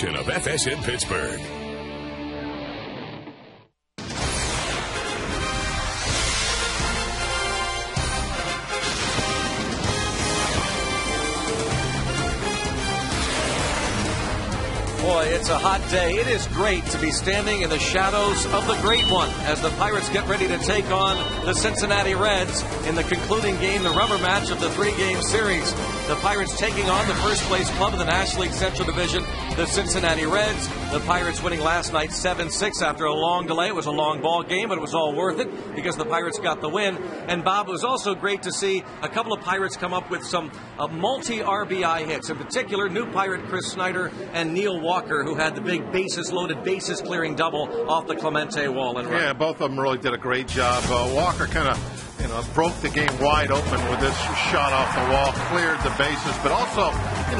production of FSN Pittsburgh. Boy, it's a hot day. It is great to be standing in the shadows of the Great One as the Pirates get ready to take on the Cincinnati Reds in the concluding game, the rubber match of the three-game series. The Pirates taking on the first-place club in the National League Central Division, the Cincinnati Reds. The Pirates winning last night 7-6 after a long delay. It was a long ball game, but it was all worth it because the Pirates got the win. And, Bob, it was also great to see a couple of Pirates come up with some multi-RBI hits. In particular, new Pirate Chris Snyder and Neil Walker, who had the big bases-loaded, bases-clearing double off the Clemente wall. And yeah, both of them really did a great job. Walker kind of broke the game wide open with this shot off the wall, cleared the bases. But also,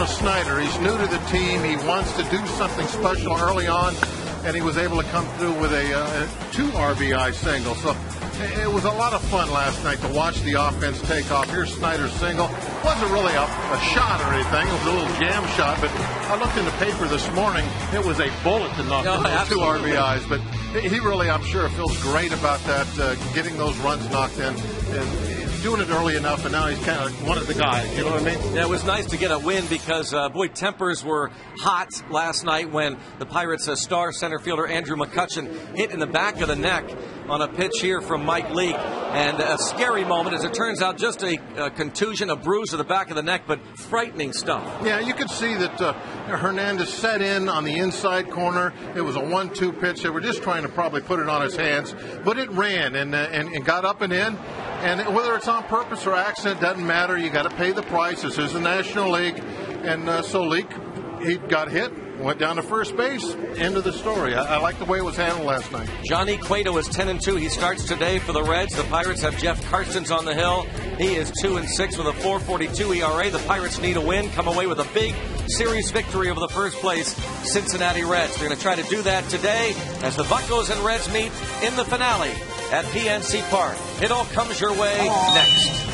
Snyder, he's new to the team. He wants to do something special early on, and he was able to come through with a 2 RBI single. So it was a lot of fun last night to watch the offense take off. Here's Snyder's single. It wasn't really a shot or anything. It was a little jam shot, but I looked in the paper this morning. It was a bullet to knock in those 2 RBIs. But he really, I'm sure, feels great about that, getting those runs knocked in and doing it early enough, and now he's kind of one of the guys. You know what I mean? Yeah, it was nice to get a win because, boy, tempers were hot last night when the Pirates' star center fielder Andrew McCutchen hit in the back of the neck on a pitch here from Mike Leake. And a scary moment, as it turns out, just a contusion, a bruise to the back of the neck, but frightening stuff. Yeah, you could see that Hernandez set in on the inside corner. It was a 1-2 pitch. They were just trying to probably put it on his hands, but it ran and got up and in. And whether it's on purpose or accident, doesn't matter. You got to pay the price. This is the National League. And so Leake, he got hit, went down to first base. End of the story. I like the way it was handled last night. Johnny Cueto is 10-2. He starts today for the Reds. The Pirates have Jeff Karstens on the hill. He is 2-6 with a 4.42 ERA. The Pirates need a win, come away with a big series victory over the first place Cincinnati Reds. They're going to try to do that today as the Buccos and Reds meet in the finale at PNC Park. It all comes your way next.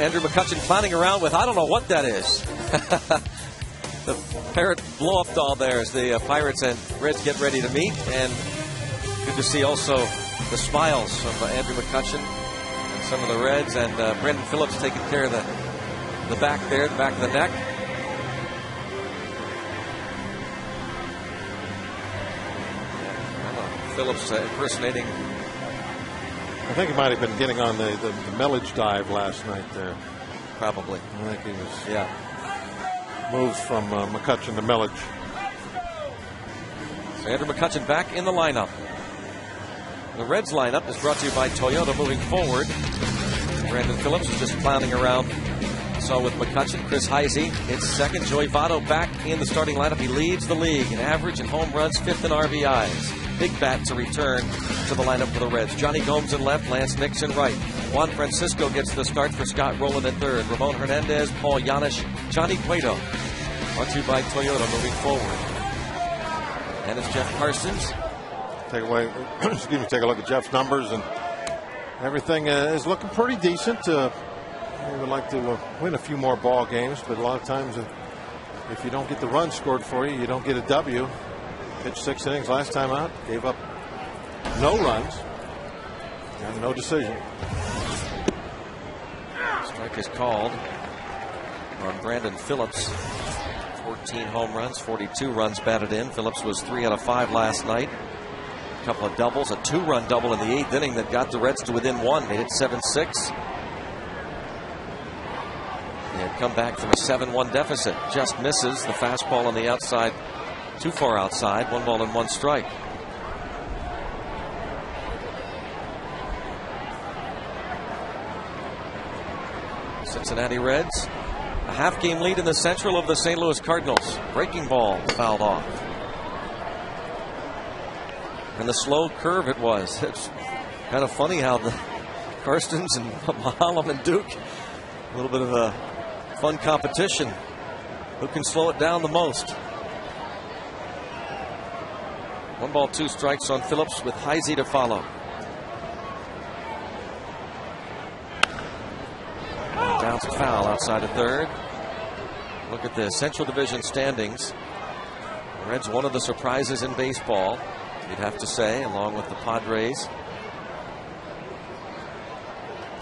Andrew McCutcheon clowning around with, I don't know what that is. The Parrot blow-up doll there as the Pirates and Reds get ready to meet. And good to see also the smiles of Andrew McCutcheon and some of the Reds. And Brendan Phillips taking care of the back there, the back of the neck. Phillips impersonating. I think he might have been getting on the millage dive last night there. Probably. I think he was. Yeah. Moves from McCutcheon to millage. So Andrew McCutcheon back in the lineup. The Reds lineup is brought to you by Toyota moving forward. Brandon Phillips is just clowning around. So with McCutcheon, Chris Heisey hits second. Joey Votto back in the starting lineup. He leads the league in average and home runs, 5th in RBIs. Big bat to return to the lineup for the Reds. Johnny Gomes in left, Lance Nixon right. Juan Francisco gets the start for Scott Rowland at third. Ramon Hernandez, Paul Yanish, Johnny Cueto. Brought to you by Toyota moving forward. And it's Jeff Parsons. Take a look at Jeff's numbers, and everything is looking pretty decent. We would like to win a few more ball games, but a lot of times if you don't get the run scored for you, you don't get a W. Pitched 6 innings last time out, gave up no runs and no decision. Strike is called on Brandon Phillips. 14 home runs, 42 runs batted in. Phillips was 3 out of 5 last night. A couple of doubles, a 2-run double in the 8th inning that got the Reds to within 1, made it 7-6. They had come back from a 7-1 deficit. Just misses the fastball on the outside, too far outside. 1 ball and 1 strike. Cincinnati Reds, a half-game lead in the Central of the St. Louis Cardinals. Breaking ball fouled off. And the slow curve it was. It's kind of funny how the Karstens and Mahalam and Duke, a little bit of a fun competition. Who can slow it down the most? 1 ball, 2 strikes on Phillips with Heisey to follow. Bounced foul outside of third. Look at the Central Division standings. The Reds, one of the surprises in baseball, you'd have to say, along with the Padres.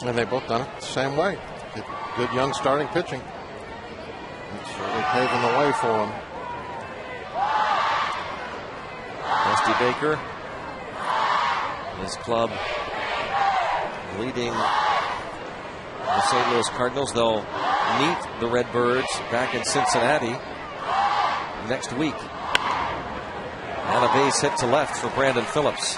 And they both done it the same way. Good young starting pitching. It's really paving the way for them. Dusty Baker, his club leading the St. Louis Cardinals. They'll meet the Redbirds back in Cincinnati next week. And a base hit to left for Brandon Phillips.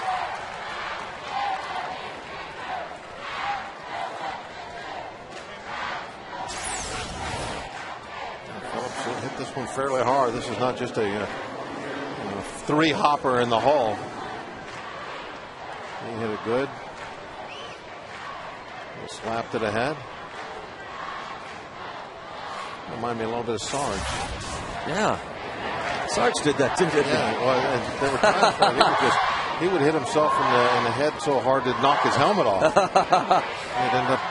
Phillips hit this one fairly hard. This is not just a 3-hopper in the hole. He hit it good. Slapped it ahead. Remind me a little bit of Sarge. Yeah. Sarge did that too, didn't he? Yeah, well, there were times where he would hit himself in the head so hard it'd knock his helmet off. He'd end up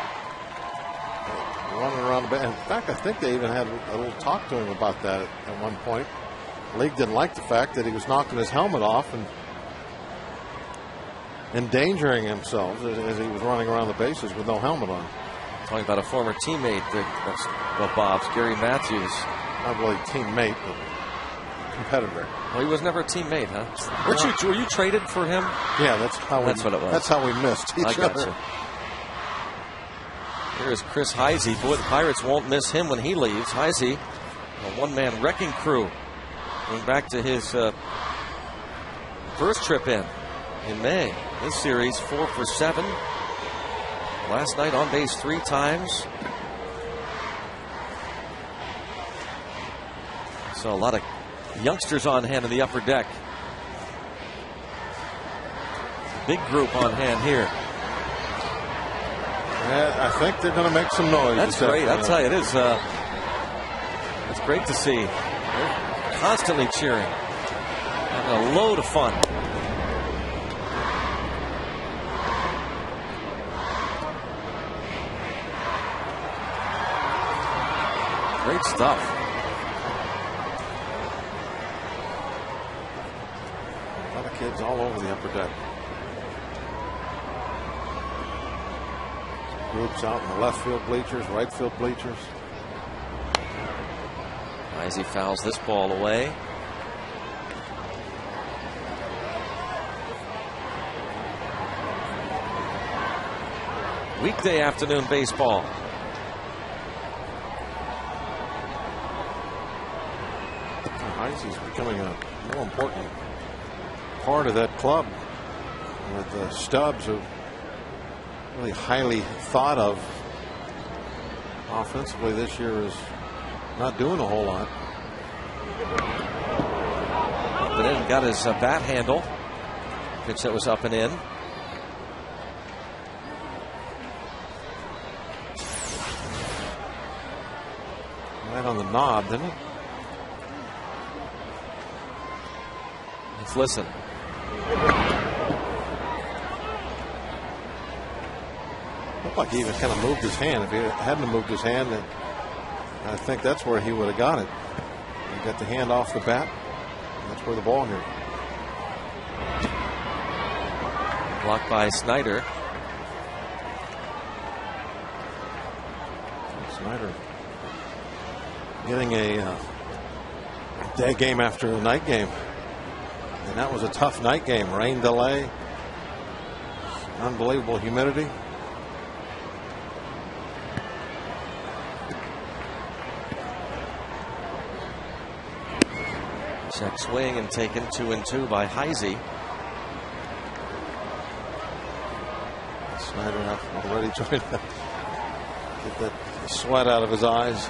running around the base. In fact, I think they even had a little talk to him about that at one point. The league didn't like the fact that he was knocking his helmet off and endangering himself as he was running around the bases with no helmet on. Talking about a former teammate of Bob's, Gary Matthews. Not really teammate, but competitor. Well, he was never a teammate, huh? Were you traded for him? Yeah, that's what it was. That's how we missed each other. Here's Chris Heisey. Boy, the Pirates won't miss him when he leaves. Heisey, a one-man wrecking crew, going back to his first trip in May. This series, 4 for 7. Last night on base 3 times. So a lot of youngsters on hand in the upper deck. Big group on hand here. Yeah, I think they're going to make some noise. That's great. I'll tell you, it is. It's great to see. They're constantly cheering. Having a load of fun. Great stuff. A lot of kids all over the upper deck. Groups out in the left field bleachers, right field bleachers. Heisey fouls this ball away. Weekday afternoon baseball. Heisey's becoming a more important part of that club, with Stubbs, who really highly thought of offensively this year, is not doing a whole lot. But then got his bat handle. Pitch that was up and in. Right on the knob, didn't it? Let's listen. Looked like he even kind of moved his hand. If he hadn't moved his hand, then I think that's where he would have got it. He got the hand off the bat. That's where the ball hit. Blocked by Snyder. Snyder getting a day game after a night game. And that was a tough night game. Rain delay. Unbelievable humidity. Check swing and taken 2-2 by Heisey. Snyder already trying to get that sweat out of his eyes.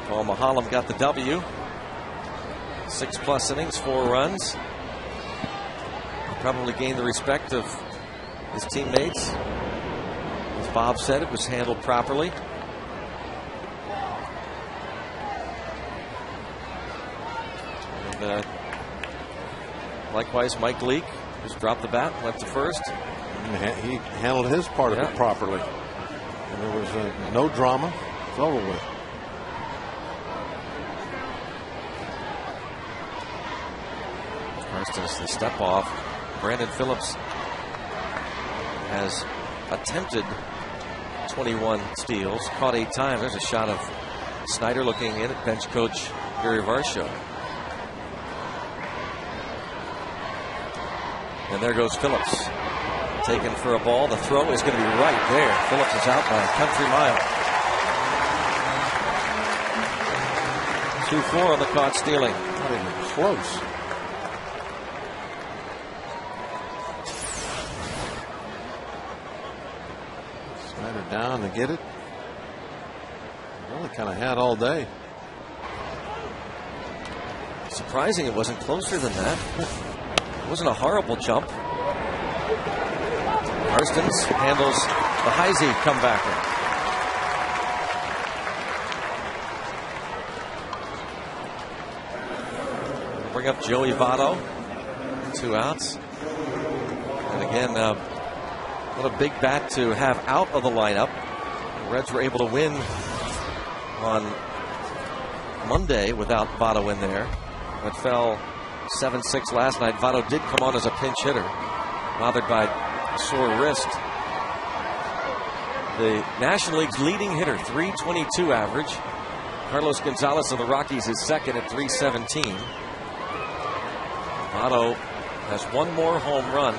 Paul Mahalam got the W. 6+ innings, 4 runs. Probably gained the respect of his teammates. As Bob said, it was handled properly. And likewise, Mike Leake just dropped the bat, went to first. He handled his part of it properly. And there was no drama. It's over with. Karstens, the step off. Brandon Phillips has attempted 21 steals, caught 8 times. There's a shot of Snyder looking in at bench coach Gary Varsho. And there goes Phillips. Taken for a ball. The throw is going to be right there. Phillips is out by a country mile. 2-4 on the caught stealing. Not even close. Snyder down to get it. Really kind of had all day. Surprising it wasn't closer than that. It wasn't a horrible jump. Karstens handles the Heisey comebacker. Bring up Joey Votto. 2 outs. And again, what a big bat to have out of the lineup. The Reds were able to win on Monday without Votto in there, but fell 7-6 last night. Votto did come on as a pinch hitter, bothered by a sore wrist. The National League's leading hitter, 322 average. Carlos Gonzalez of the Rockies is second at 317. Votto has 1 more home run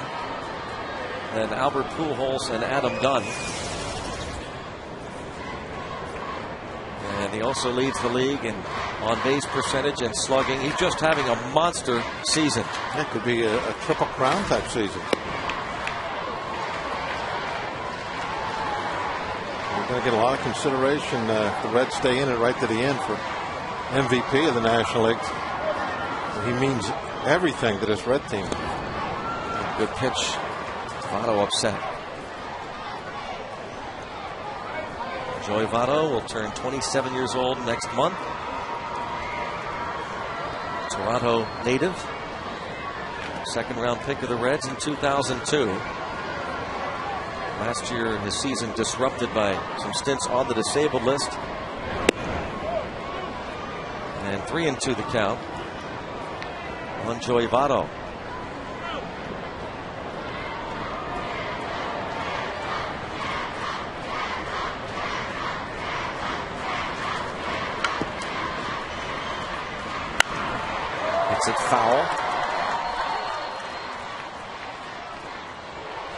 than Albert Pujols and Adam Dunn. And he also leads the league in on-base percentage and slugging. He's just having a monster season. That could be a triple crown type season. We're going to get a lot of consideration if the Reds stay in it right to the end for MVP of the National League. He means everything to this Red team. Good pitch. Votto upset. Joey Votto will turn 27 years old next month. Toronto native. 2nd round pick of the Reds in 2002. Last year, his season disrupted by some stints on the disabled list. And 3-2 the count on Joey Votto. Hits it foul.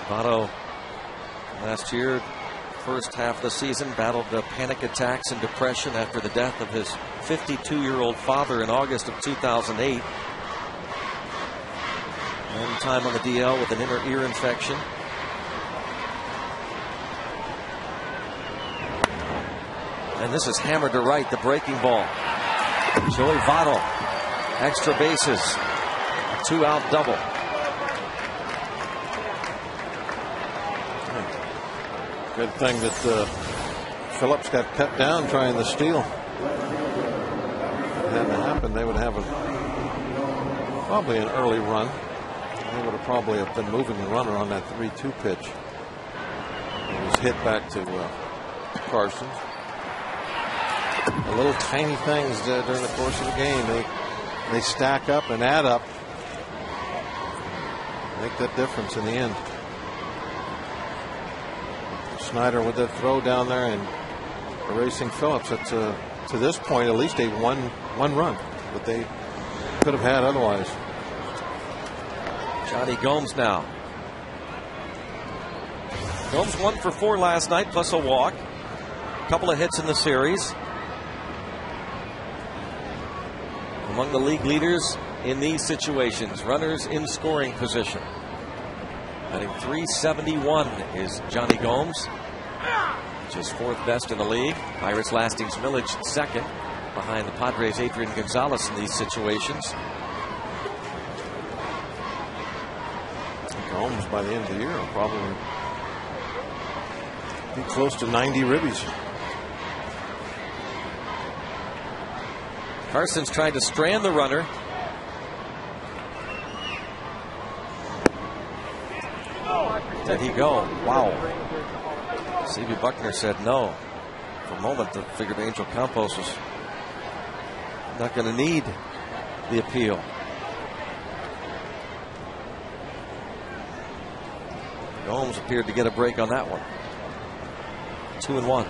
Votto last year, first half of the season, battled panic attacks and depression after the death of his 52-year-old father in August of 2008. One time on the DL with an inner ear infection. And this is hammered to right, the breaking ball. Joey Votto, extra bases, a 2-out double. Good thing that Phillips got cut down trying to steal. If it hadn't happened, they would have probably an early run. They would have probably been moving the runner on that 3-2 pitch. It was hit back to Carson. The little tiny things during the course of the game, they stack up and add up, make that difference in the end. Snyder with the throw down there and erasing Phillips. It's to this point at least a one run that they could have had otherwise. Johnny Gomes now. Gomes 1 for 4 last night plus a walk. A couple of hits in the series. Among the league leaders in these situations, runners in scoring position. Batting .371 is Johnny Gomes, which is 4th best in the league. Pirates Lastings Milledge 2nd, behind the Padres' Adrian Gonzalez in these situations. Gomes by the end of the year will probably be close to 90 ribbies. Carson's trying to strand the runner. Did he go? Wow. C.B. Buckner said no. For a moment, I figured Angel Campos was not going to need the appeal. Gomes appeared to get a break on that one. 2-1.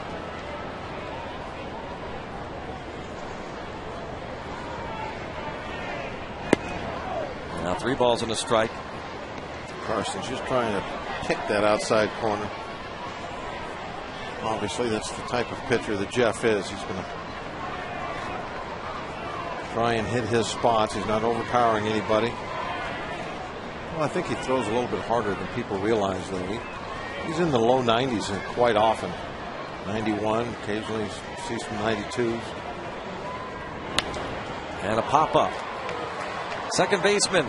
Now 3 balls and a strike. Carson's just trying to pick that outside corner. Obviously, that's the type of pitcher that Jeff is. He's going to try and hit his spots. He's not overpowering anybody. Well, I think he throws a little bit harder than people realize, though. He's in the low 90s quite often. 91, occasionally see some 92s. And a pop-up. Second baseman,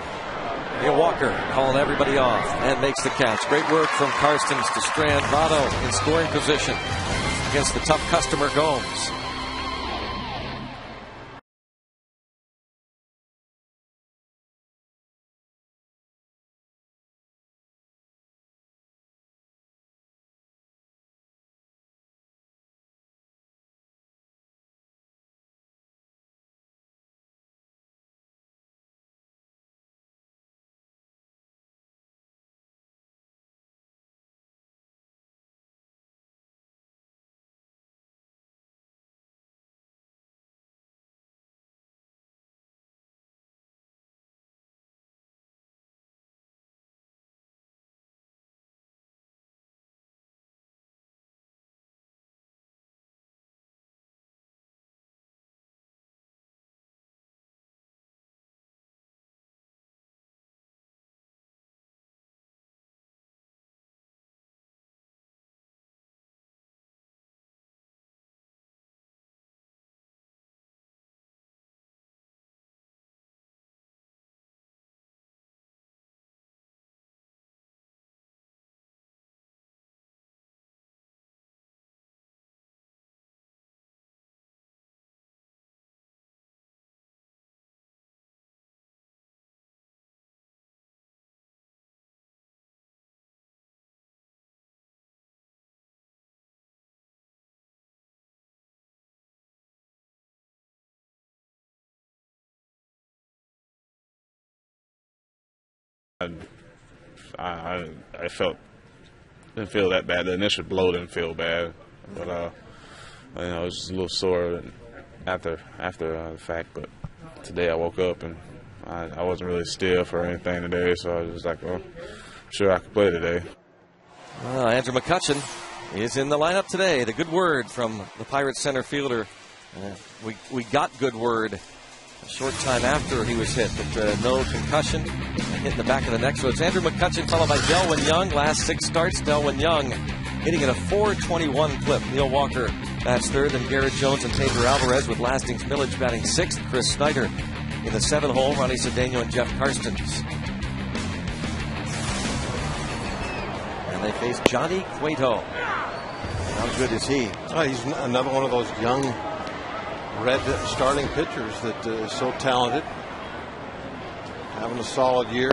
Neil Walker, calling everybody off and makes the catch. Great work from Karstens to strand Votto in scoring position against the tough customer Gomes. I didn't feel that bad. The initial blow didn't feel bad, but I was just a little sore after the fact. But today I woke up and I wasn't really stiff or anything today, so I was just like, well, I'm sure I could play today. Andrew McCutchen is in the lineup today. The good word from the Pirates center fielder. We got good word a short time after he was hit, but no concussion, hit in the back of the neck. So it's Andrew McCutchen followed by Delwyn Young. Last 6 starts, Delwyn Young hitting at a .421 clip. Neil Walker bats third, then Garrett Jones and Pedro Alvarez with Lastings Millage batting 6th. Chris Snyder in the 7th hole, Ronnie Cedeno and Jeff Karstens. And they face Johnny Cueto. How good is he? He's another one of those young red starting pitchers that is so talented, having a solid year.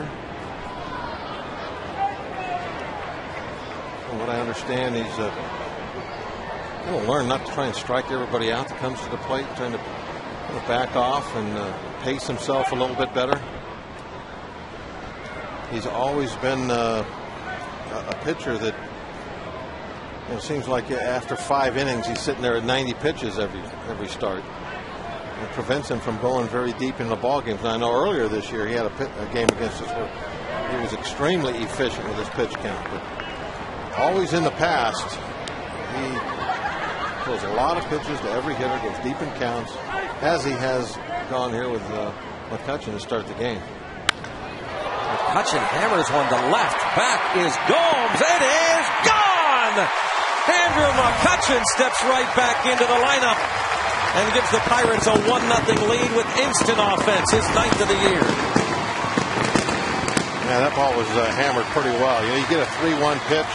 From what I understand, he's going to learn not to try and strike everybody out that comes to the plate, trying to back off and pace himself a little bit better. He's always been a pitcher that it seems like after 5 innings he's sitting there at 90 pitches every start. It prevents him from going very deep in the ball games. And I know earlier this year he had a game against us where he was extremely efficient with his pitch count. But always in the past, he throws a lot of pitches to every hitter, goes deep in counts, as he has gone here with McCutchen to start the game. McCutchen hammers one to left. Back is Gomes. It is gone! Andrew McCutchen steps right back into the lineup and gives the Pirates a 1-0 lead with instant offense, his 9th of the year. Yeah, that ball was hammered pretty well. You get a 3-1 pitch,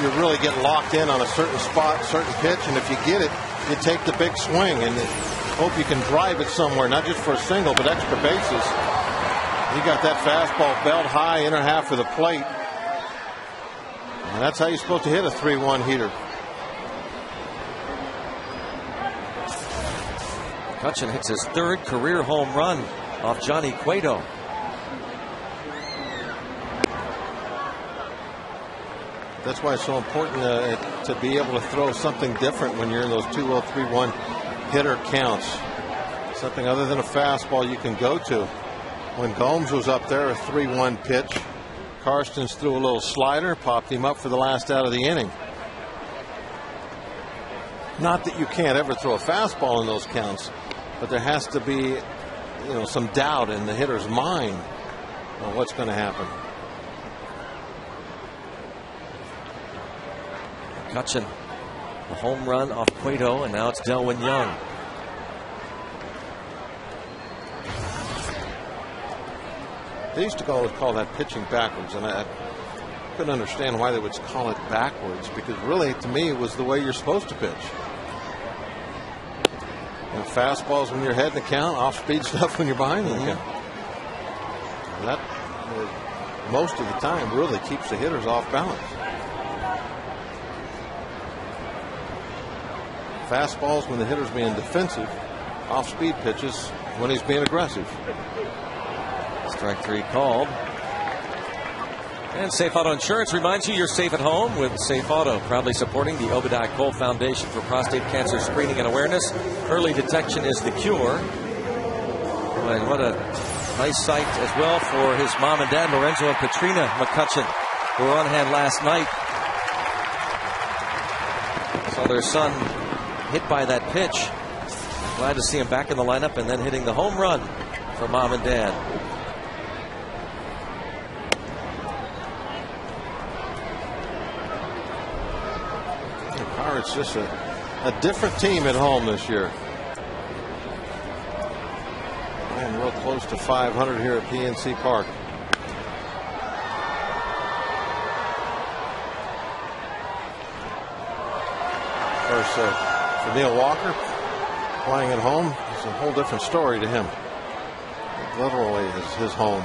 you really get locked in on a certain spot, certain pitch, and if you get it, you take the big swing and hope you can drive it somewhere, not just for a single, but extra bases. You got that fastball belt high, inner half of the plate. And that's how you're supposed to hit a 3-1 heater. McCutchen hits his 3rd career home run off Johnny Cueto. That's why it's so important to be able to throw something different when you're in those 2-0, 3-1 hitter counts. Something other than a fastball you can go to. When Gomes was up there, a 3-1 pitch, Karstens threw a little slider, popped him up for the last out of the inning. Not that you can't ever throw a fastball in those counts, but there has to be, some doubt in the hitter's mind on what's going to happen. McCutchen, a home run off Cueto, and now it's Delwyn Young. They used to always call that pitching backwards, and I couldn't understand why they would call it backwards, because really, to me, it was the way you're supposed to pitch. Fastballs when you're ahead in the count, off-speed stuff when you're behind in the count. And that, most of the time, really keeps the hitters off balance. Fastballs when the hitter's being defensive, off-speed pitches when he's being aggressive. Strike 3 called. And Safe Auto Insurance reminds you you're safe at home with Safe Auto, proudly supporting the Obadiah Cole Foundation for prostate cancer screening and awareness. Early detection is the cure. And what a nice sight as well for his mom and dad, Lorenzo and Katrina McCutchen, who were on hand last night. Saw their son hit by that pitch. Glad to see him back in the lineup and then hitting the home run for mom and dad. Pirates just a different team at home this year. And real close to 500 here at PNC Park. Of course, for Neil Walker, playing at home is a whole different story to him. It literally is his home.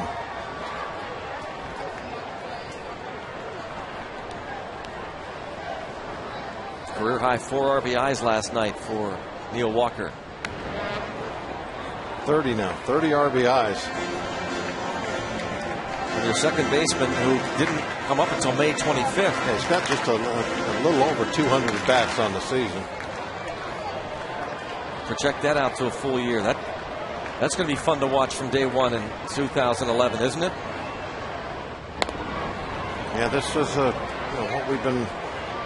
Career high 4 RBIs last night for Neil Walker. 30 now, 30 RBIs. your second baseman who didn't come up until May 25th. Yeah, he's got just a little over 200 at-bats on the season. Project that out to a full year. That's going to be fun to watch from day one in 2011, isn't it? Yeah, this is what we've been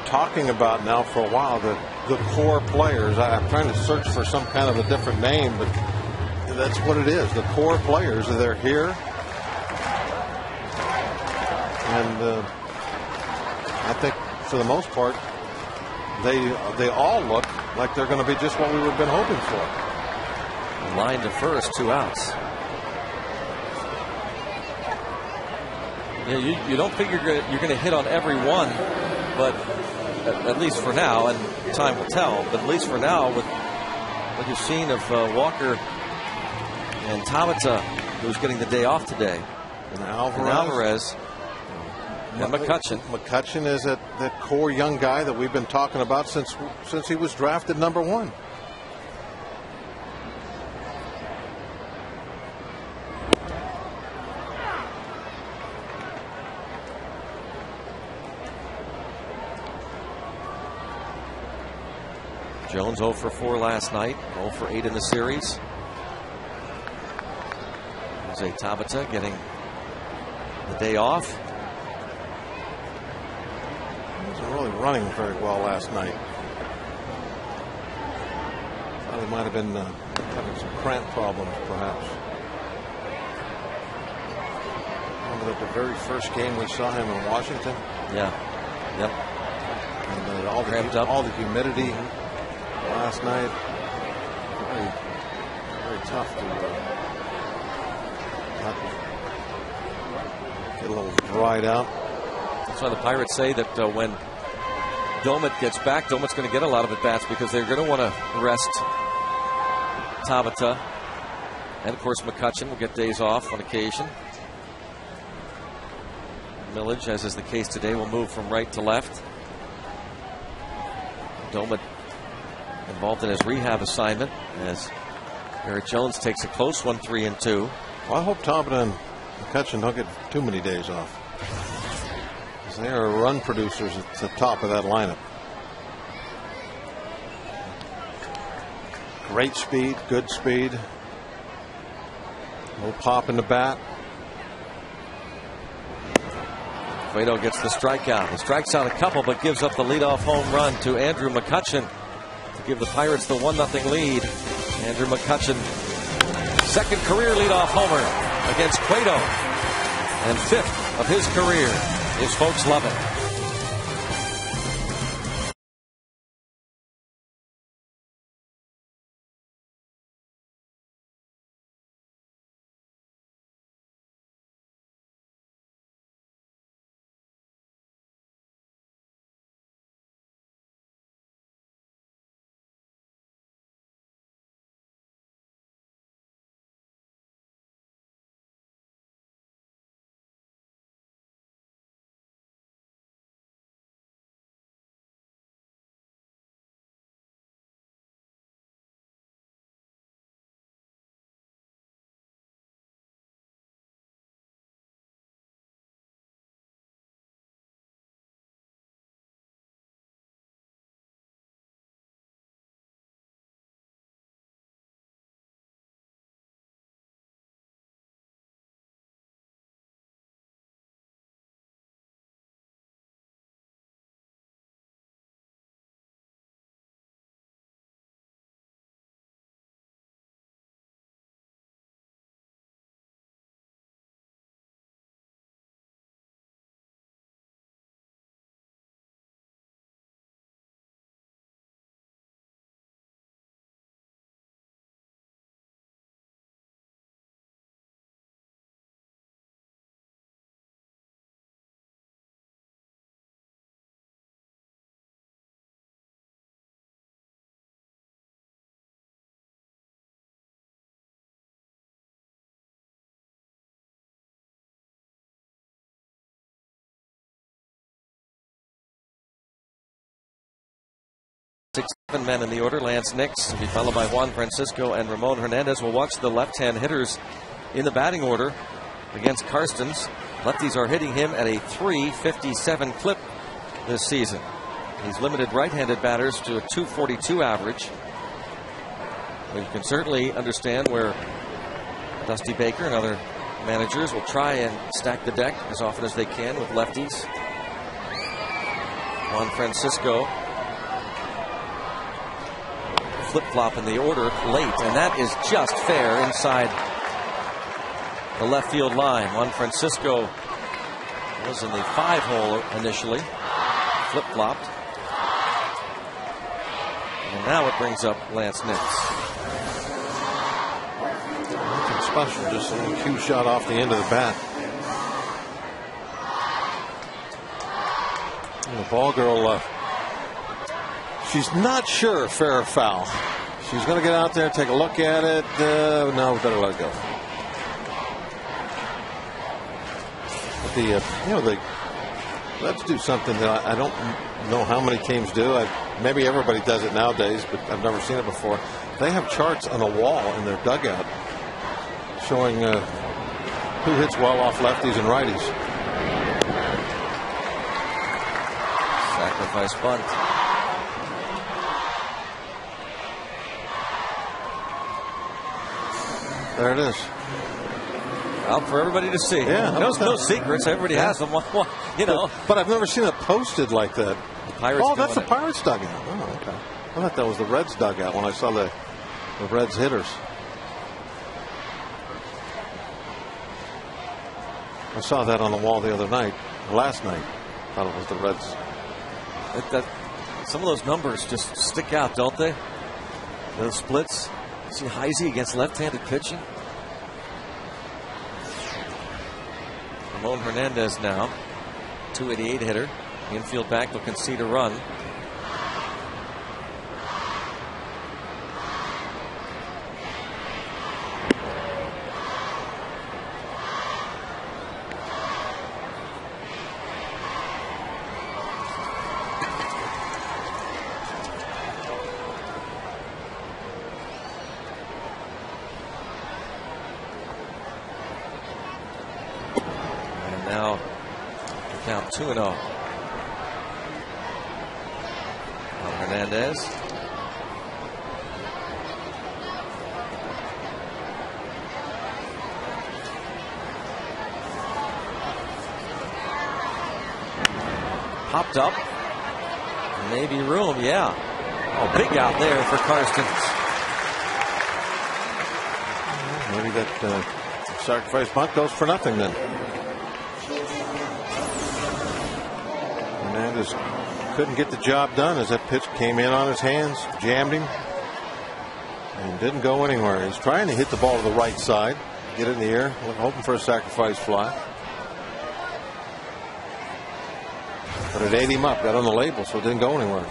talking about now for a while. The core players. I'm trying to search for some kind of a different name, but that's what it is. The core players. They're here, and I think for the most part, they all look like they're going to be just what we've been hoping for. Line to first, 2 outs. Yeah, you don't figure you're going to hit on every one, but at least for now, and time will tell, but at least for now, with what you've seen of Walker and Tabata, who's getting the day off today, and Alvarez. And McCutchen. McCutchen is that core young guy that we've been talking about since he was drafted #1. Jones 0 for 4 last night, 0 for 8 in the series. Jose Tabata getting the day off. He wasn't really running very well last night. Thought he might have been having some cramp problems, perhaps. Remember the very first game we saw him in Washington? Yeah. Yep. And all the humidity last night. Very, very tough to get a little dried out. That's why the Pirates say that when Domit gets back, Domit's going to get a lot of at-bats because they're going to want to rest Tabata. And, of course, McCutchen will get days off on occasion. Millage, as is the case today, will move from right to left. Domit involved in his rehab assignment as Eric Jones takes a close 1, 3, and 2. Well, I hope Tabata and McCutchen don't get too many days off, because they are run producers at the top of that lineup. Great speed, good speed. No pop in the bat. Cueto gets the strikeout. He strikes out a couple, but gives up the leadoff home run to Andrew McCutchen to give the Pirates the 1-0 lead. Andrew McCutchen, second career leadoff homer against Cueto, and 5th of his career. His folks love it. Six, 7 men in the order. Lance Nix will be followed by Juan Francisco and Ramon Hernandez. We'll watch the left-hand hitters in the batting order against Karstens. Lefties are hitting him at a .357 clip this season. He's limited right-handed batters to a .242 average. We can certainly understand where Dusty Baker and other managers will try and stack the deck as often as they can with lefties. Juan Francisco flip-flop in the order late, and that is just fair inside the left field line. Juan Francisco was in the 5-hole initially, flip-flopped, and now it brings up Lance Nix. Nothing special, just a little cue shot off the end of the bat. And the ball girl, she's not sure fair or foul. She's going to get out there, take a look at it. No, we better let it go. But the let's do something that I don't know how many teams do. Maybe everybody does it nowadays, but I've never seen it before. They have charts on the wall in their dugout showing who hits well off lefties and righties. Sacrifice bunt. There it is. Out for everybody to see. Yeah, no secrets. Everybody has them. You know. But I've never seen it posted like that. The Pirates. Oh, that's the Pirates dugout. Oh, okay. I thought that was the Reds dugout when I saw the Reds hitters. I saw that on the wall the other night, last night. Thought it was the Reds. Some of those numbers just stick out, don't they? Those splits. See Heisey against left-handed pitching. Ramon Hernandez now, 288 hitter. The infield back will concede a run. Now, count 2-0. Hernandez. Popped up. Maybe room, yeah. Oh, big out there for Karstens. Maybe that sacrifice bunt goes for nothing then. Hernandez couldn't get the job done as that pitch came in on his hands, jammed him, and didn't go anywhere. He's trying to hit the ball to the right side, get it in the air, hoping for a sacrifice fly. But it ate him up, got on the label, so it didn't go anywhere.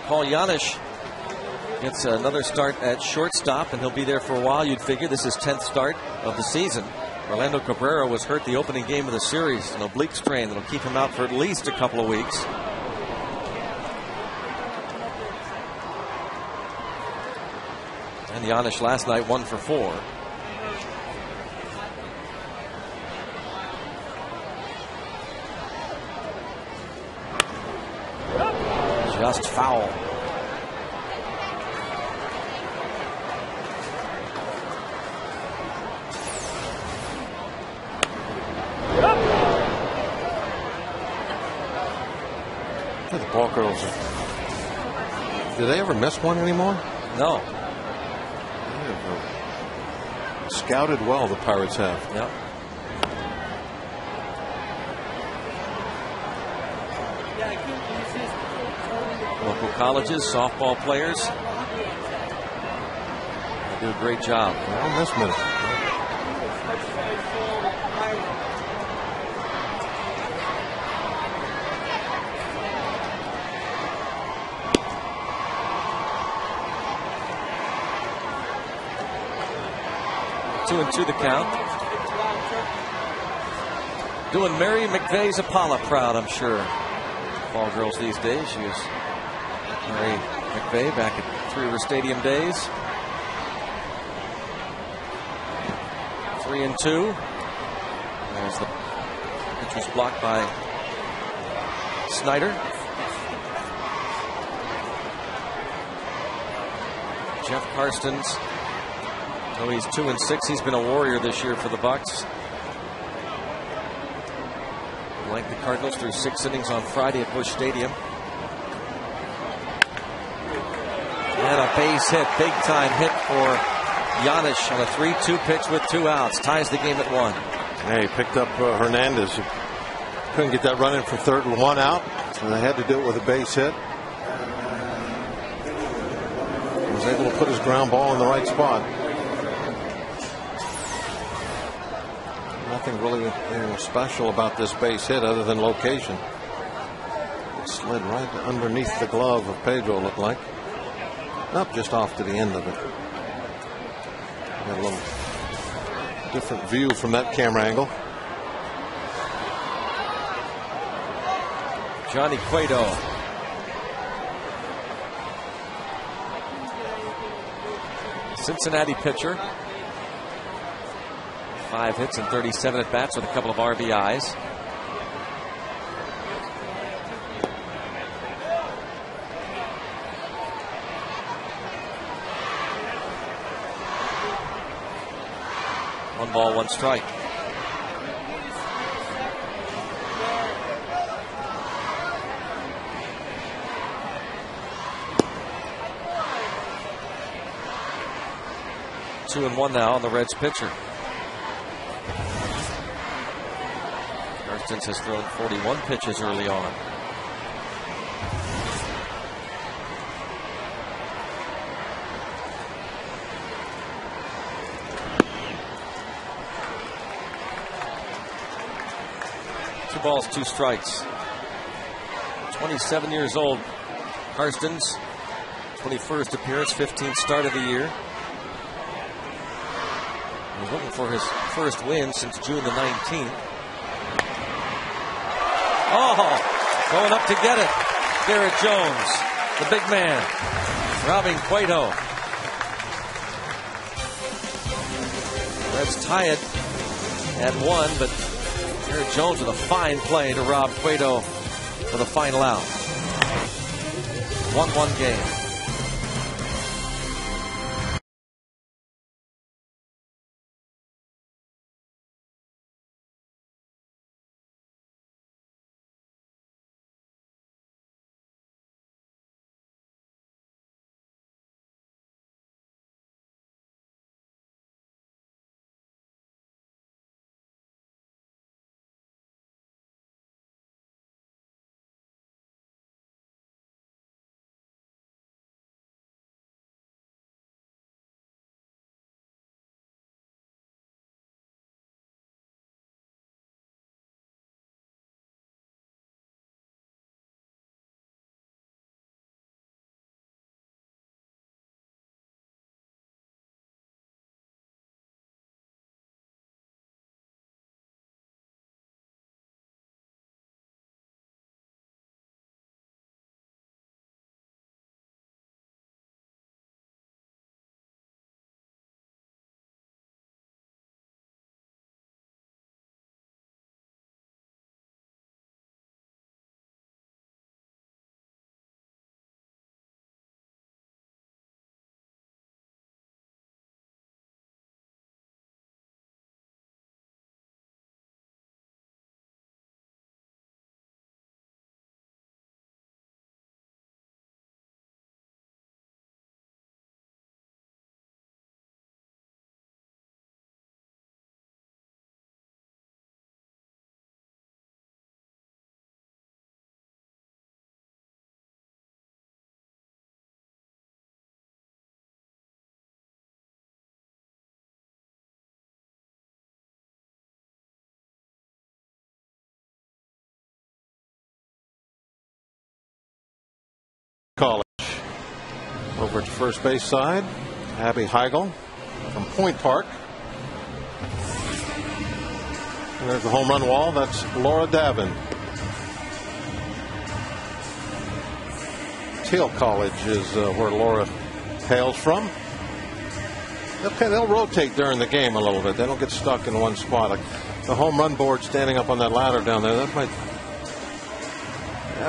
Paul Janisch gets another start at shortstop, and he'll be there for a while, you'd figure. This is 10th start of the season. Orlando Cabrera was hurt the opening game of the series, an oblique strain that'll keep him out for at least a couple of weeks. And Janisch last night 1 for 4. Just foul. The ball girls, do they ever miss one anymore? No. They have scouted well, the Pirates have. Yep. Local colleges, softball players, they do a great job. On this minute. Two and two the count. Doing Mary McVeigh's Apollo proud, I'm sure. Ball girls these days. She was Mary McVeigh back at Three River Stadium days. 3-2. As the pitch was blocked by Snyder. Jeff Karstens, though he's 2-6, he's been a warrior this year for the Bucks. Like the Cardinals through 6 innings on Friday at Busch Stadium. And a base hit, big time hit for Giannis on a 3-2 pitch with 2 outs. Ties the game at 1. Yeah, he picked up Hernandez. He couldn't get that run in for third with 1 out, so they had to do it with a base hit. He was able to put his ground ball in the right spot. Nothing really special about this base hit other than location. It slid right underneath the glove of Pedro, looked like. Up just off to the end of it. Got a little different view from that camera angle. Johnny Cueto. Cincinnati pitcher. 5 hits and 37 at bats with a couple of RBIs. One ball, 1 strike. Two and 1 now on the Reds pitcher. Karstens has thrown 41 pitches early on. Two balls, 2 strikes. 27 years old. Karstens, 21st appearance, 15th start of the year. He's looking for his first win since June the 19th. Oh, going up to get it. Garrett Jones, the big man, robbing Cueto. Reds tie it at 1, but Garrett Jones with a fine play to rob Cueto for the final out. 1-1 game. College. Over to first base side, Abby Heigl from Point Park. And there's the home run wall. That's Laura Davin. Teal College is where Laura hails from. They'll rotate during the game a little bit. They don't get stuck in one spot. Like the home run board standing up on that ladder down there, that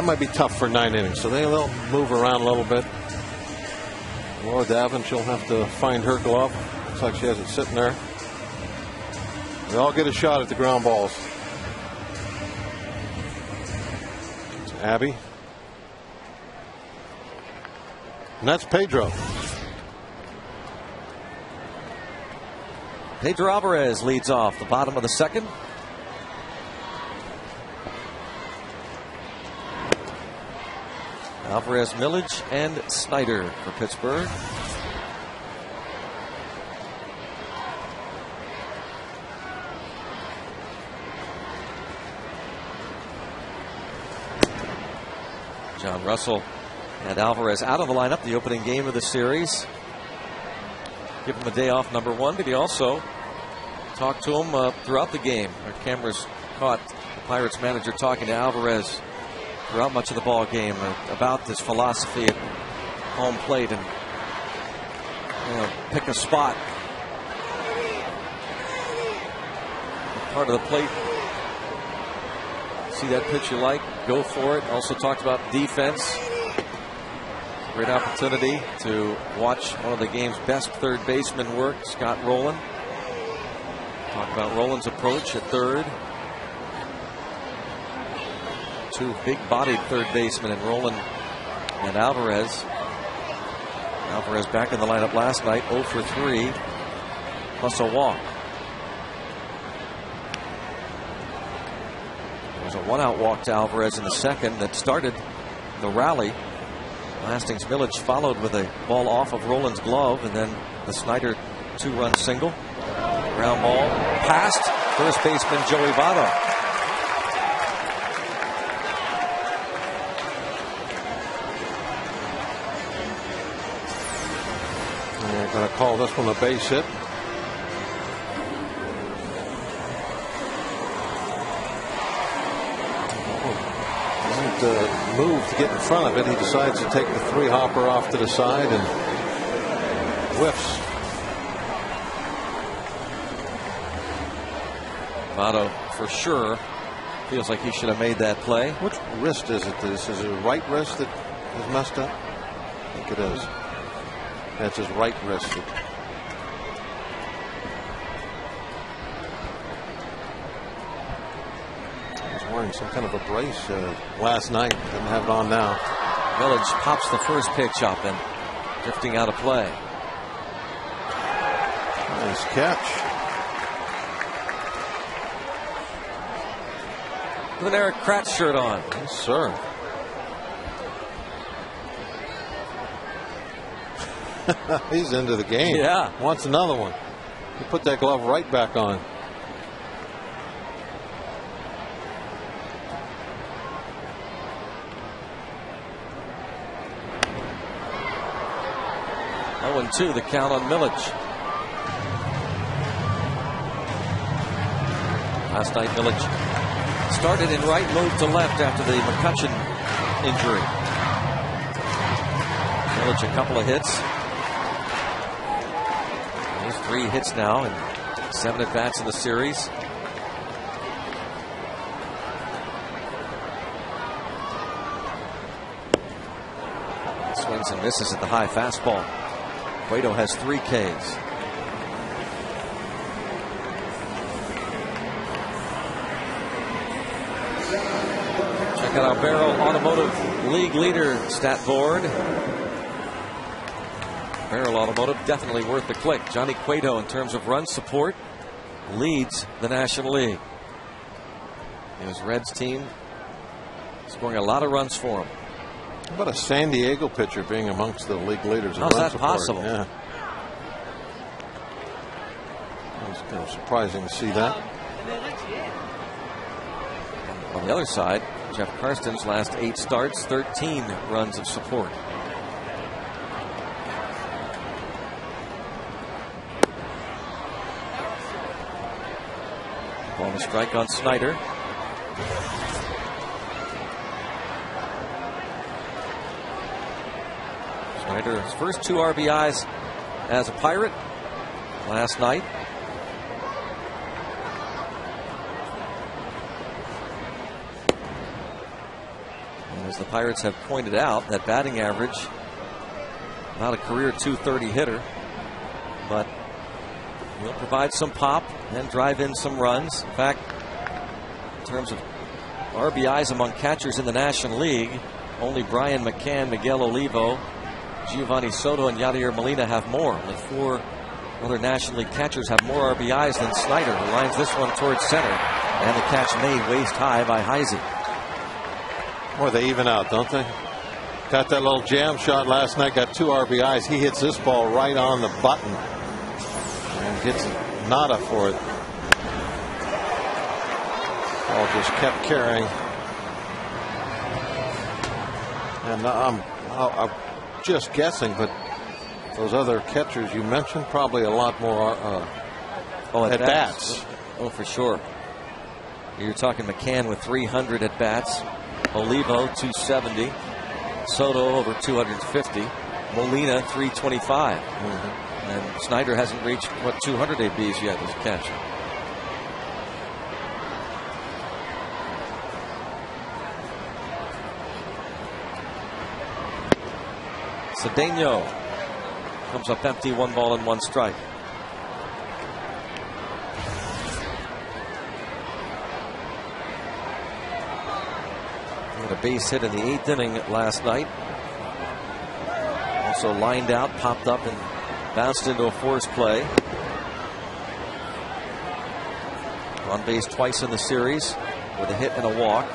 might be tough for 9 innings. So they'll move around a little bit. Laura Davin, she'll have to find her glove. Looks like she has it sitting there. They all get a shot at the ground balls. It's Abby. And that's Pedro. Pedro Alvarez leads off the bottom of the second. Alvarez, Millage, and Snyder for Pittsburgh. John Russell and Alvarez out of the lineup the opening game of the series. Give him a day off, number one, but he also talked to him throughout the game. Our cameras caught the Pirates manager talking to Alvarez throughout much of the ball game about this philosophy at home plate and pick a spot. Part of the plate. See that pitch you like, go for it. Also talked about defense. Great opportunity to watch one of the game's best third basemen work, Scott Rowland. Talk about Rowland's approach at third. Two big-bodied third basemen in Rowland and Alvarez. Alvarez back in the lineup last night, 0 for 3, plus a walk. There was a one-out walk to Alvarez in the second that started the rally. Hastings Village followed with a ball off of Rowland's glove, and then the Snyder two-run single. Ground ball past first baseman Joey Votto. They're going to call this one a base hit. Move to get in front of it. He decides to take the three-hopper off to the side and whiffs. Votto for sure feels like he should have made that play. Which wrist is it? This is his right wrist that is messed up? I think it is. That's his right wrist. Wearing some kind of a brace last night. Doesn't have it on now. Village pops the first pitch up and drifting out of play. Nice catch. With an Eric Kratz shirt on. Yes, sir. He's into the game. Yeah. Wants another one. He put that glove right back on. Oh, 2 the count on Millage. Last night Millage started in right, moved to left after the McCutcheon injury. Millage a couple of hits. He's 3 hits now and 7 at-bats in the series. Swings and misses at the high fastball. Cueto has 3 Ks. Check out our Barrel Automotive League Leader stat board. Barrel Automotive definitely worth the click. Johnny Cueto, in terms of run support, leads the National League. His Reds team scoring a lot of runs for him. How about a San Diego pitcher being amongst the league leaders in run support? How's that possible? Yeah. It's kind of surprising to see that. On the other side, Jeff Karsten's last 8 starts, 13 runs of support. Ball to strike on Snyder. Snyder's first 2 RBIs as a Pirate. last night. And as the Pirates have pointed out, that batting average, not a career .230 hitter, but he'll provide some pop and drive in some runs. In fact, in terms of RBIs among catchers in the National League, only Brian McCann, Miguel Olivo, Giovanni Soto, and Yadier Molina have more. Only 4 other National League catchers have more RBIs than Snyder, who lines this one towards center. And the catch made waist high by Heisey. Boy, they even out, don't they? Got that little jam shot last night, got 2 RBIs. He hits this ball right on the button and gets nada for it. Ball just kept carrying. And I'm just guessing, but those other catchers you mentioned, probably a lot more at bats. Oh, for sure. You're talking McCann with 300 at bats, Olivo 270, Soto over 250, Molina 325. And Snyder hasn't reached, what, 200 ABs yet as a catcher. Cedeno comes up empty, 1 ball and 1 strike. He had a base hit in the 8th inning last night. Also lined out, popped up, and bounced into a force play. On base twice in the series with a hit and a walk.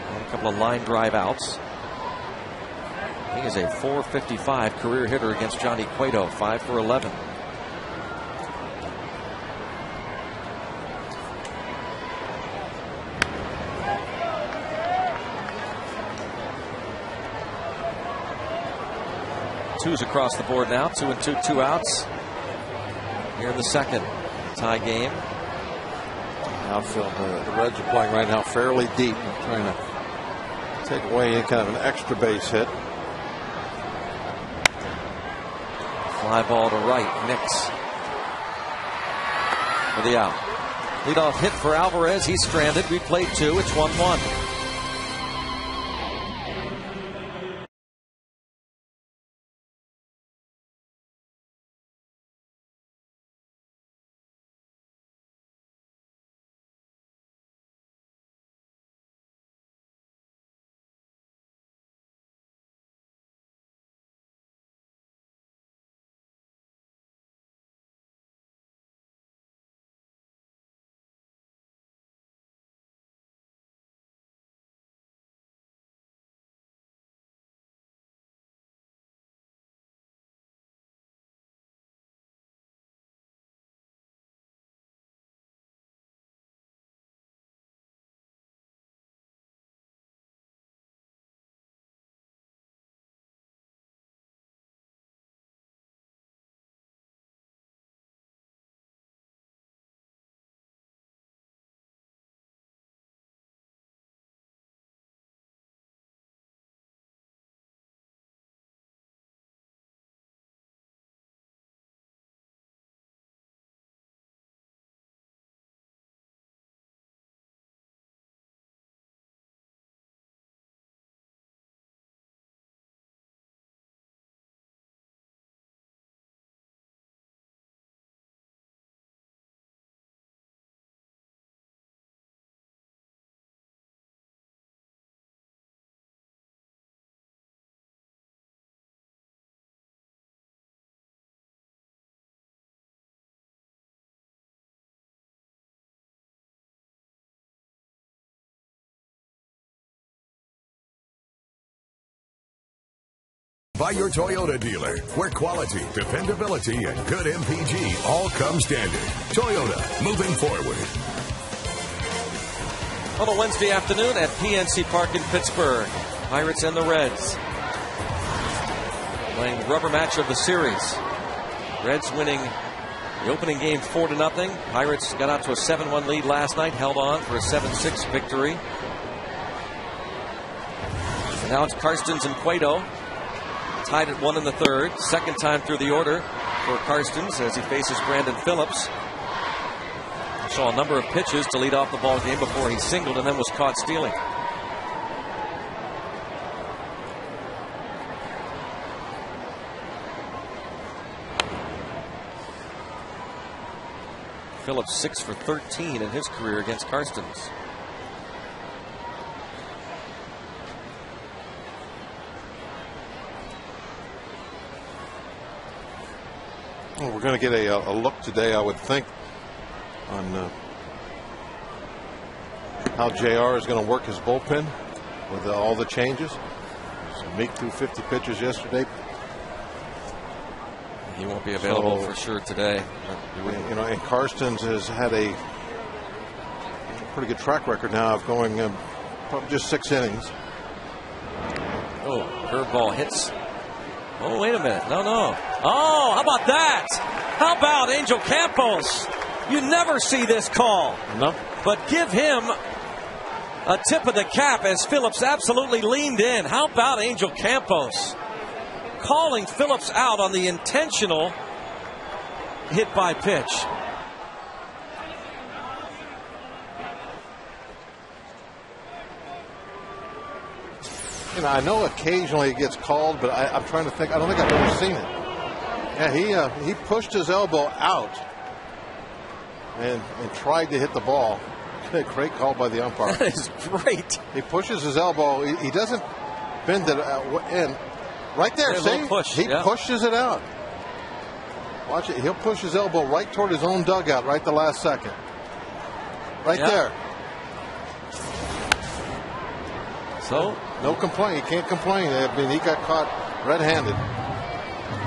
And a couple of line drive outs. He is a .455 career hitter against Johnny Cueto, 5 for 11. Twos across the board now, 2 and 2, 2 outs. Here in the second, tie game. Outfield, the Reds are playing right now fairly deep, trying to take away any kind of an extra base hit. Fly ball to right, Nix for the out. Leadoff hit for Alvarez. He's stranded. We played 2. It's 1-1. By your Toyota dealer, where quality, dependability, and good MPG all come standard. Toyota, moving forward. On a Wednesday afternoon at PNC Park in Pittsburgh, Pirates and the Reds playing the rubber match of the series. Reds winning the opening game 4-0. Pirates got out to a 7-1 lead last night, held on for a 7-6 victory. And now it's Karstens and Cueto tied at 1 in the 3rd. Second time through the order for Karstens as he faces Brandon Phillips. Saw a number of pitches to lead off the ball game before he singled and then was caught stealing. Phillips 6 for 13 in his career against Karstens. Well, we're going to get a look today, I would think, on how JR is going to work his bullpen with all the changes. So Meek threw 50 pitches yesterday. He won't be available for sure today. You know, and Karstens has had a pretty good track record now of going probably just 6 innings. Oh, curveball hits. Oh, wait a minute. No. Oh, how about that? How about Angel Campos? You never see this call. No. But give him a tip of the cap as Phillips absolutely leaned in. How about Angel Campos calling Phillips out on the intentional hit by pitch? You know, I know occasionally it gets called, but I'm trying to think. I don't think I've ever seen it. Yeah, he pushed his elbow out and tried to hit the ball. Great call by the umpire. That is great. He pushes his elbow. He doesn't bend it in. Right there, see? He pushes it out. Watch it. He'll push his elbow right toward his own dugout right the last second. Right there. So? No complaint. He can't complain. I mean, he got caught red-handed.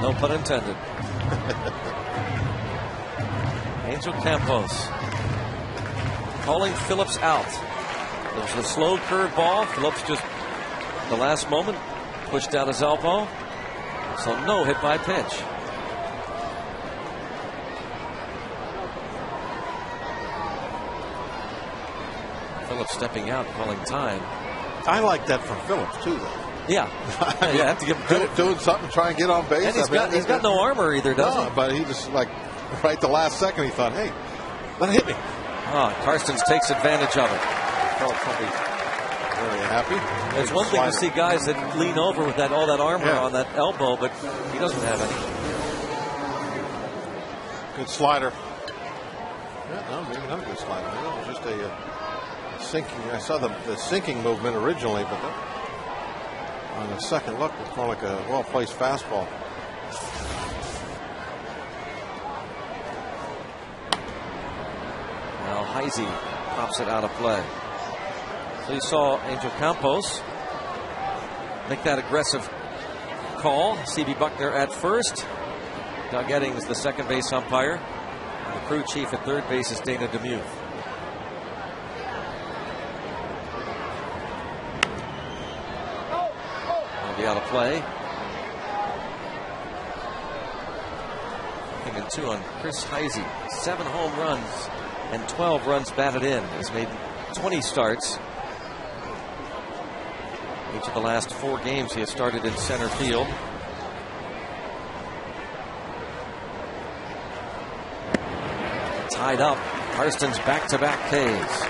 No pun intended. Angel Campos calling Phillips out. There was a slow curve ball. Phillips just, at the last moment, pushed out his elbow. So no hit by pitch. Phillips stepping out, calling time. I like that from Phillips, too, though. Yeah. You have to give him credit. Doing something, try and get on base. And he's got no armor either, does he? But he just, like, right the last second, he thought, hey, let it hit me. Oh, Karstens takes advantage of it. Felt probably very happy. It's one thing to see guys that lean over with all that armor on that elbow, but he doesn't have any. Good slider. Yeah, no, maybe not a good slider. It was just a sinking. I saw the sinking movement originally, but on the second look, it's more like a well-placed fastball. Now Heisey pops it out of play. So you saw Angel Campos make that aggressive call. C.B. Buckner at first. Doug Eddings, the second base umpire. And the crew chief at third base is Dana Demuth. Will be out of play. 2 on Chris Heisey. 7 home runs and 12 runs batted in. He's made 20 starts. Each of the last 4 games he has started in center field. Tied up. Karstens back-to-back Ks.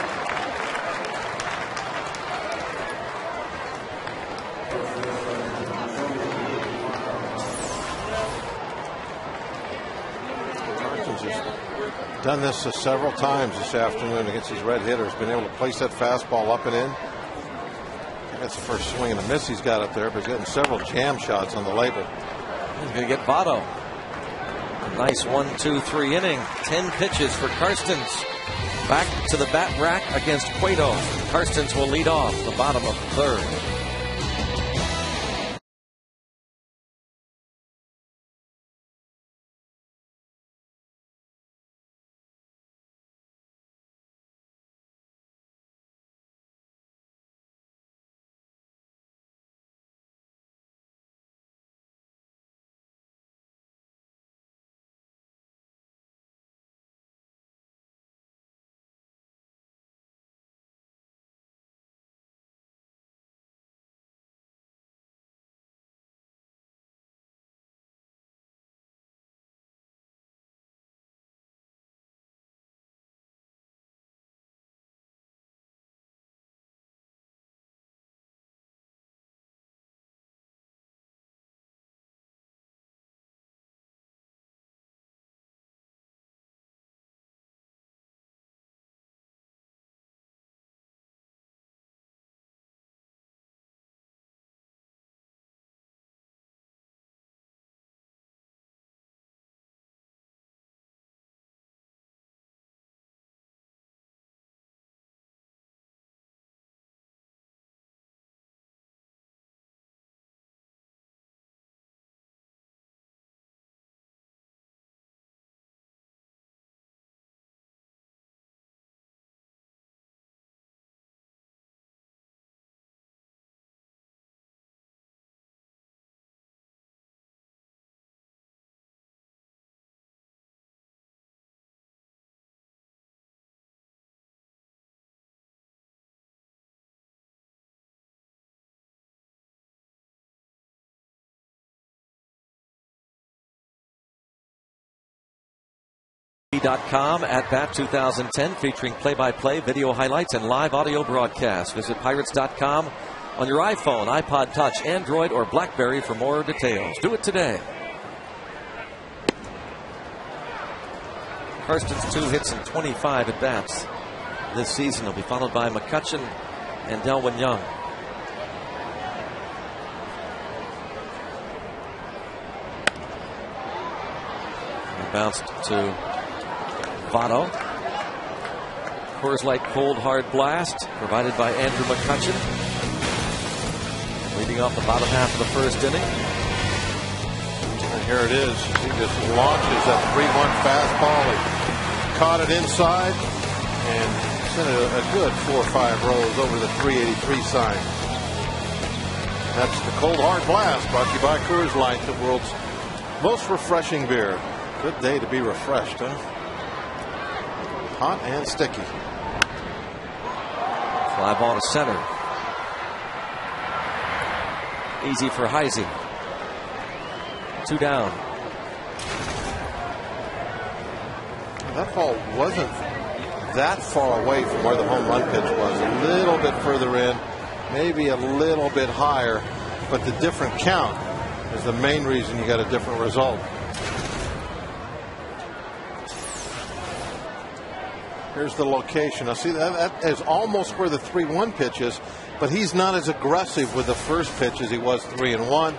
Done this several times this afternoon against these red hitters. Been able to place that fastball up and in. That's the first swing and a miss he's got up there, but he's getting several jam shots on the label. He's going to get Votto. Nice 1-2-3 inning. 10 pitches for Karstens. Back to the bat rack against Cueto. Karstens will lead off the bottom of the 3rd. PNC.com at Bat 2010, featuring play-by-play, video highlights, and live audio broadcasts. Visit Pirates.com on your iPhone, iPod Touch, Android, or BlackBerry for more details. Do it today. Karsten's 2 hits and 25 at bats this season. Will be followed by McCutchen and Delwyn Young. And bounced to Votto. Coors Light cold hard blast provided by Andrew McCutchen, leading off the bottom half of the first inning. And here it is. He just launches that 3-1 fastball. He caught it inside and sent it a good 4 or 5 rows over the 383 sign. That's the cold hard blast, brought to you by Coors Light, the world's most refreshing beer. Good day to be refreshed, huh? Hot and sticky. Fly ball to center. Easy for Heisey. 2 down. That ball wasn't that far away from where the home run pitch was. A little bit further in, maybe a little bit higher, but the different count is the main reason you got a different result. Here's the location. Now see, that is almost where the 3-1 pitch is, but he's not as aggressive with the first pitch as he was 3-1.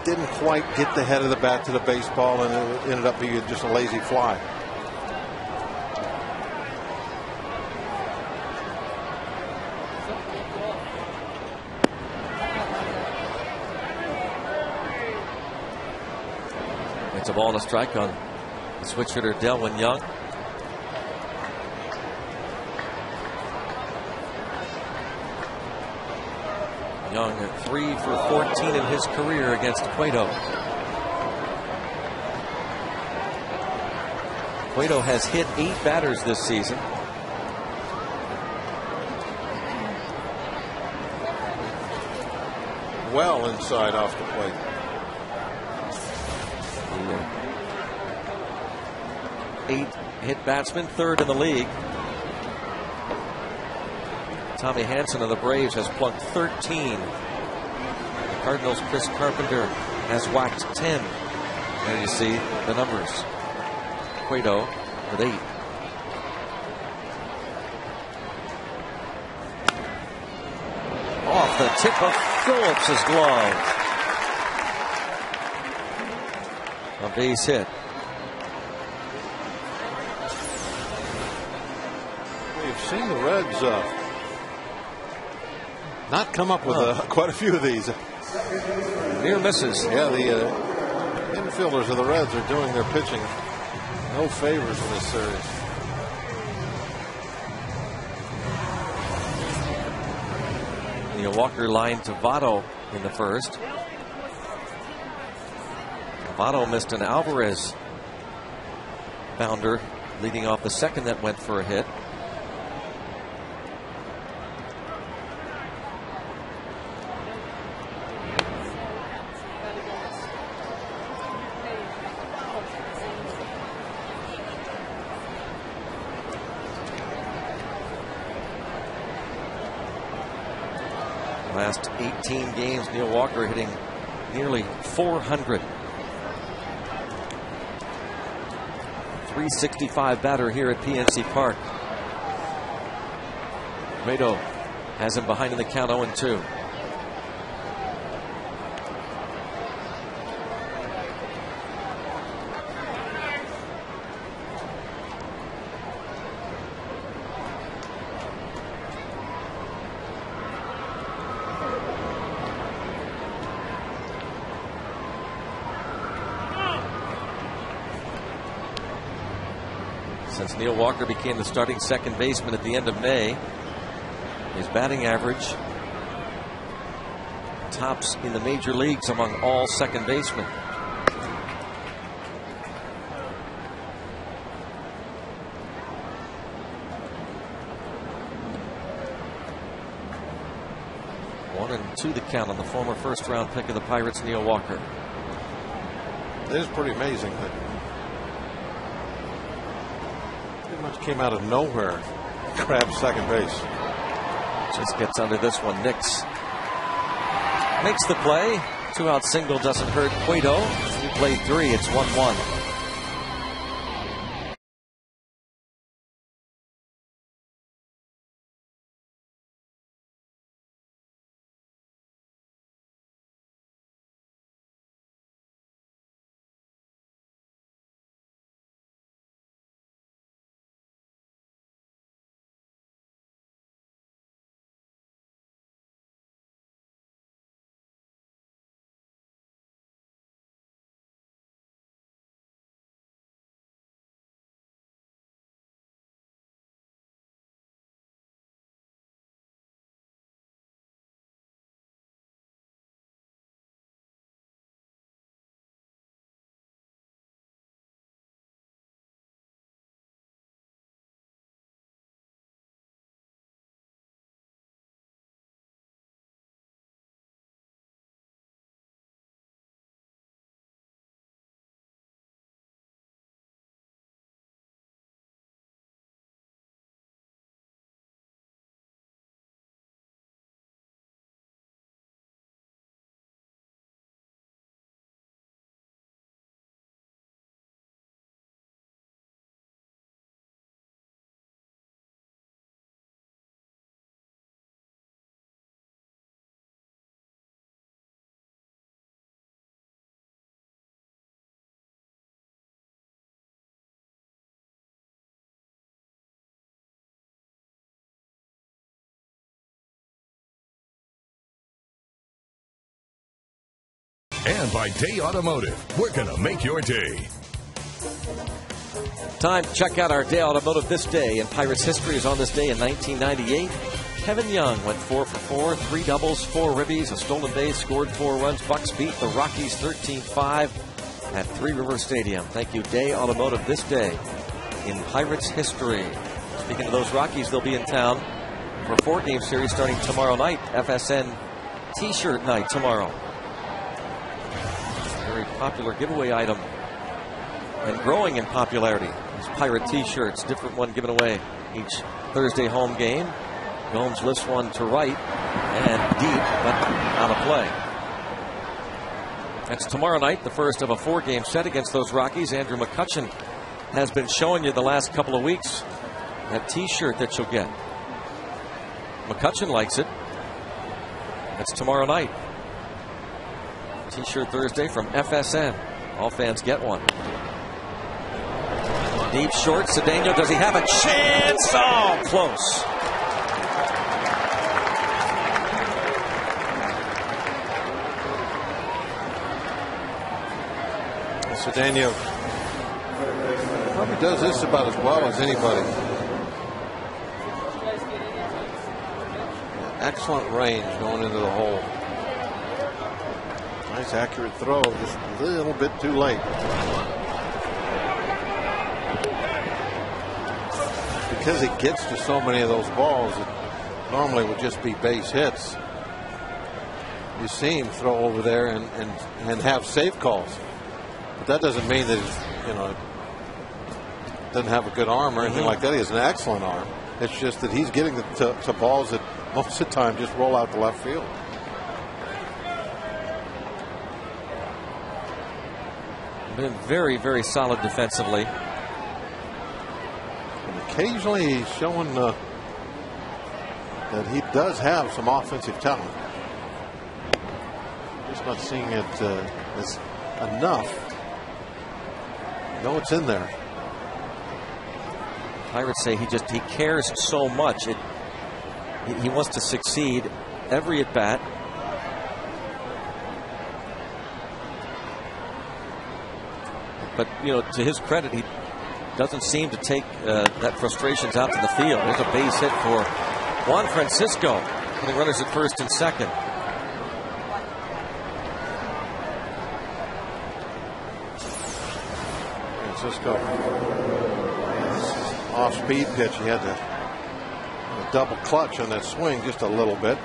Didn't quite get the head of the bat to the baseball, and it ended up being just a lazy fly. It's a ball and a strike on the switch hitter Delwyn Young. Young at 3 for 14 in his career against Cueto. Cueto has hit 8 batters this season. Well inside off the plate. The 8-hit batsman, 3rd in the league. Tommy Hanson of the Braves has plugged 13. The Cardinals' Chris Carpenter has whacked 10. There you see the numbers. Cueto with 8. Off the tip of Phillips's glove. A base hit. We've seen the Reds not come up with quite a few of these. Near misses. Yeah, the infielders of the Reds are doing their pitching no favors in this series. Neil Walker lined to Votto in the first. Votto missed an Alvarez bounder leading off the second that went for a hit. Last 18 games, Neil Walker hitting nearly 400. 365 batter here at PNC Park. Cueto has him behind in the count 0-2. Since Neil Walker became the starting second baseman at the end of May, his batting average tops in the major leagues among all second basemen. One and two the count on the former first-round pick of the Pirates, Neil Walker. It is pretty amazing that much came out of nowhere. Grabs second base. Just gets under this one. Nix makes the play. 2-out single doesn't hurt Cueto. He played 3. It's 1-1. And by Day Automotive, we're going to make your day. Time to check out our Day Automotive this day. In Pirates history is on this day in 1998. Kevin Young went 4 for 4, 3 doubles, 4 ribbies, a stolen base, scored 4 runs. Bucks beat the Rockies 13-5 at Three River Stadium. Thank you, Day Automotive, this day in Pirates history. Speaking of those Rockies, they'll be in town for a 4-game series starting tomorrow night. FSN T-shirt night tomorrow. Very popular giveaway item and growing in popularity. These Pirate T-shirts, different one given away each Thursday home game. Gomes lifts one to right and deep, but out of play. That's tomorrow night, the first of a 4-game set against those Rockies. Andrew McCutchen has been showing you the last couple of weeks that T-shirt that you'll get. McCutchen likes it. That's tomorrow night. T-shirt Thursday from FSN. All fans get one. Deep short, Cedeno, does he have a chance? Oh, close. Cedeno probably does this about as well as anybody. Excellent range going into the hole. Nice accurate throw, just a little bit too late. Because he gets to so many of those balls, it normally would just be base hits. You see him throw over there and have safe calls. But that doesn't mean that he's, doesn't have a good arm or anything like that. He has an excellent arm. It's just that he's getting to balls that most of the time just roll out to left field. Been very, very solid defensively. And occasionally he's showing that he does have some offensive talent. Just not seeing it as enough. No, it's in there. Pirates say he cares so much. He wants to succeed every at bat. But, to his credit, he doesn't seem to take that frustrations out to the field. There's a base hit for Juan Francisco, putting runners at first and second. Francisco, off-speed pitch. He had to double clutch on that swing just a little bit.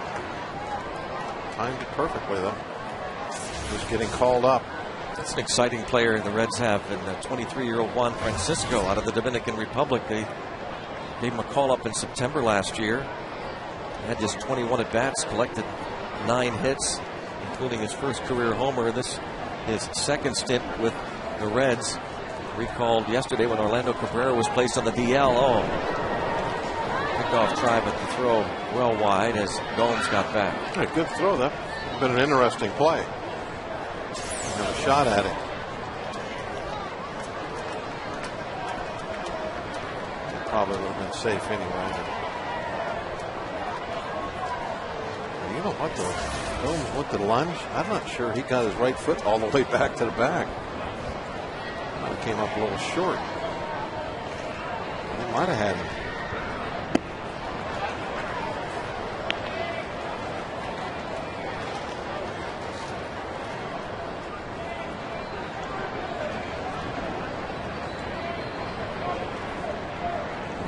Timed it perfectly, though. Just getting called up. That's an exciting player the Reds have, and 23-year-old Juan Francisco out of the Dominican Republic. They Gave him a call up in September last year. Had just 21 at bats, collected 9 hits, including his first career homer. This his second stint with the Reds. Recalled yesterday when Orlando Cabrera was placed on the DL. Oh, pickoff try, but the throw well wide as Gomes got back. Yeah, good throw. That's been an interesting play. Got a shot at it. Probably would have been safe anyway. You know what, though? Gomes with the lunge, I'm not sure he got his right foot all the way back to the bag. Might have came up a little short. He might have had him.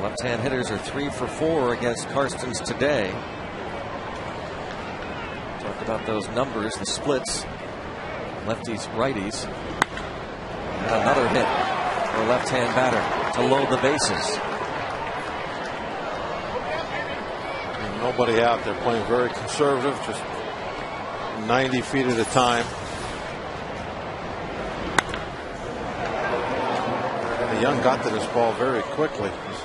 Left-hand hitters are 3 for 4 against Karstens today. Talked about those numbers, the splits, lefties, righties. And another hit for a left-hand batter to load the bases. And nobody out there, playing very conservative, just 90 feet at a time. And the Young got to this ball very quickly. His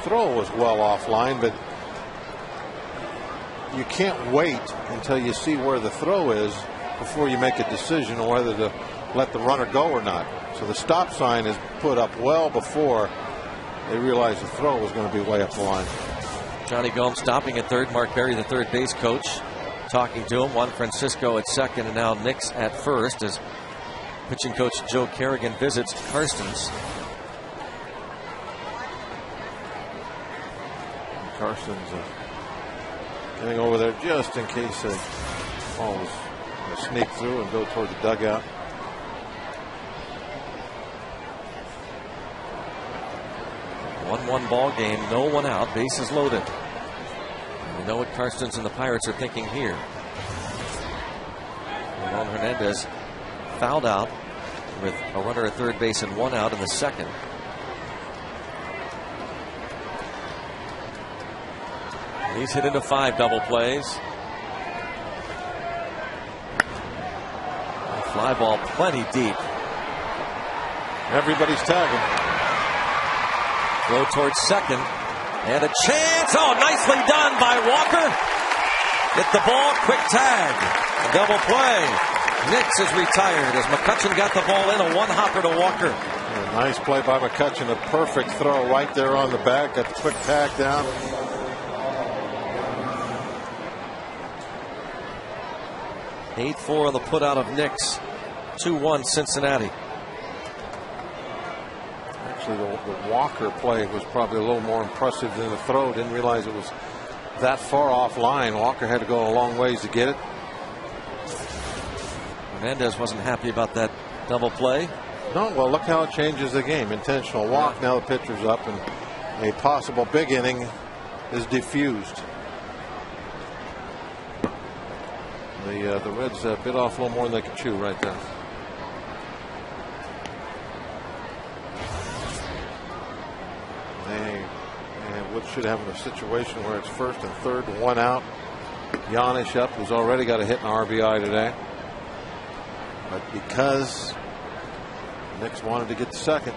throw was well offline, but you can't wait until you see where the throw is before you make a decision on whether to let the runner go or not. So the stop sign is put up well before they realized the throw was going to be way up the line. Johnny Gomes stopping at third. Mark Berry, the third base coach, talking to him. Juan Francisco at second, and now Nix at first as pitching coach Joe Kerrigan visits Karstens. Karstens getting over there just in case the ball was going to sneak through and go toward the dugout. One ball game, no one out, bases loaded. And we know what Karstens and the Pirates are thinking here. Ramon Hernandez fouled out with a runner at third base and 1 out in the second. He's hit into 5 double plays. A fly ball plenty deep. Everybody's tagging. Throw towards second. And a chance. Oh, nicely done by Walker. Hit the ball. Quick tag. A double play. Nix is retired as McCutchen got the ball in. A one-hopper to Walker. A nice play by McCutchen. A perfect throw right there on the bag. Got the quick tag down. Eight 4 on the put out of Nix. 2-1 Cincinnati. Actually, the Walker play was probably a little more impressive than the throw. Didn't realize it was that far offline. Walker had to go a long ways to get it. Hernandez wasn't happy about that double play. No, well, look how it changes the game. Intentional walk. Now the pitcher's up, and a possible big inning is diffused. The Reds bit off a little more than they could chew right there. They should have a situation where it's first and third, 1 out. Giannis up, who's already got a hit in RBI today. But because Nix wanted to get the second,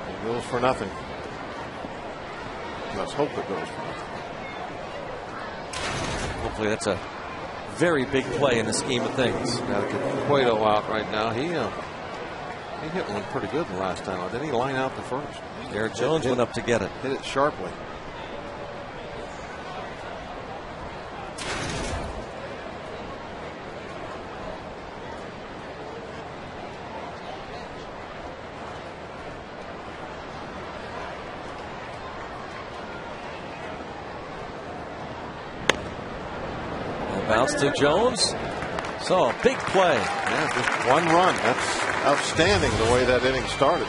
it goes for nothing. Let's hope it goes for nothing. Hopefully that's a very big play in the scheme of things. Got to get Cueto out right now. He hit one pretty good the last time. Didn't he line out the first? Garrett Jones went up to get it. Hit it sharply. Bounce to Jones. So a big play. Yeah, just 1 run. That's outstanding the way that inning started.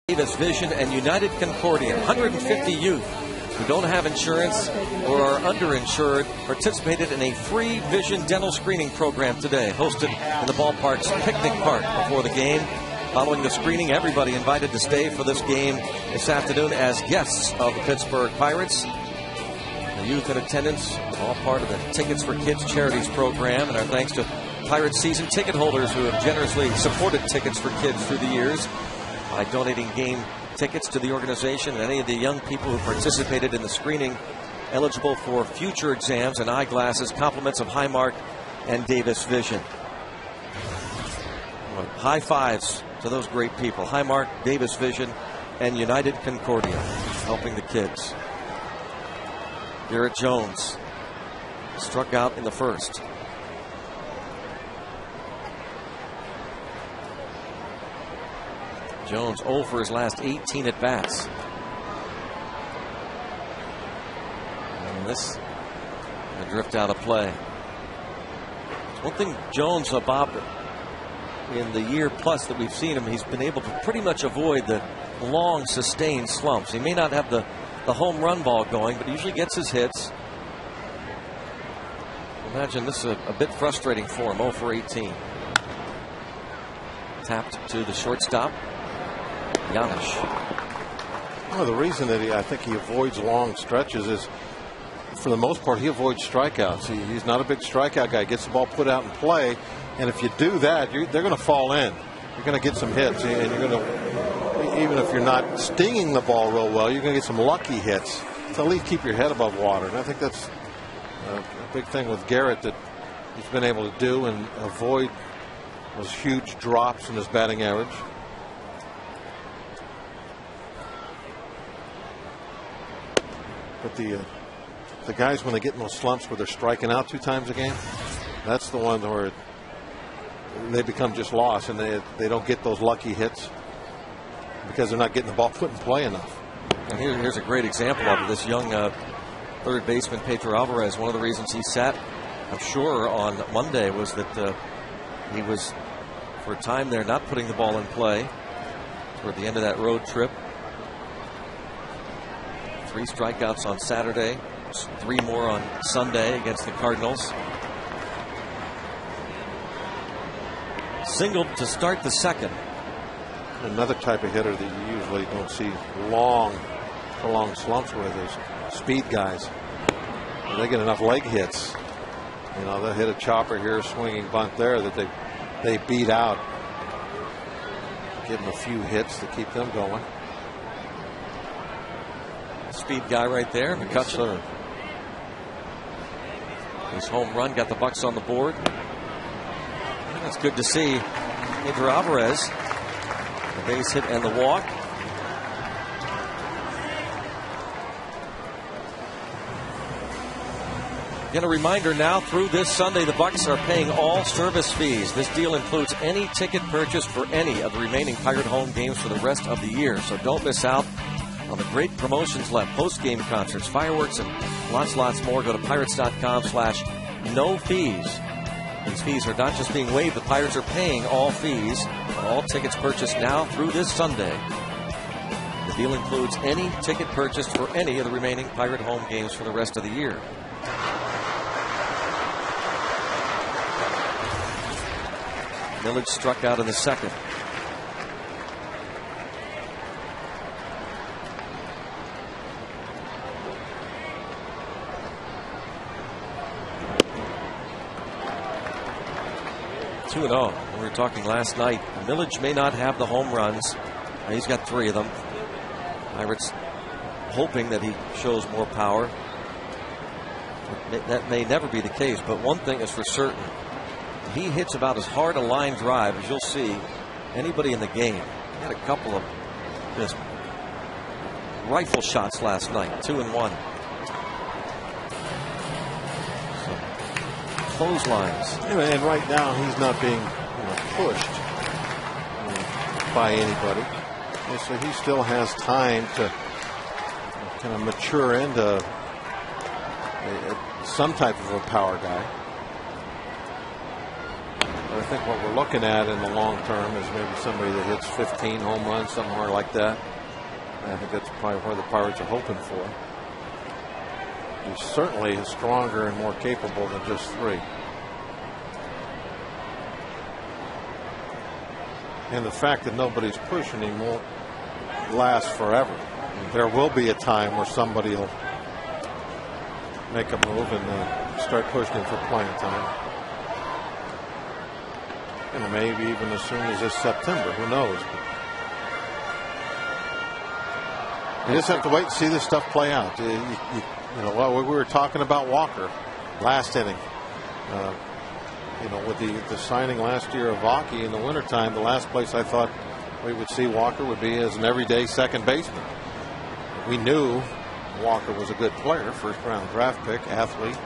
Davis Vision and United Concordia. 150 youth who don't have insurance or are underinsured participated in a free vision dental screening program today, hosted in the ballpark's picnic park before the game. Following the screening, everybody invited to stay for this game this afternoon as guests of the Pittsburgh Pirates. The youth in attendance, all part of the Tickets for Kids Charities program, and our thanks to Pirates season ticket holders who have generously supported Tickets for Kids through the years by donating game tickets to the organization, and any of the young people who participated in the screening eligible for future exams and eyeglasses, compliments of Highmark and Davis Vision. High fives to those great people. Highmark, Davis Vision, and United Concordia helping the kids. Garrett Jones struck out in the first. Jones 0 for his last 18 at-bats. And this will drift out of play. One thing Jones, Bob, in the year plus that we've seen him, he's been able to pretty much avoid the long, sustained slumps. He may not have the home run ball going, but he usually gets his hits. Imagine this is a bit frustrating for him, 0 for 18. Tapped to the shortstop. Janish. Well, the reason that I think he avoids long stretches is, for the most part, he avoids strikeouts. He's not a big strikeout guy. Gets the ball put out in play, and if you do that, they're going to fall in. You're going to get some hits, and you're going to, even if you're not stinging the ball real well, you're going to get some lucky hits to at least keep your head above water. And I think that's a big thing with Garrett that he's been able to do and avoid those huge drops in his batting average. But the guys, when they get in those slumps where they're striking out 2 times a game, that's the one where they become just lost, and they don't get those lucky hits because they're not getting the ball put in play enough. And here's a great example of it. This young third baseman, Pedro Alvarez, one of the reasons he sat, I'm sure, on Monday was that he was, for a time there, not putting the ball in play toward the end of that road trip. 3 strikeouts on Saturday, 3 more on Sunday against the Cardinals. Singled to start the second. Another type of hitter that you usually don't see prolonged slumps with is speed guys. They get enough leg hits. You know, they'll hit a chopper here, swinging bunt there that they beat out. Give them a few hits to keep them going. Speed guy right there, McCutcheon. His home run got the Bucks on the board. That's good to see. Pedro Alvarez, the base hit and the walk. Again, a reminder now, through this Sunday, the Bucks are paying all service fees. This deal includes any ticket purchased for any of the remaining Pirate home games for the rest of the year. So don't miss out on the great promotions left, post-game concerts, fireworks, and lots more. Go to pirates.com/no fees. These fees are not just being waived. The Pirates are paying all fees on all tickets purchased now through this Sunday. The deal includes any ticket purchased for any of the remaining Pirate home games for the rest of the year. Millage struck out in the second. We were talking last night. Millage may not have the home runs. He's got 3 of them. Pirates hoping that he shows more power. That may never be the case, but one thing is for certain. He hits about as hard a line drive as you'll see anybody in the game. He had a couple of just rifle shots last night, 2 and 1. Clotheslines. And right now he's not being pushed by anybody, and so he still has time to kind of mature into some type of a power guy. think what we're looking at in the long term is maybe somebody that hits 15 home runs, somewhere like that. I think that's probably where the Pirates are hoping for. He's certainly stronger and more capable than just 3. And the fact that nobody's pushing him won't last forever. There will be a time where somebody will make a move and start pushing him for playing time. And maybe even as soon as this September. Who knows? You just have to wait and see this stuff play out. You know, well, we were talking about Walker last inning. You know, with the signing last year of Aki in the wintertime, the last place I thought we would see Walker would be as an everyday second baseman. We knew Walker was a good player, first round draft pick, athlete.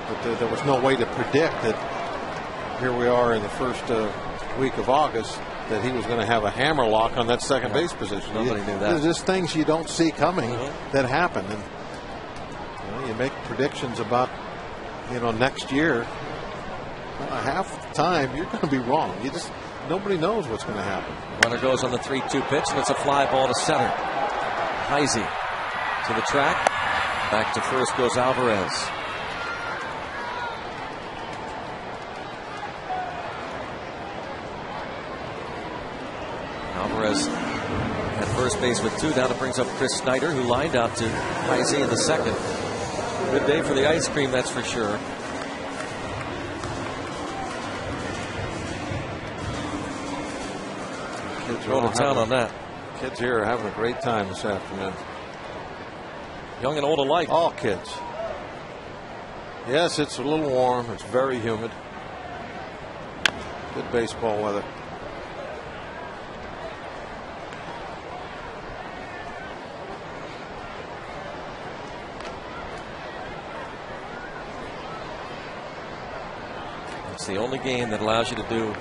But there was no way to predict that here we are in the first week of August that he was going to have a hammerlock on that second base position. Nobody knew that. There's just things you don't see coming that happen. And you make predictions about, next year. Half the time you're going to be wrong. Nobody knows what's going to happen. Runner goes on the 3-2 pitch, and it's a fly ball to center. Heisey to the track. Back to first goes Alvarez. Alvarez at first base with 2 down. It brings up Chris Snyder, who lined out to Heisey in the second. Good day for the ice cream, that's for sure. Kids Go to town on that. Kids here are having a great time this afternoon. Young and old alike. All kids. Yes, it's a little warm. It's very humid. Good baseball weather. It's the only game that allows you to do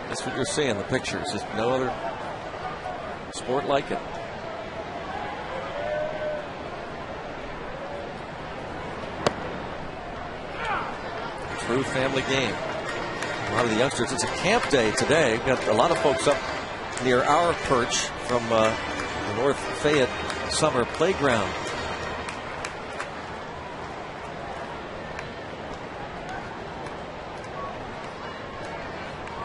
that's what you're seeing, the pictures. There's no other sport like it. True family game. A lot of the youngsters, it's a camp day today. We've got a lot of folks up near our perch from the North Fayette Summer Playground.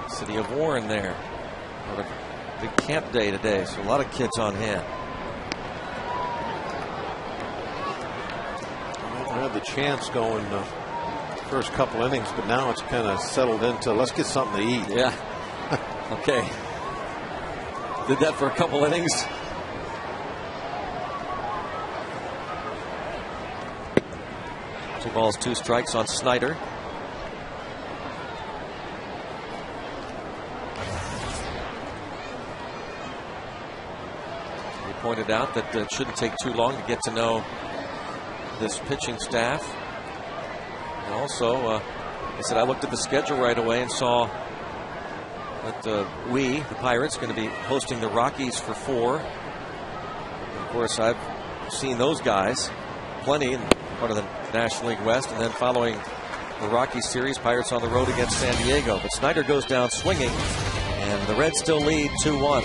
City of Warren there. What a big camp day today, so a lot of kids on hand. I had the chance going the first couple innings, but now it's kind of settled into let's get something to eat. Yeah. Okay. Did that for a couple innings. 2 balls, 2 strikes on Snyder. Pointed out that it shouldn't take too long to get to know this pitching staff. And also, he said, I looked at the schedule right away and saw that the Pirates, going to be hosting the Rockies for 4. And of course, I've seen those guys plenty in part of the National League West. And then following the Rockies series, Pirates on the road against San Diego. But Snyder goes down swinging, and the Reds still lead 2-1.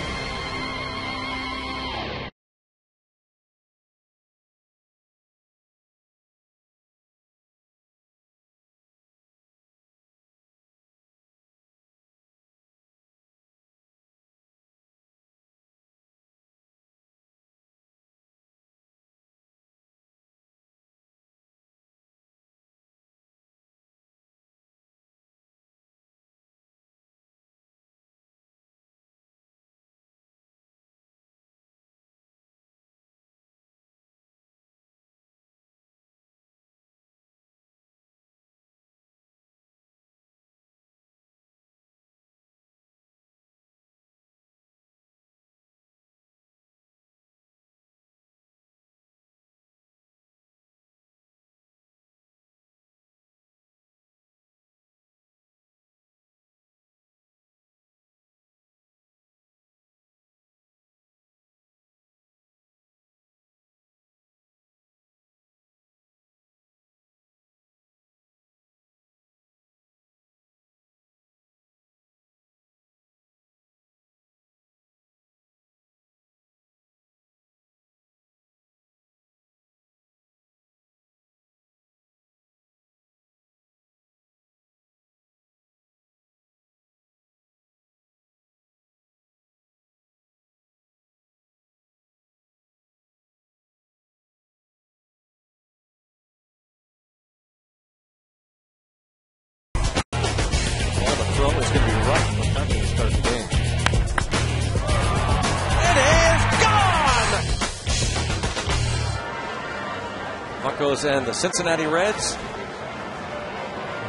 Astros and the Cincinnati Reds.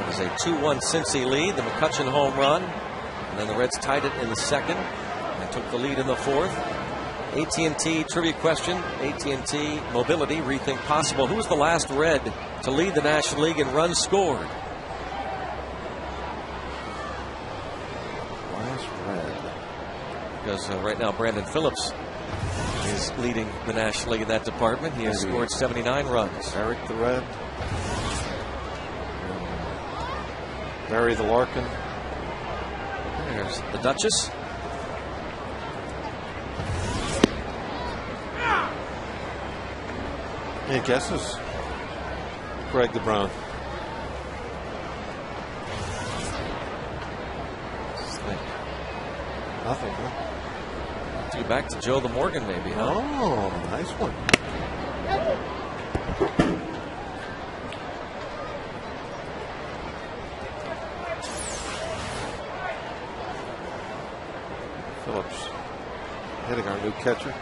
It is a 2-1 Cincy lead. The McCutcheon home run. And then the Reds tied it in the second and took the lead in the fourth. AT&T trivia question. AT&T Mobility, rethink possible. Who was the last Red to lead the National League in runs scored? Last Red. Because right now Brandon Phillips is leading the National League in that department. He has scored 79 runs. Eric the Red. Barry the Larkin. There's the Duchess. Any guesses? Greg the Brown. Nothing, huh? Back to Joe the Morgan, maybe, huh? Oh, nice one. Phillips hitting our new catcher.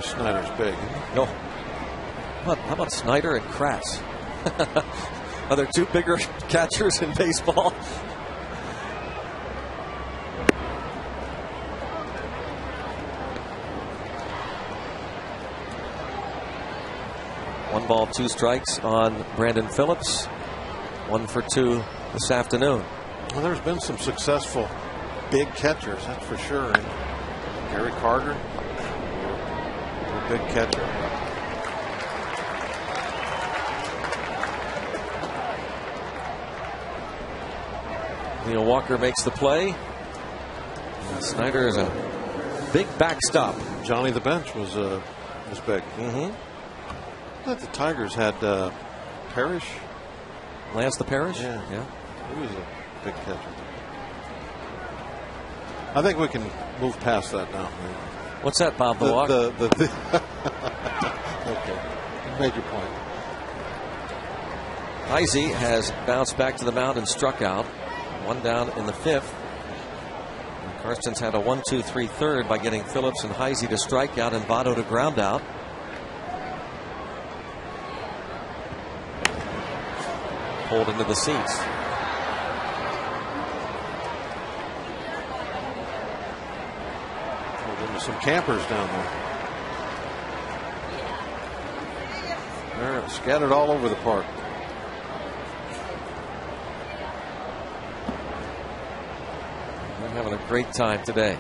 Snyder's big. No. How about Snyder and Kratz? Are there two bigger catchers in baseball? One ball, two strikes on Brandon Phillips. 1 for 2 this afternoon. Well, there's been some successful big catchers, that's for sure. And Gary Carter, a big catcher. Neil Walker makes the play. And Snyder is a big backstop. Johnny the Bench was big. The Tigers had Parrish. Lance the Parrish? Yeah. He was a big catcher. I think we can move past that now. What's that, Bob the Walk? Okay. You made your point. Heisey has bounced back to the mound and struck out. One down in the fifth. And Karstens had a 1-2-3 third by getting Phillips and Heisey to strike out and Votto to ground out. Pulled into the seats. Pulled into some campers down there. They're scattered all over the park. They're having a great time today.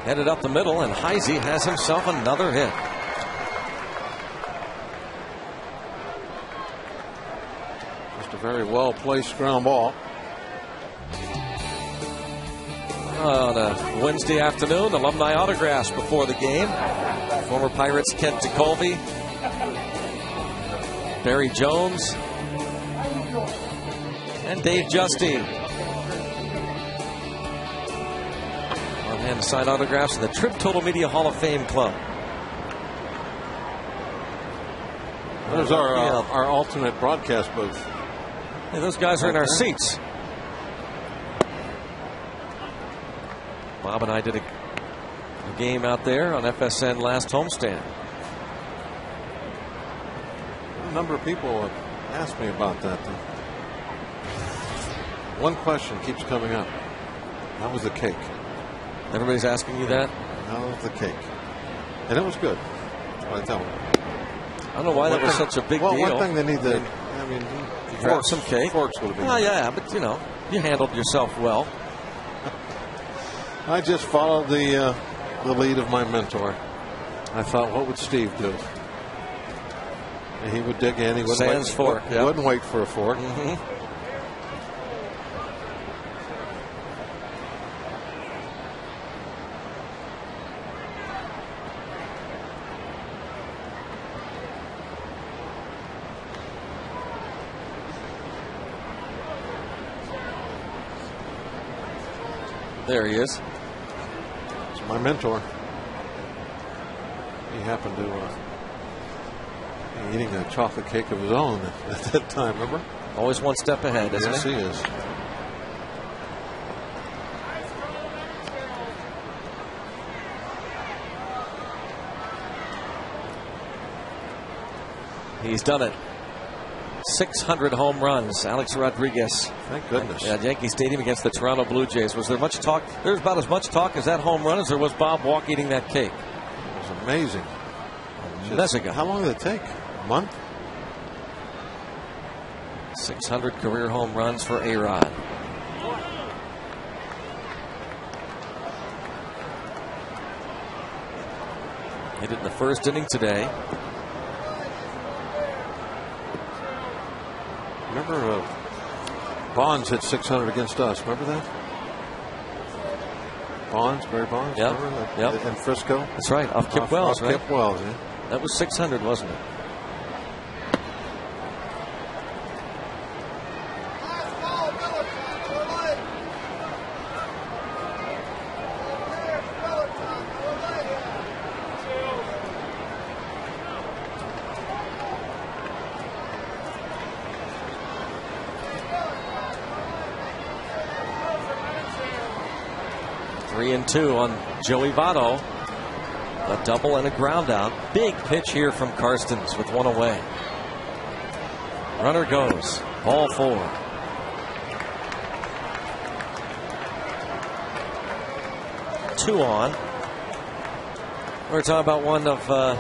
Headed up the middle, and Heisey has himself another hit. Just a very well placed ground ball. On a Wednesday afternoon, alumni autographs before the game. Former Pirates Kent DeColvey, Barry Jones, and Dave Justy. And sign autographs in the Trib Total Media Hall of Fame Club. There's our alternate broadcast booth. Hey, those guys are in our seats. Bob and I did a game out there on FSN last homestand. A number of people have asked me about that. One question keeps coming up. How was the cake? Everybody's asking you that? How was the cake? And it was good. I tell them. I don't know why that was such a big deal. One thing they need to, grab some cake. Forks would have been. Oh, yeah, but you handled yourself well. I just followed the lead of my mentor. I thought, what would Steve do? And he would dig in. He wouldn't wouldn't wait for a fork. There he is. It's my mentor. He happened to be eating a chocolate cake of his own at that time, remember? Always one step ahead, isn't he? Yes, he is. He's done it. 600 home runs, Alex Rodriguez. Thank goodness. At Yankee Stadium against the Toronto Blue Jays. Was there much talk? There's about as much talk as that home run as there was Bob Walk eating that cake. It was amazing. How long did it take? A month? 600 career home runs for A-Rod. Hit it in the first inning today. Remember Bonds hit 600 against us. Remember that? Bonds, Barry Bonds. Yep. Yep. In Frisco. That's right. Off Kip Wells, right? Kip Wells, yeah. That was 600, wasn't it? And 2 on Joey Votto. A double and a ground out. Big pitch here from Karstens with one away. Runner goes. Ball 4. Two on. We're talking about one of the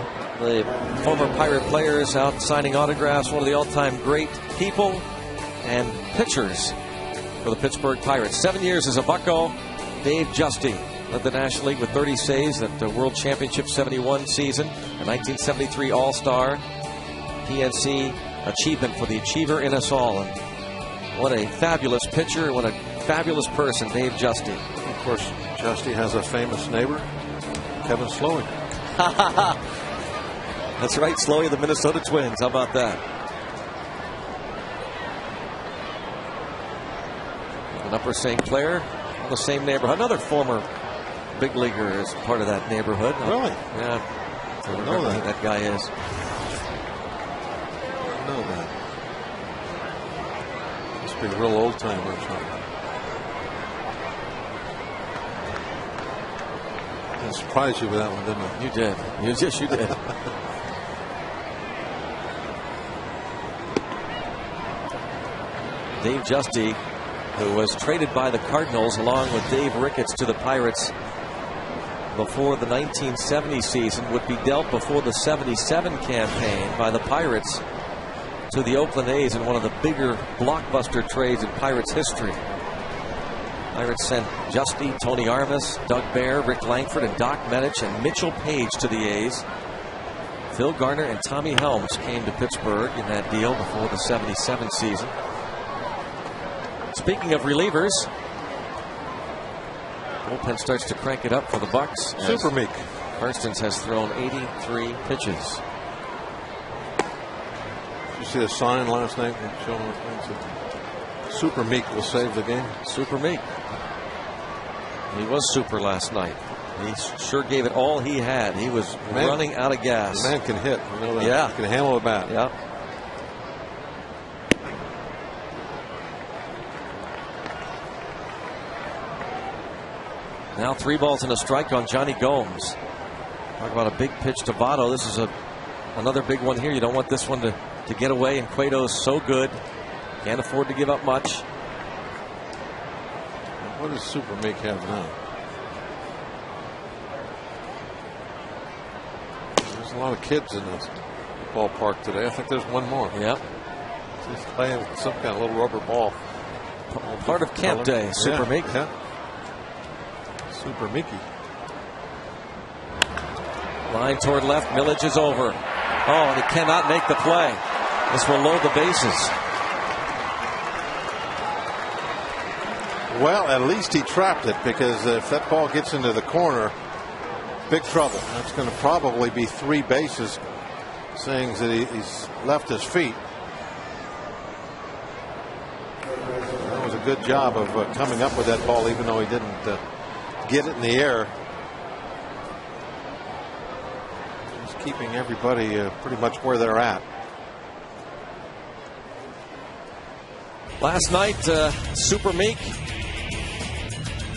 former Pirate players out signing autographs. One of the all-time great people and pitchers for the Pittsburgh Pirates. 7 years as a Bucco. Dave Justy led the National League with 30 saves at the World Championship 71 season, a 1973 All-Star, PNC achievement for the achiever in us all. And what a fabulous pitcher, what a fabulous person, Dave Justy. Of course, Justy has a famous neighbor, Kevin Slowey. That's right, Slowey of the Minnesota Twins. How about that? An Upper St. Clair. The same neighborhood. Another former big leaguer is part of that neighborhood. Really? Yeah. I don't know who that guy is. I know that. Must be a real old timer or something. I surprised you with that one, didn't I? You did. Yes, you did. Dave Justy, who was traded by the Cardinals along with Dave Ricketts to the Pirates before the 1970 season, would be dealt before the 77 campaign by the Pirates to the Oakland A's in one of the bigger blockbuster trades in Pirates history. Pirates sent Justy, Tony Armas, Doug Bear, Rick Langford, and Doc Medich and Mitchell Page to the A's. Phil Garner and Tommy Helms came to Pittsburgh in that deal before the 77 season. Speaking of relievers, bullpen starts to crank it up for the Bucks. Super Meek. Karstens has thrown 83 pitches. Did you see the sign last night showing Super Meek will save the game? Super Meek. He was super last night. He sure gave it all he had. He was running out of gas. The man can hit. You know that. Yeah. He can handle a bat. Yeah. Now 3 balls and a strike on Johnny Gomes. Talk about a big pitch to Votto. This is another big one here. You don't want this one to get away, and Cueto's so good. Can't afford to give up much. What does Super Meek have now? There's a lot of kids in this ballpark today. I think there's one more. Yep. He's playing with some kind of little rubber ball. Part of camp day, Super Meek. Yeah. Super Mickey. Line toward left. Millage is over. Oh, and he cannot make the play. This will load the bases. Well, at least he trapped it, because if that ball gets into the corner, big trouble. That's going to probably be 3 bases, saying that he's left his feet. That was a good job of coming up with that ball, even though he didn't get it in the air. keeping everybody pretty much where they're at. Last night, Super Meek,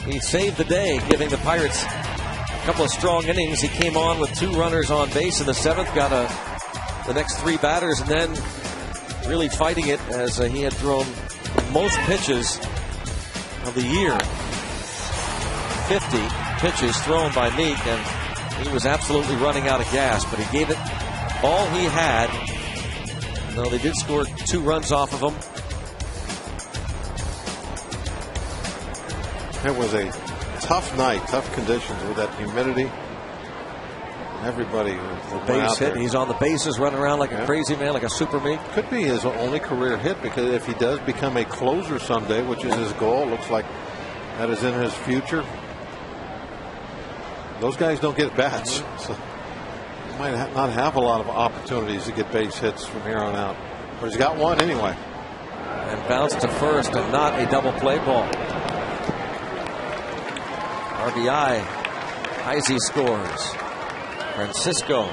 he saved the day, giving the Pirates a couple of strong innings. He came on with 2 runners on base in the 7th, got the next 3 batters, and then really fighting it as he had thrown most pitches of the year. 50 pitches thrown by Meek, and he was absolutely running out of gas, but he gave it all he had. Though they did score 2 runs off of him. It was a tough night, tough conditions with that humidity. Everybody base hit. He's on the bases, running around like a crazy man, like a Super Meek. Could be his only career hit, because if he does become a closer someday, which is his goal, looks like that is in his future. Those guys don't get bats, so he might not have a lot of opportunities to get base hits from here on out. But he's got one anyway. And bounced to first, and not a double play ball. RBI. Heisey scores. Francisco,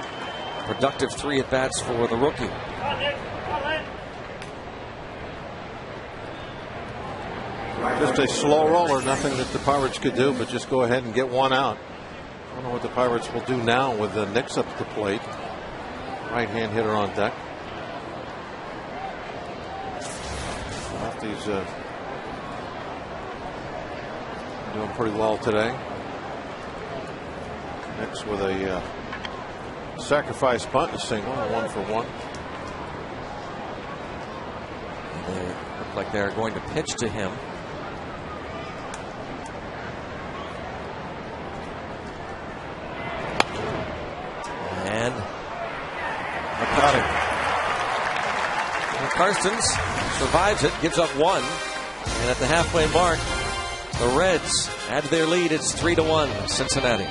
productive 3 at-bats for the rookie. Just a slow roller, nothing that the Pirates could do but just go ahead and get one out. I don't know what the Pirates will do now with the Nix up at the plate. Right-hand hitter on deck. Lefty's doing pretty well today. Nix with a sacrifice bunt, a single, 1 for 1. They look like they're going to pitch to him. And got him. Karstens survives it, gives up 1, and at the halfway mark, the Reds add to their lead. It's 3-1 Cincinnati.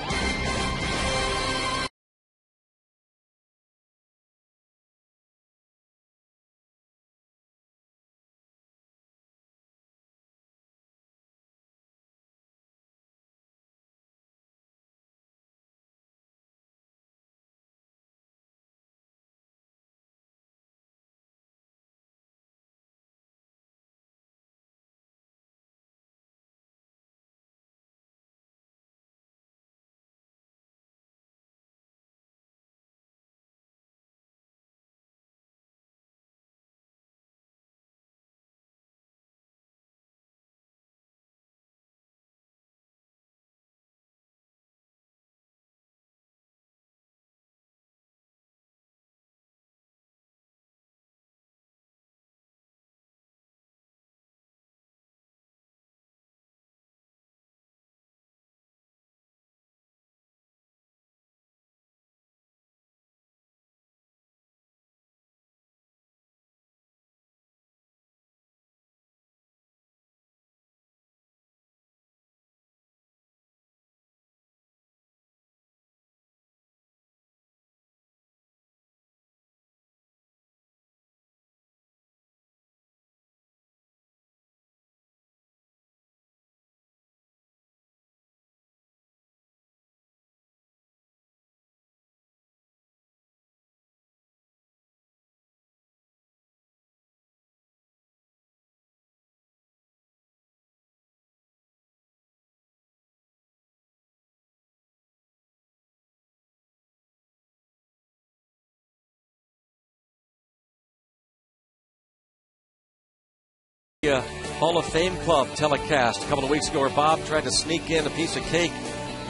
Hall of Fame Club telecast a couple of weeks ago where Bob tried to sneak in a piece of cake.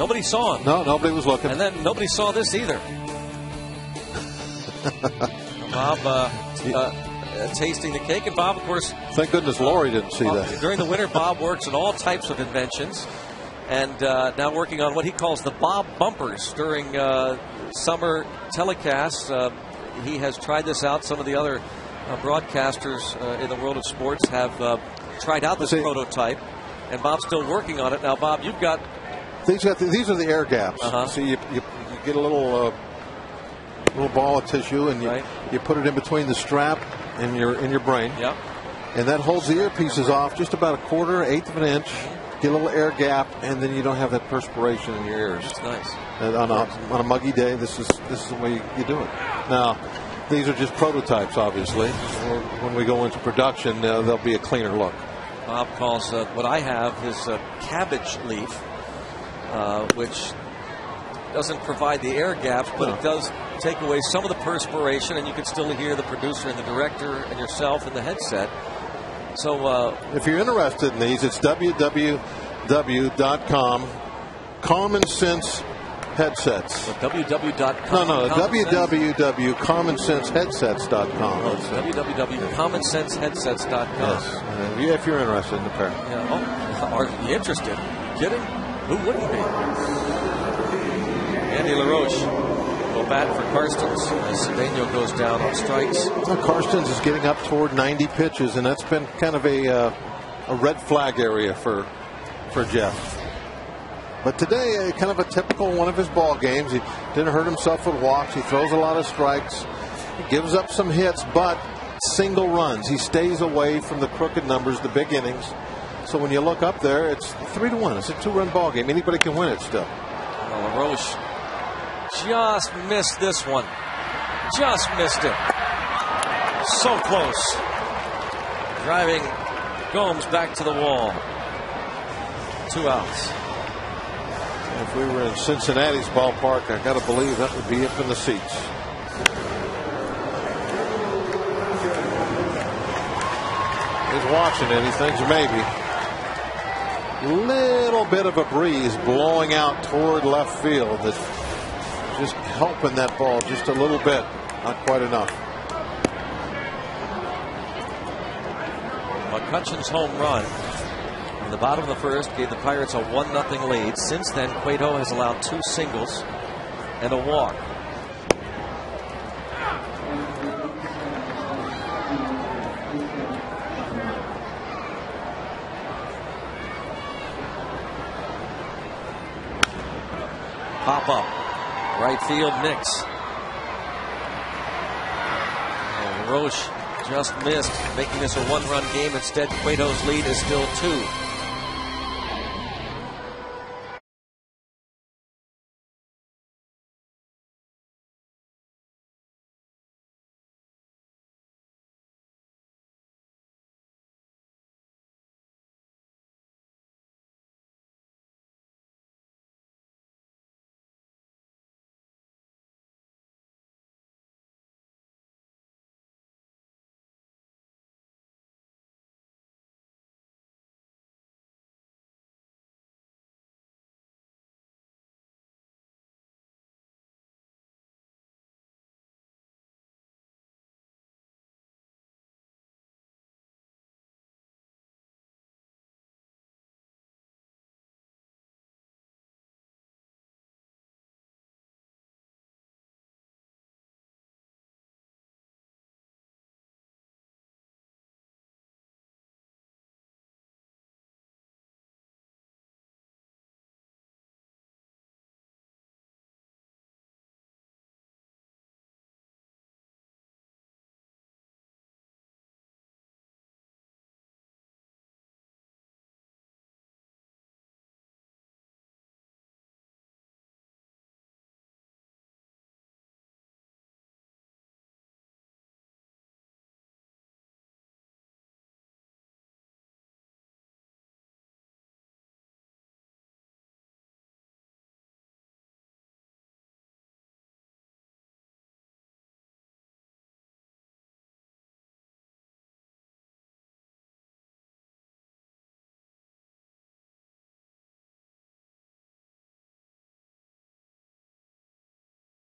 Nobody saw him. No, nobody was looking. And then nobody saw this either. Bob tasting the cake. And Bob, of course... Thank goodness Lori didn't see that. During the winter, Bob works on all types of inventions. And now working on what he calls the Bob Bumpers during summer telecasts. He has tried this out. Some of the other broadcasters in the world of sports have tried out this prototype, and Bob's still working on it. Now, Bob, you've got... These are the air gaps. So you get a little ball of tissue, and you put it in between the strap and in your brain. Yep. And that holds the earpieces off just about 1/4, 1/8 of an inch. get a little air gap, and then you don't have that perspiration in your ears. That's nice. And on a muggy day, this is the way you do it. Now, these are just prototypes, obviously. When we go into production, there'll be a cleaner look. Bob calls what I have is a cabbage leaf, which doesn't provide the air gaps, but it does take away some of the perspiration, and you can still hear the producer and the director and yourself in the headset. So if you're interested in these, it's www.com. Common Sense Headsets. www.com. No, www.commonsenseheadsets.com. www.commonsenseheadsets.com. Yes, if you're interested in the pair. Yeah. Oh, are you interested? Kidding? Who wouldn't be? Andy LaRoche will bat for Karstens as Cedeno goes down on strikes. Well, Karstens is getting up toward 90 pitches, and that's been kind of a red flag area for Jeff. But today, kind of a typical one of his ball games. He didn't hurt himself with walks. He throws a lot of strikes. He gives up some hits, but single runs. He stays away from the crooked numbers, the big innings. So when you look up there, it's 3-1. It's a 2-run ball game. Anybody can win it still. Well, LaRoche just missed this one. Just missed it. So close. Driving Gomes back to the wall. 2 outs. If we were in Cincinnati's ballpark, I got to believe that would be up in the seats. He's watching it. He thinks maybe. Little bit of a breeze blowing out toward left field that's just helping that ball just a little bit. Not quite enough. McCutcheon's home run in the bottom of the first gave the Pirates a 1-0 lead. Since then, Cueto has allowed 2 singles and a walk. Pop up. Right field, Nix. And Roche just missed, making this a 1-run game. Instead, Cueto's lead is still 2.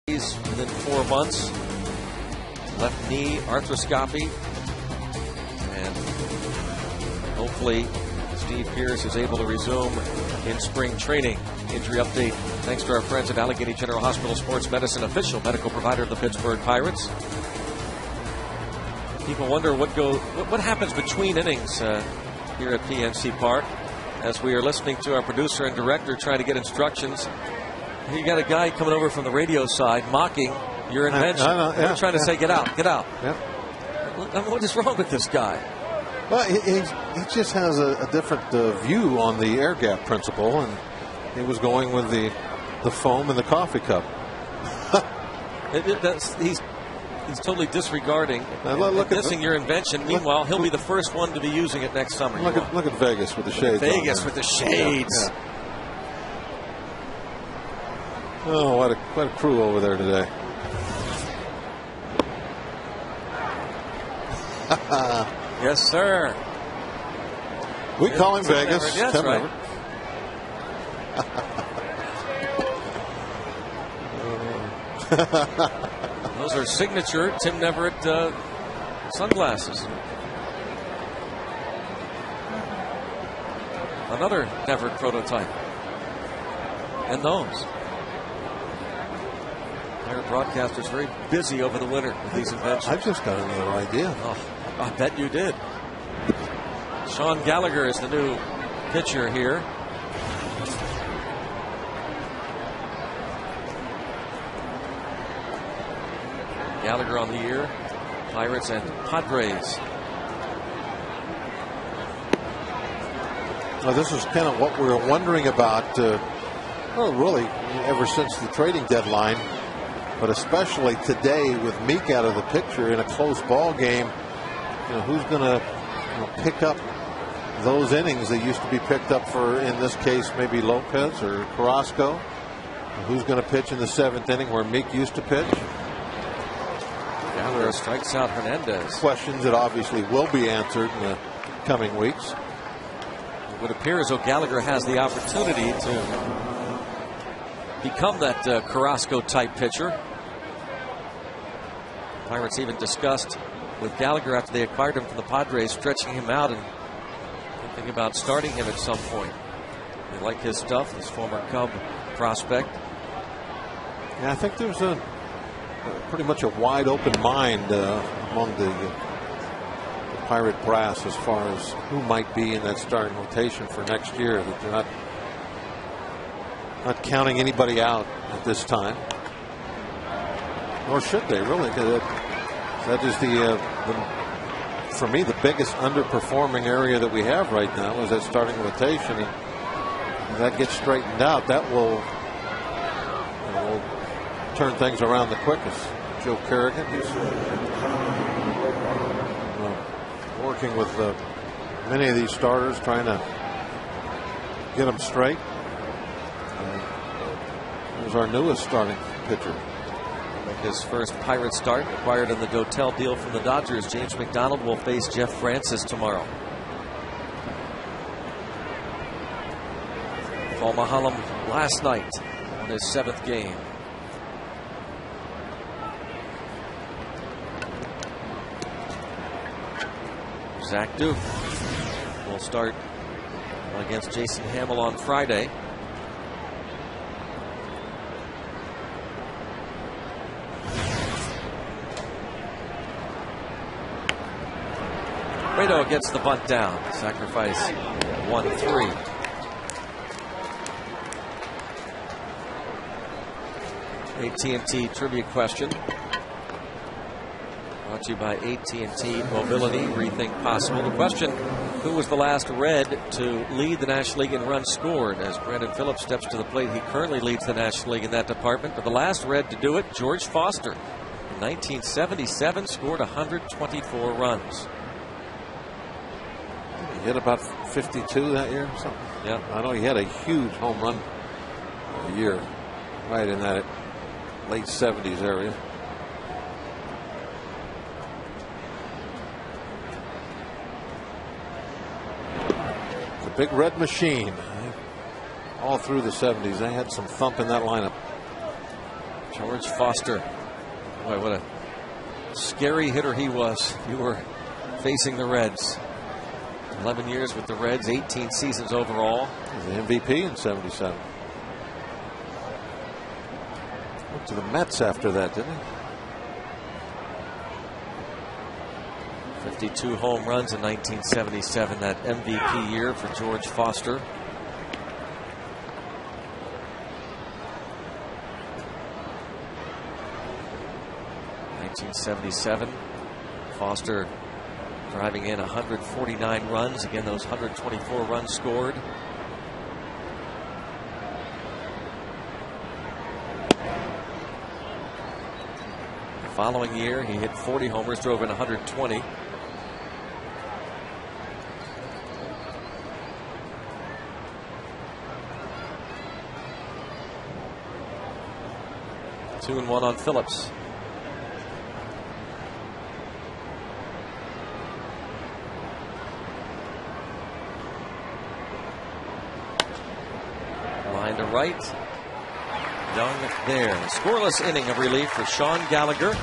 Within 4 months, left knee arthroscopy, and hopefully Steve Pearce is able to resume in spring training. Injury update thanks to our friends at Allegheny General Hospital Sports Medicine, official medical provider of the Pittsburgh Pirates. People wonder what happens between innings here at PNC Park, as we are listening to our producer and director trying to get instructions. You got a guy coming over from the radio side mocking your invention. We're trying to say, get out, get out. Yep. I mean, what is wrong with this guy? Well, he just has a different view on the air gap principle, and he was going with the foam and the coffee cup. He's totally disregarding look missing your invention. Meanwhile, he'll be the first one to be using it next summer. Look at Vegas with the shades. Vegas with the shades. Yeah. Oh, what a crew over there today. Yes, sir. We call him Vegas. Yes, Tim right. Those are signature Tim Neverett sunglasses. Another Neverett prototype. And those. Our broadcaster's very busy over the winter with these inventions. I've just got another idea. Oh, I bet you did. Sean Gallagher is the new pitcher here. Gallagher on the year. Pirates and Padres. Well, this is kind of what we were wondering about, well, really, ever since the trading deadline, but especially today with Meek out of the picture in a close ball game. Who's going to pick up those innings that used to be picked up for, in this case, maybe Lopez or Carrasco? Who's going to pitch in the 7th inning where Meek used to pitch? Gallagher strikes out Hernandez. Questions that obviously will be answered in the coming weeks. It would appear as though Gallagher has the opportunity to become that Carrasco type pitcher. Pirates even discussed with Gallagher after they acquired him from the Padres, stretching him out and thinking about starting him at some point. They like his stuff, his former Cub prospect. Yeah, I think there's pretty much a wide open mind among the Pirate brass as far as who might be in that starting rotation for next year. That they're not counting anybody out at this time, nor should they really. That is for me, the biggest underperforming area that we have right now is that starting rotation, and if that gets straightened out, that will turn things around the quickest. Joe Kerrigan, he's working with many of these starters, trying to get them straight. There's our newest starting pitcher. Make his first Pirate start, acquired in the Dotel deal from the Dodgers. James McDonald will face Jeff Francis tomorrow. Paul Mahallam last night in his 7th game. Zach Duke will start against Jason Hamill on Friday. Cueto gets the bunt down. Sacrifice 1-3. AT&T trivia question. Brought to you by AT&T Mobility. Rethink possible. The question: who was the last Red to lead the National League in runs scored? As Brandon Phillips steps to the plate, he currently leads the National League in that department. But the last Red to do it, George Foster, in 1977, scored 124 runs. He hit about 52 that year or something. Yeah, I know he had a huge home run year, right in that late 70s area. The Big Red Machine. All through the 70s, they had some thump in that lineup. George Foster. Boy, what a scary hitter he was. You were facing the Reds. 11 years with the Reds, 18 seasons overall. He was the MVP in 77. Went to the Mets after that, didn't he? 52 home runs in 1977, that MVP year for George Foster. '77, Foster driving in 149 runs. Again, those 124 runs scored. The following year, he hit 40 homers, drove in 120. Two and one on Phillips. Line to right. Young there. Scoreless inning of relief for Sean Gallagher.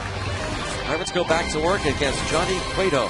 Pirates go back to work against Johnny Cueto.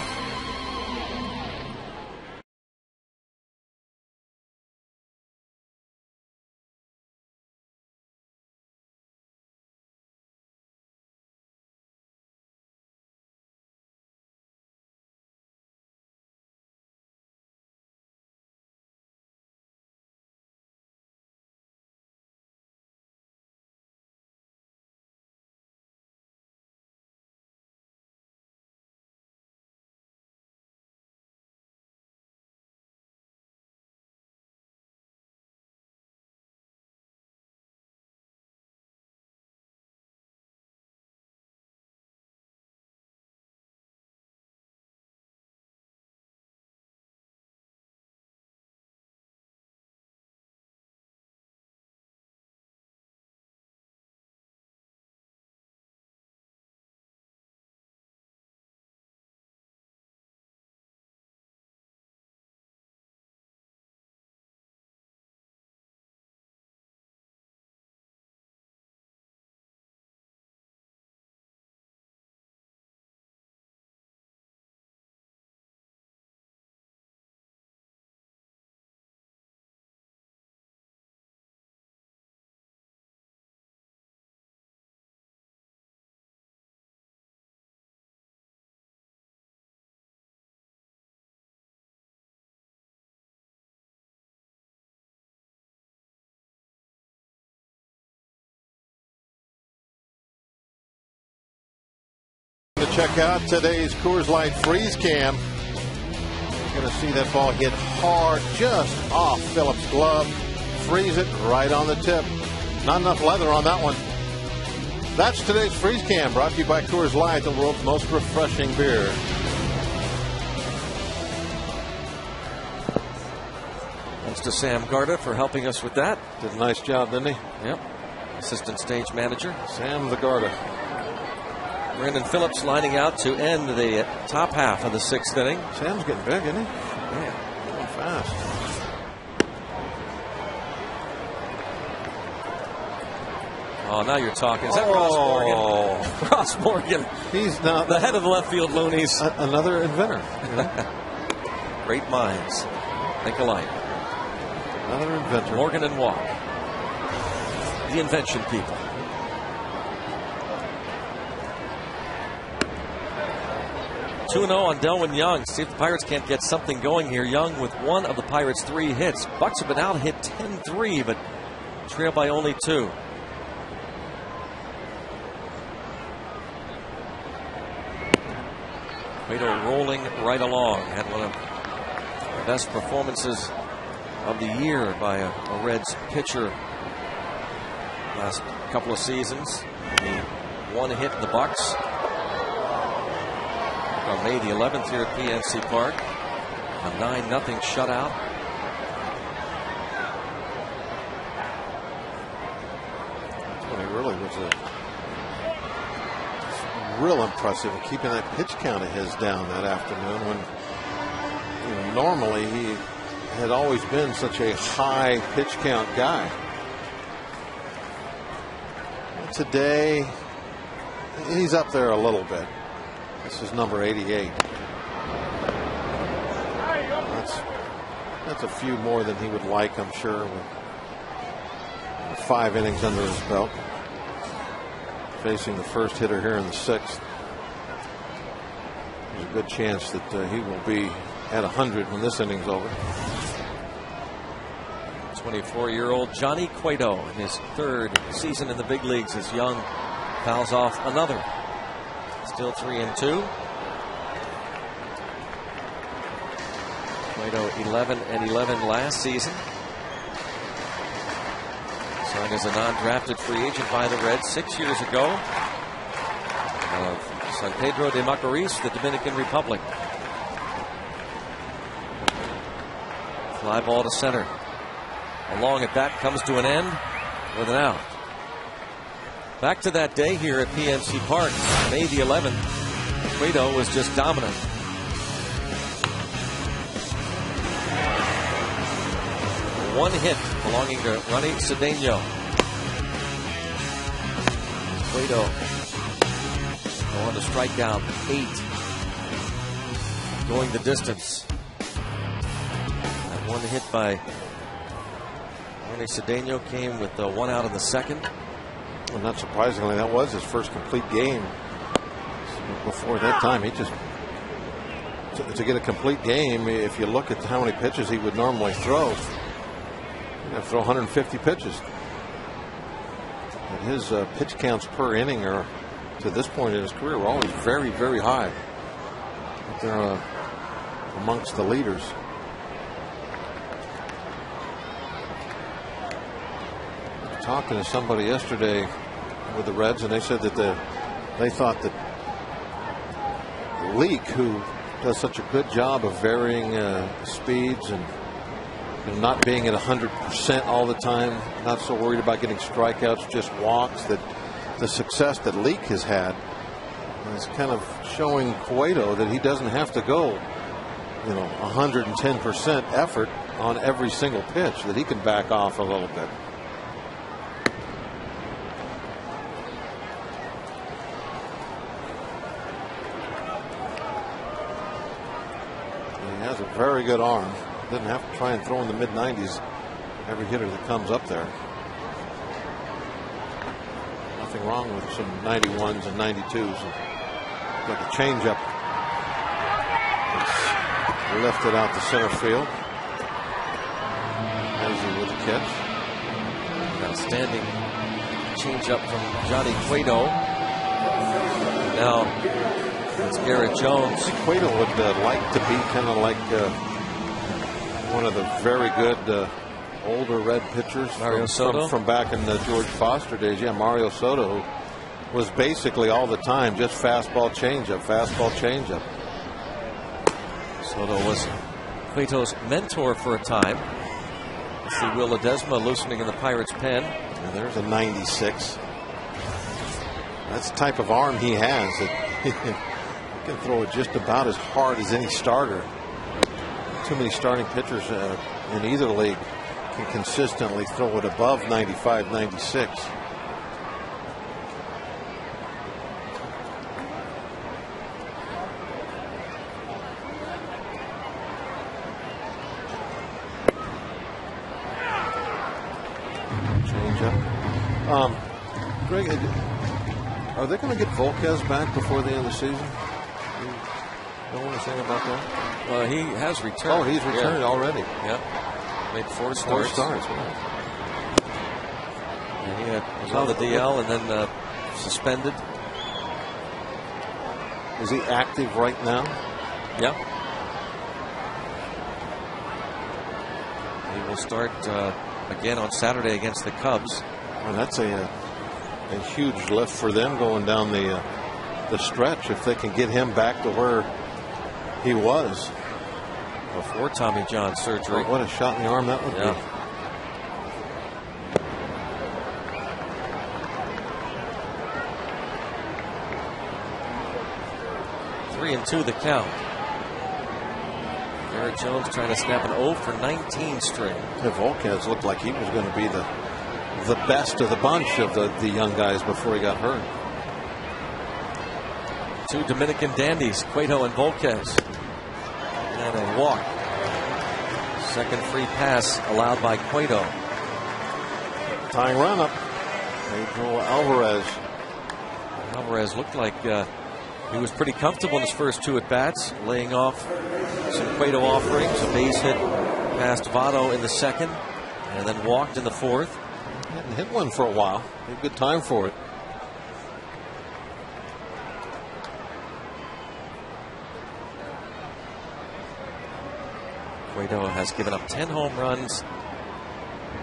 To check out today's Coors Light Freeze Cam. You're going to see that ball hit hard just off Phillips' glove. Freeze it right on the tip. Not enough leather on that one. That's today's Freeze Cam, brought to you by Coors Light, the world's most refreshing beer. Thanks to Sam Garda for helping us with that. Did a nice job, didn't he? Yep. Assistant stage manager. Sam the Garda. Brandon Phillips lining out to end the top half of the sixth inning. Sam's getting big, isn't he? Yeah, going fast. Oh, now you're talking. Is that Ross Morgan? Ross Morgan. He's now the head of the left field loonies. Another inventor. You know? Great minds think alike. Another inventor. Morgan and Walk. The invention people. Two 2-0 on Delwyn Young. See if the Pirates can't get something going here. Young with one of the Pirates' 3 hits. Bucks have been out hit 10-3, but trail by only 2. Cueto rolling right along. Had one of the best performances of the year by a Reds pitcher last couple of seasons. The 1 hit in the Bucks on May the 11th here at PNC Park. A 9-0 shutout. Well, he really was real impressive in keeping that pitch count of his down that afternoon when normally he had always been such a high pitch count guy. Today he's up there a little bit. This is number 88. That's a few more than he would like, I'm sure, with 5 innings under his belt. Facing the first hitter here in the 6th. There's a good chance that he will be at 100 when this inning's over. 24-year-old Johnny Cueto in his 3rd season in the big leagues as Young fouls off another. Still 3-2. Cueto 11-11 last season. Signed as a non-drafted free agent by the Reds 6 years ago. Of San Pedro de Macorís, the Dominican Republic. Fly ball to center. A long at bat comes to an end with an out. Back to that day here at PNC Park, May the 11th. Cueto was just dominant. One hit belonging to Ronnie Cedeno. Cueto on to strike out 8. Going the distance. That one hit by Ronnie Cedeno came with 1 out in the second. Well, not surprisingly, that was his first complete game. Before that time, he just to get a complete game. If you look at how many pitches he would normally throw, he'd have to throw 150 pitches. And his pitch counts per inning are, to this point in his career, were always very, very high. They're amongst the leaders. Talking to somebody yesterday with the Reds, and they said that they thought that Leake, who does such a good job of varying speeds and not being at 100% all the time, not so worried about getting strikeouts, just walks, that the success that Leake has had is kind of showing Cueto that he doesn't have to go 110% effort on every single pitch, that he can back off a little bit. He has a very good arm. Doesn't have to try and throw in the mid-90s every hitter that comes up there. Nothing wrong with some 91s and 92s. Like a changeup. It's lifted out to center field. Hazy with the catch. Outstanding changeup from Johnny Cueto. Now it's Garrett Jones. I think Cueto would like to be kind of like one of the very good older Red pitchers Mario Soto from back in the George Foster days. Yeah, Mario Soto, who was basically all the time just fastball changeup, fastball changeup. Soto was Cueto's mentor for a time. Let's see Will Ledesma loosening in the Pirates' pen. And there's a 96. That's the type of arm he has. He can throw it just about as hard as any starter. Too many starting pitchers in either league can consistently throw it above 95, 96. Changeup. Greg, are they going to get Volquez back before the end of the season? You know anything about that? He has returned. Oh, he's returned already. Yep. Made 4 starts. 4 starts, right. And he was on the DL and then suspended. Is he active right now? Yep. He will start again on Saturday against the Cubs. Well, that's a huge lift for them going down the stretch if they can get him back to where he was before Tommy John surgery. Oh, what a shot in the arm that would be. 3-2 the count. Garrett Jones trying to snap an 0 for 19 string. Volquez looked like he was going to be the best of the bunch of the young guys before he got hurt. 2 Dominican dandies, Cueto and Volquez. And a walk. Second free pass allowed by Cueto. Tying run up. Pedro Alvarez. Alvarez looked like he was pretty comfortable in his first 2 at-bats, laying off some Cueto offerings. A base hit past Votto in the second, and then walked in the fourth. Hadn't hit one for a while. Had a good time for it. Cueto has given up 10 home runs,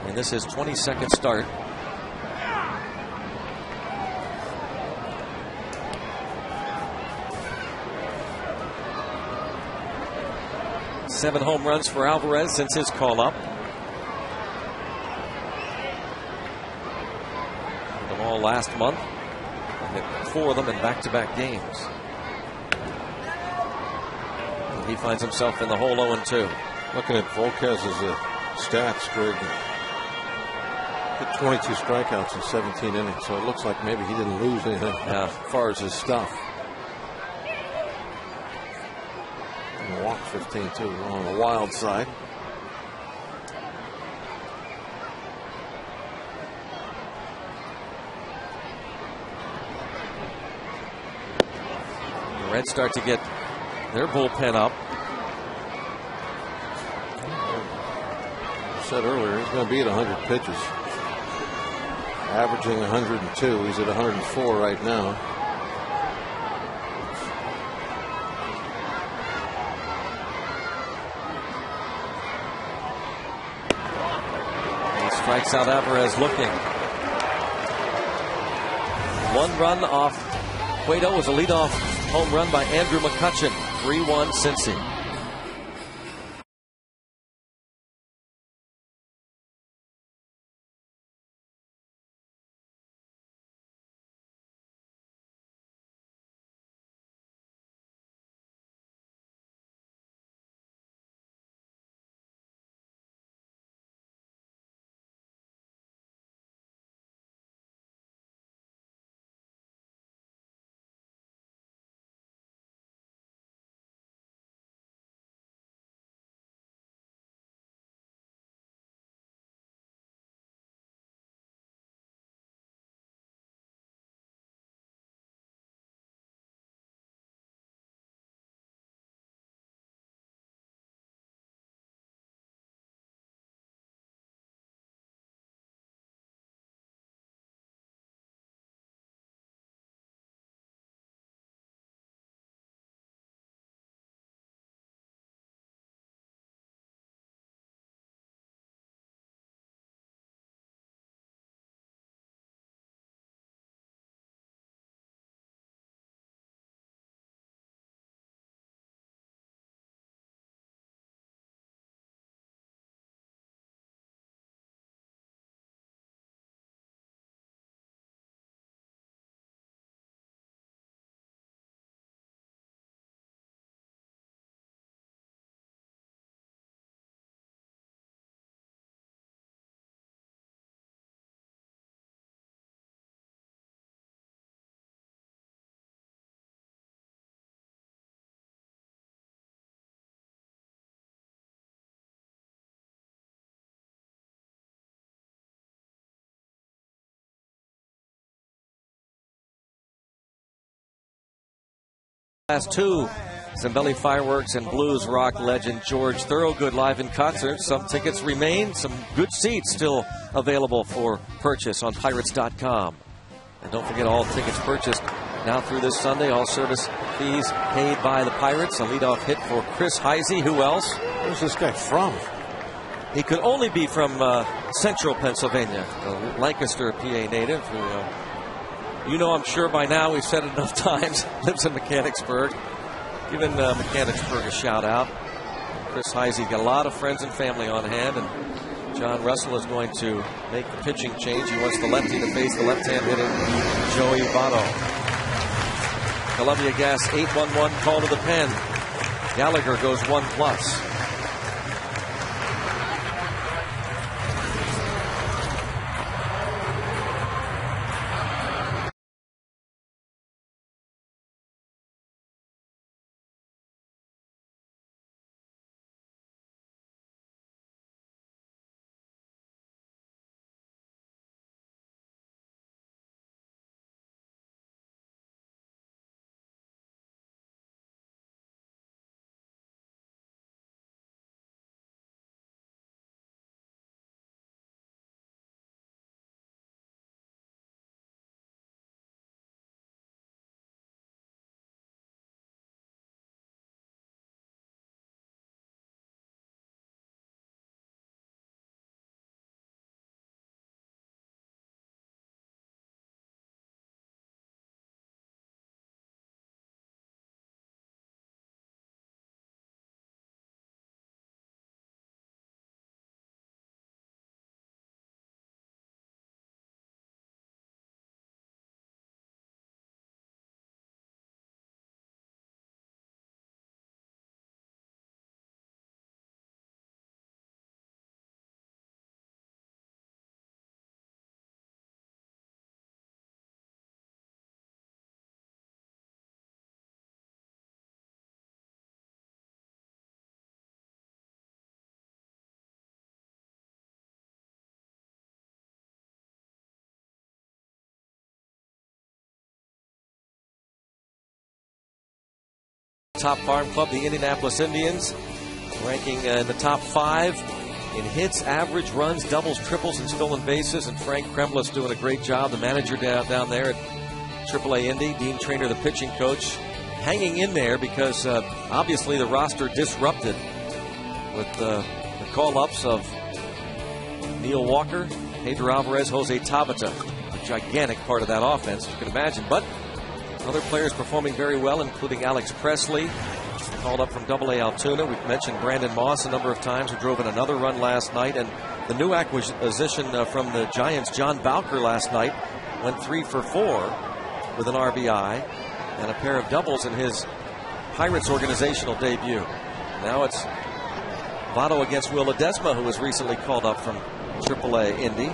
and this is 22nd start. Seven home runs for Alvarez since his call-up. Them all last month. Hit 4 of them in back-to-back games. And he finds himself in the hole 0-2. Looking at Volquez's stats, Greg, hit 22 strikeouts in 17 innings, so it looks like maybe he didn't lose anything as far as his stuff. And walked 15 too, on the wild side. The Reds start to get their bullpen up. I said earlier, he's going to be at 100 pitches. Averaging 102. He's at 104 right now. He strikes out Alvarez looking. 1 run off Cueto was a leadoff home run by Andrew McCutchen. 3-1 Cincy. Last 2, Zambelli Fireworks and Blues Rock legend George Thorogood live in concert. Some tickets remain, some good seats still available for purchase on Pirates.com. And don't forget, all tickets purchased now through this Sunday, all service fees paid by the Pirates. A leadoff hit for Chris Heisey. Who else? Where's this guy from? He could only be from central Pennsylvania, a Lancaster, PA native who... you know, I'm sure by now, we've said it enough times, lives in Mechanicsburg. Giving Mechanicsburg a shout out. Chris Heisey got a lot of friends and family on hand, and John Russell is going to make the pitching change. He wants the lefty to face the left-hand hitting Joey Votto. Columbia Gas 811 call to the pen. Gallagher goes 1+. top farm club, the Indianapolis Indians, ranking in the top 5 in hits, average, runs, doubles, triples, and stolen bases. And Frank Kremlis doing a great job, the manager down there at AAA Indy. Dean Trainer, the pitching coach, hanging in there because obviously the roster disrupted with the call-ups of Neil Walker, Pedro Alvarez, Jose Tabata, a gigantic part of that offense, you can imagine. But other players performing very well, including Alex Presley, called up from AA Altoona. We've mentioned Brandon Moss a number of times, who drove in another run last night. And the new acquisition from the Giants, John Bowker, last night went 3 for 4 with an RBI and a pair of doubles in his Pirates organizational debut. Now it's Votto against Will Ledesma, who was recently called up from AAA Indy.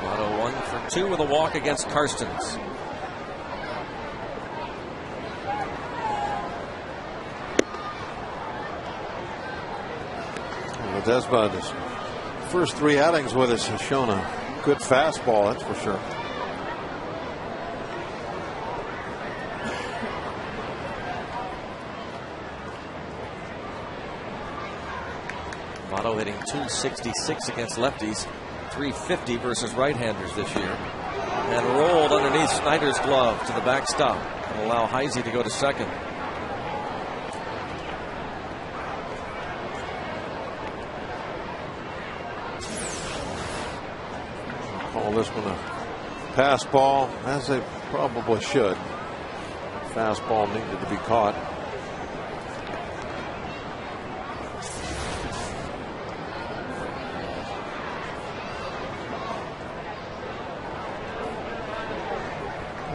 Votto 1 for 2 with a walk against Karstens. Ledesma, his first 3 outings with us, has shown a good fastball, that's for sure. Votto hitting .266 against lefties, .350 versus right-handers this year. And rolled underneath Snyder's glove to the backstop and allow Heisey to go to second. Call this one a pass ball, as they probably should. Fastball needed to be caught.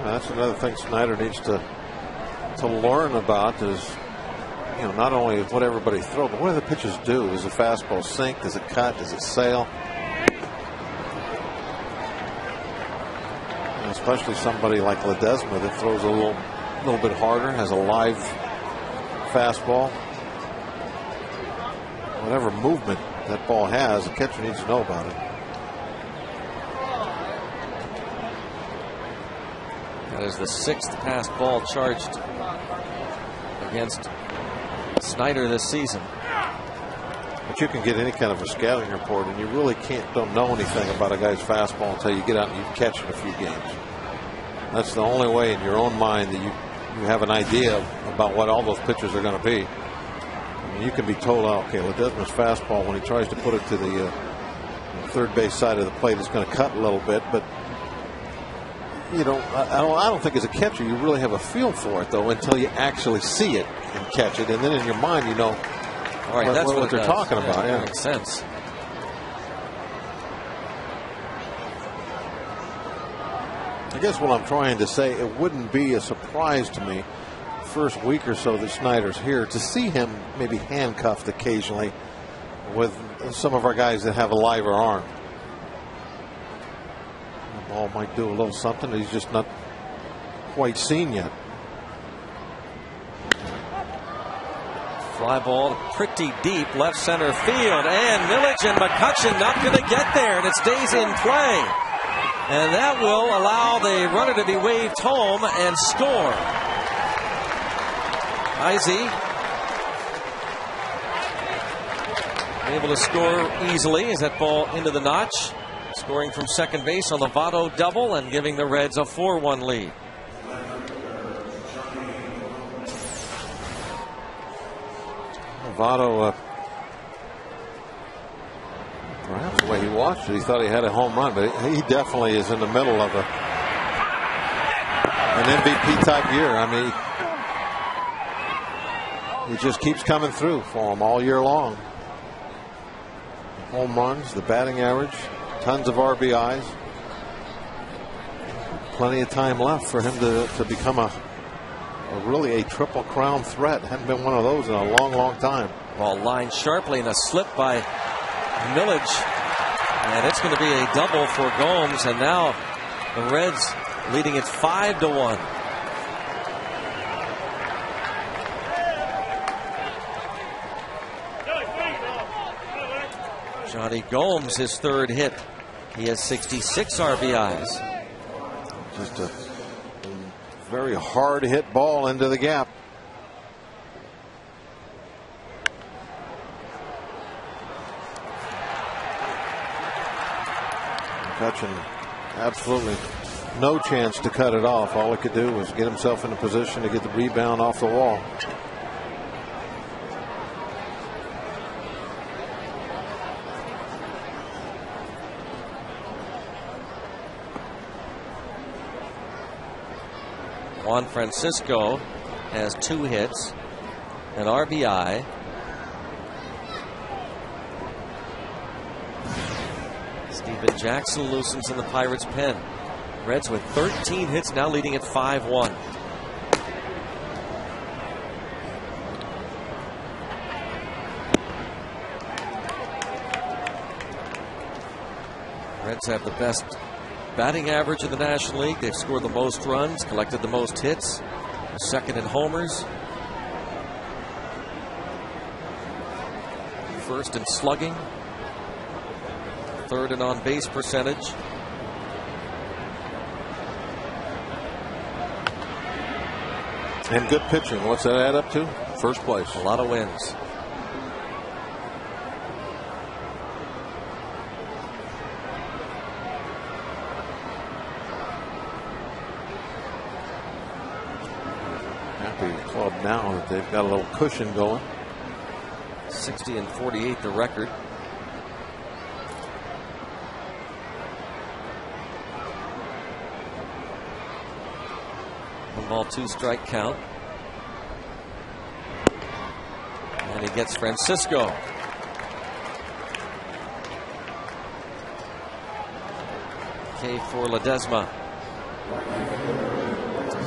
That's another thing Snyder needs to learn about is, not only what everybody throws, but what do the pitches do? Does the fastball sink? Does it cut? Does it sail? And especially somebody like Ledesma that throws a little bit harder, has a live fastball. Whatever movement that ball has, the catcher needs to know about it. That is the 6th pass ball charged against Snyder this season. But you can get any kind of a scouting report, and you really don't know anything about a guy's fastball until you get out and you catch it a few games. That's the only way in your own mind that you have an idea about what all those pitches are going to be. I mean, you can be told, okay, Ledesma's fastball, when he tries to put it to the third base side of the plate, is going to cut a little bit, but I don't think as a catcher you really have a feel for it, though, until you actually see it and catch it, and then in your mind you know all right, that's what they're talking about. That makes sense. I guess what I'm trying to say, it wouldn't be a surprise to me first week or so that Snyder's here to see him maybe handcuffed occasionally with some of our guys that have a liver arm. The ball might do a little something that he's just not quite seen yet. Fly ball pretty deep left center field, and Millage and McCutchen not going to get there, and it stays in play. And that will allow the runner to be waved home and score. Heisey able to score easily as that ball into the notch, scoring from second base on the Votto double and giving the Reds a 4-1 lead. Votto, perhaps the way he watched it, he thought he had a home run, but he definitely is in the middle of an MVP type year. I mean, he just keeps coming through for him all year long. Home runs, the batting average, tons of RBIs. Plenty of time left for him to become really a triple crown threat. Hadn't been one of those in a long time. Ball lined sharply and a slip by Millage, and it's going to be a double for Gomes, and now the Reds leading it 5-1. Johnny Gomes, his third hit. He has 66 RBIs. Just a very hard hit ball into the gap. McCutchen absolutely no chance to cut it off. All he could do was get himself in a position to get the rebound off the wall. Juan Francisco has 2 hits, an RBI. Steven Jackson loosens in the Pirates' pen. Reds with 13 hits, now leading at 5-1. Reds have the best batting average in the National League. They've scored the most runs, collected the most hits, second in homers, first in slugging, third in on-base percentage. And good pitching. What's that add up to? First place. A lot of wins. Happy club now that they've got a little cushion going. 60 and 48 the record. Ball 2 strike count. And he gets Francisco. K for Ledesma.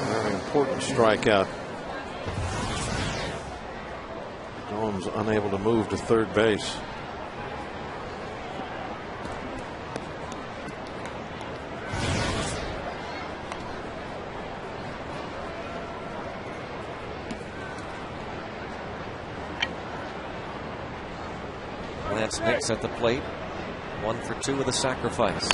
Very important strikeout. Gomes unable to move to third base. Lance Nix at the plate. 1 for 2 with a sacrifice.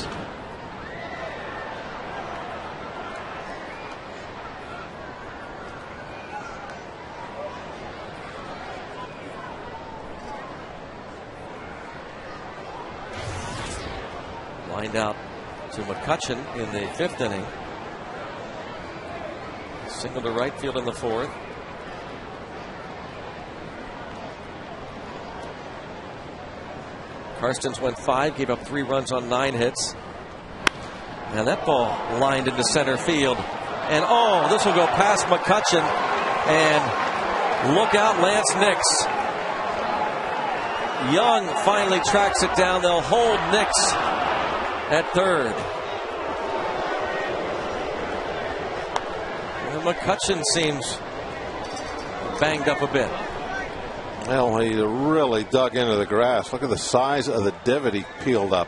Lined out to McCutchen in the 5th inning. Single to right field in the 4th. Karstens went 5, gave up 3 runs on 9 hits. And that ball lined into center field. And oh, this will go past McCutchen. And look out, Lance Nix. Young finally tracks it down. They'll hold Nix at third. And McCutchen seems banged up a bit. Well, he really dug into the grass. Look at the size of the divot he peeled up.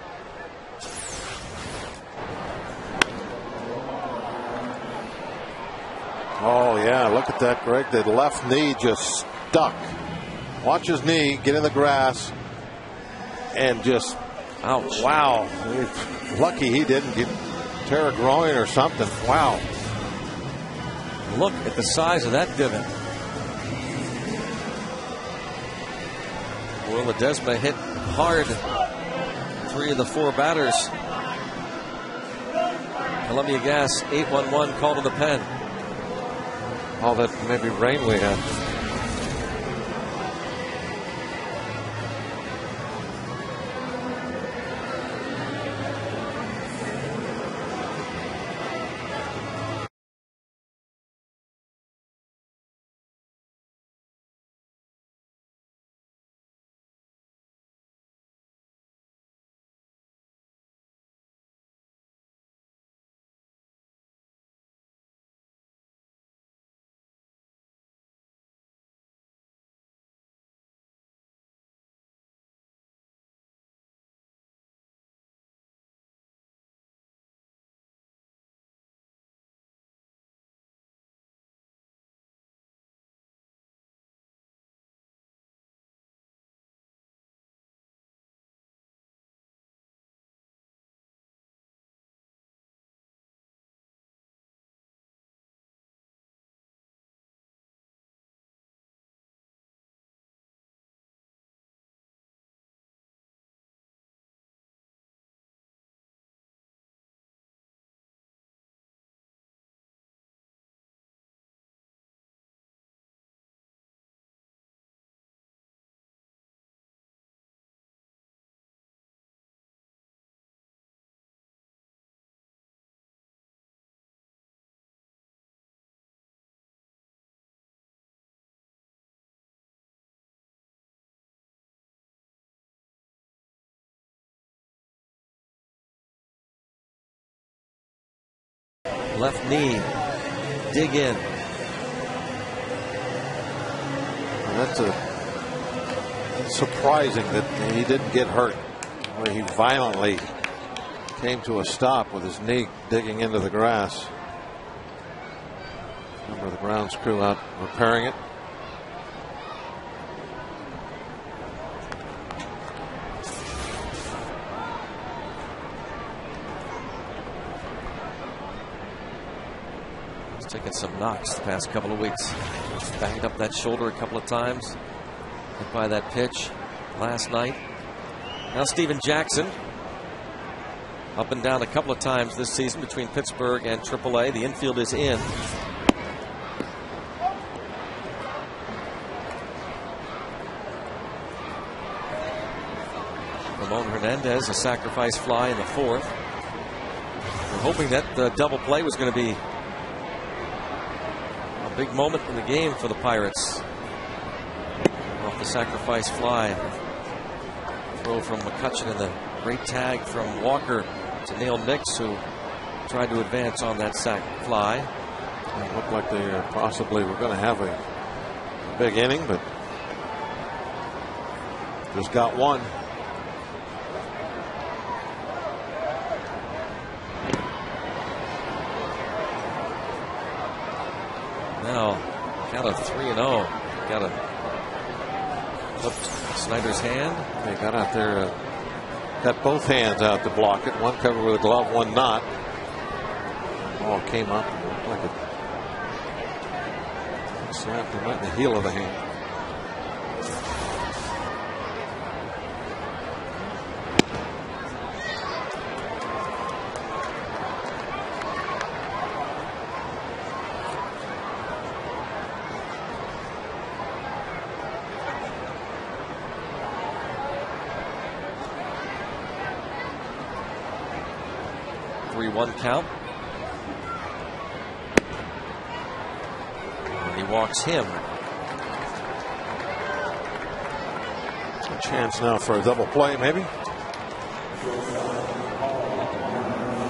Oh, yeah, look at that, Greg. The left knee just stuck. Watch his knee get in the grass and just, ouch. Wow. Lucky he didn't tear a groin or something. Wow. Look at the size of that divot. Will Ledesma hit hard 3 of the 4 batters. Columbia Gas 811 called to the pen. All that maybe rain we had. Left knee. Dig in. That's surprising that he didn't get hurt. Where he violently came to a stop with his knee digging into the grass. Member of the grounds crew out repairing it. He's taken some knocks the past couple of weeks. He's banged up that shoulder a couple of times. Hit by that pitch last night. Now Steven Jackson. Up and down a couple of times this season between Pittsburgh and AAA. The infield is in. Ramon Hernandez, a sacrifice fly in the fourth. We're hoping that the double play was going to be a big moment in the game for the Pirates. Off the sacrifice fly. Throw from McCutcheon and the great tag from Walker to Neil Nix, who tried to advance on that sac fly. It looked like they possibly were going to have a big inning, but just got one. Now, count of 3-0. Got to flip Snyder's hand. They got out there, got both hands out to block it. One covered with a glove, one not. The ball came up and looked like it slapped him right in the heel of the hand. One count. And he walks him. A chance now for a double play, maybe.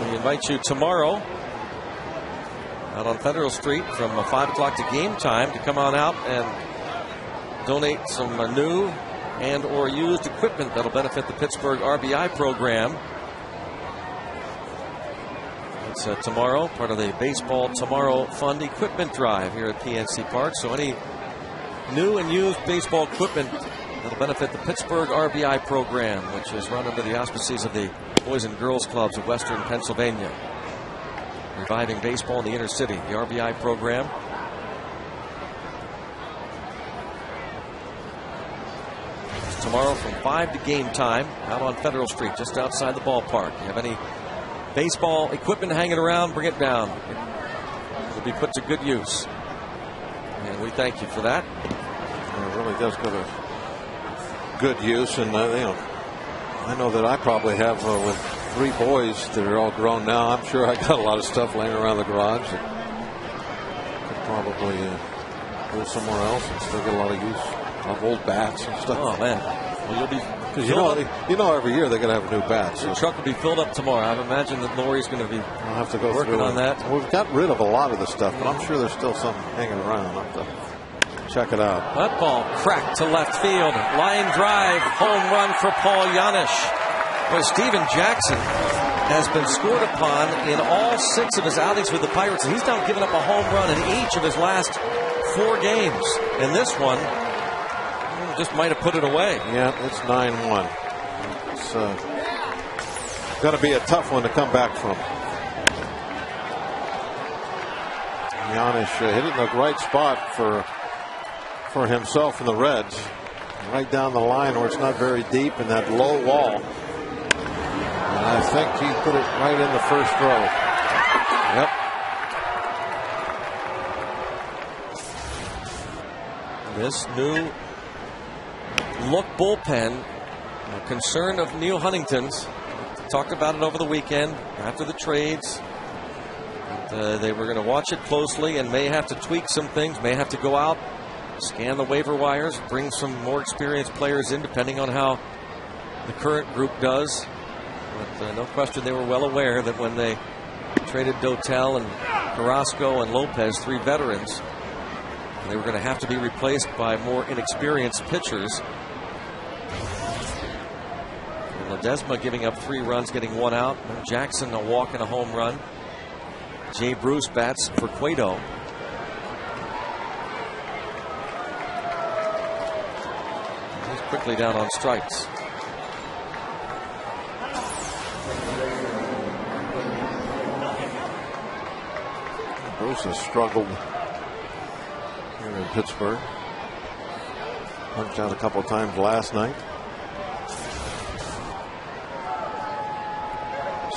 We invite you tomorrow out on Federal Street from 5 o'clock to game time to come on out and donate some new and or used equipment that'll benefit the Pittsburgh RBI program. Tomorrow, part of the Baseball Tomorrow Fund equipment drive here at PNC Park. So any new and used baseball equipment that'll benefit the Pittsburgh RBI program, which is run under the auspices of the Boys and Girls Clubs of Western Pennsylvania. Reviving baseball in the inner city, the RBI program. It's tomorrow from 5 to game time out on Federal Street, just outside the ballpark. You have any baseball equipment hanging around, bring it down. It'll be put to good use. And we thank you for that. It really does go to good use. And, I know that I probably have, with 3 boys that are all grown now, I'm sure I got a lot of stuff laying around the garage that could probably go somewhere else and still get a lot of use. Of old bats and stuff. Oh, man. Well, you'll be... Because every year they're going to have a new bat. So. Your truck will be filled up tomorrow. I imagine that Lori's going to be I'll have to go working on that. We've got rid of a lot of the stuff, but I'm sure there's still some hanging around. I'll have to check it out. That ball cracked to left field. Line drive, home run for Paul Janisch. Boy, Steven Jackson has been scored upon in all 6 of his outings with the Pirates, and he's now given up a home run in each of his last 4 games. And this one just might have put it away. Yeah, it's 9-1. It's going to be a tough one to come back from. Janisch hitting the right spot for himself and the Reds. Right down the line where it's not very deep in that low wall. And I think he put it right in the first row. Yep. This new look bullpen, a concern of Neil Huntington's. Talked about it over the weekend after the trades. And, they were going to watch it closely and may have to tweak some things, may have to go out, scan the waiver wires, bring some more experienced players in depending on how the current group does. But no question they were well aware that when they traded Dotel and Carrasco and Lopez, 3 veterans. They were going to have to be replaced by more inexperienced pitchers. Ledesma giving up 3 runs, getting 1 out. Jackson a walk and a home run. Jay Bruce bats for Cueto. He's quickly down on strikes. Bruce has struggled here in Pittsburgh. Punched out a couple of times last night.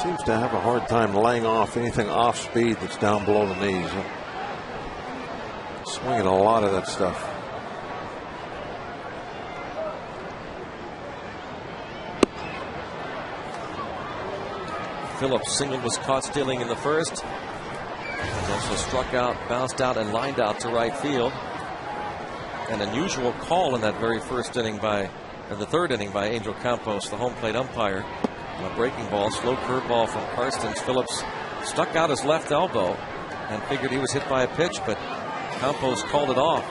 Seems to have a hard time laying off anything off speed that's down below the knees. Swinging a lot of that stuff. Phillips single was caught stealing in the first. He's also struck out, bounced out, and lined out to right field. An unusual call in that very first inning the third inning by Angel Campos, the home plate umpire. A breaking ball, slow curveball from Karstens. Phillips stuck out his left elbow and figured he was hit by a pitch, but Campos called it off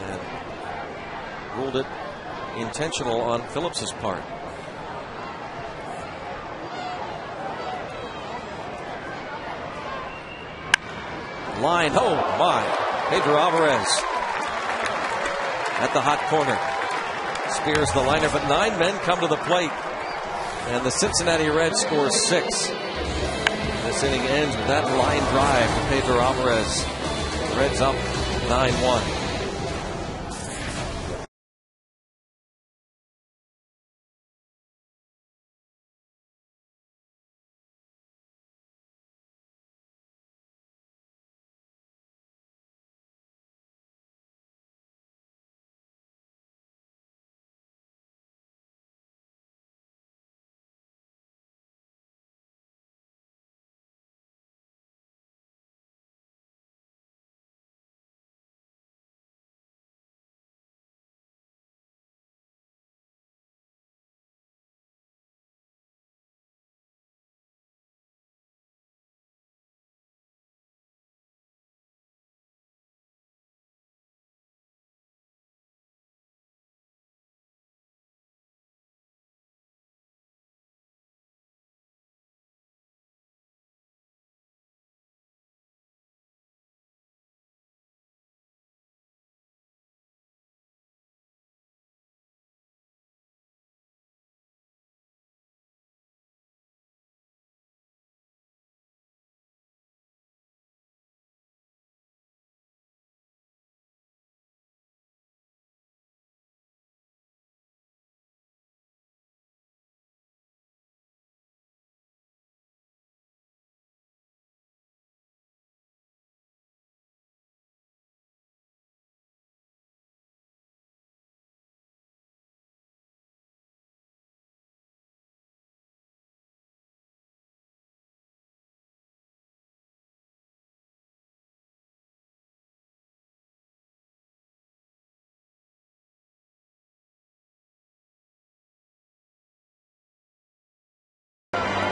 and ruled it intentional on Phillips's part. Line, oh my, Pedro Alvarez at the hot corner. Spears the liner, but 9 men come to the plate. And the Cincinnati Reds score 6. This inning ends with that line drive to Pedro Alvarez. Reds up 9-1.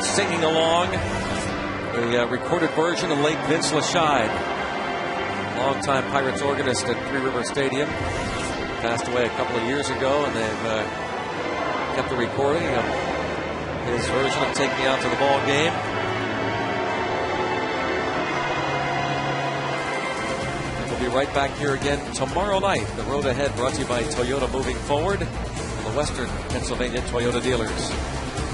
Singing along the recorded version of late Vince Lashide, longtime Pirates organist at Three River Stadium. Passed away a couple of years ago, and they've kept the recording of his version of Take Me Out to the Ball Game. And we'll be right back here again tomorrow night. The road ahead brought to you by Toyota Moving Forward, the Western Pennsylvania Toyota dealers.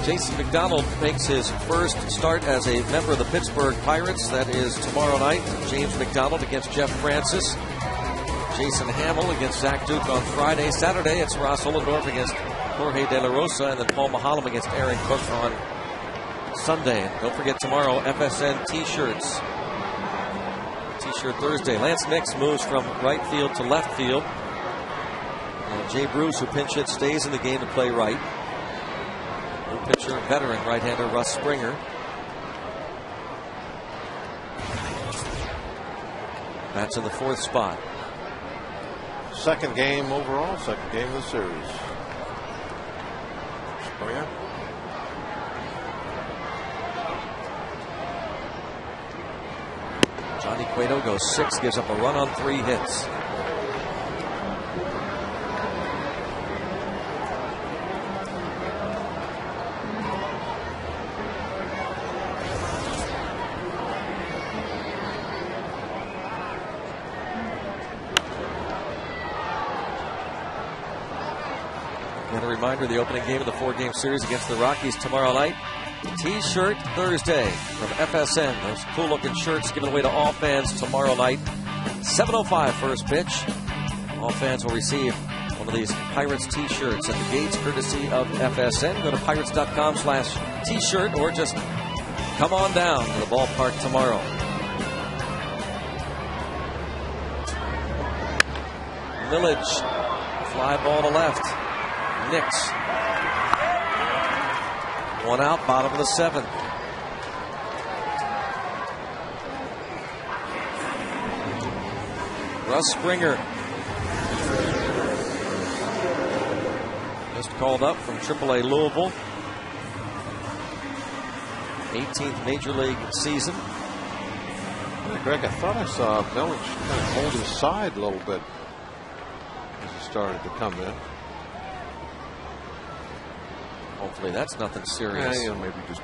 Jason McDonald makes his first start as a member of the Pittsburgh Pirates. That is tomorrow night. James McDonald against Jeff Francis. Jason Hamill against Zach Duke on Friday. Saturday, it's Ross Ollendorf against Jorge De La Rosa, and then Paul Mahalam against Aaron Cook on Sunday. And don't forget tomorrow, FSN T-shirts. T-shirt Thursday. Lance Nix moves from right field to left field. And Jay Bruce, who pinch hits, stays in the game to play right. New pitcher, veteran right-hander Russ Springer. That's in the 4th spot. Second game overall, second game of the series. Springer. Johnny Cueto goes 6, gives up a run on 3 hits. And a reminder, the opening game of the 4-game series against the Rockies tomorrow night. T-shirt Thursday from FSN. Those cool-looking shirts given away to all fans tomorrow night. 7:05 first pitch. All fans will receive one of these Pirates T-shirts at the gates, courtesy of FSN. Go to pirates.com/T-shirt or just come on down to the ballpark tomorrow. Millage, fly ball to left. Nix. 1 out, bottom of the 7th. Russ Springer. Just called up from AAA Louisville. 18th Major League season. Greg, I thought I saw Millage kind of hold his side a little bit as he started to come in. Hopefully that's nothing serious. Yeah, maybe just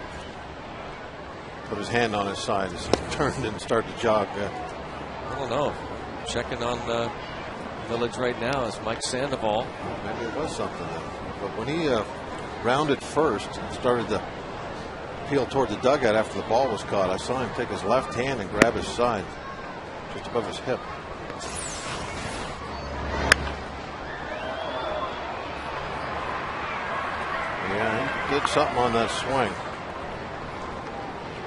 put his hand on his side as he turned and started to jog. I don't know. Checking on Village right now is Mike Sandoval. Maybe it was something then. But when he rounded first and started to peel toward the dugout after the ball was caught, I saw him take his left hand and grab his side just above his hip. Yeah, he did something on that swing.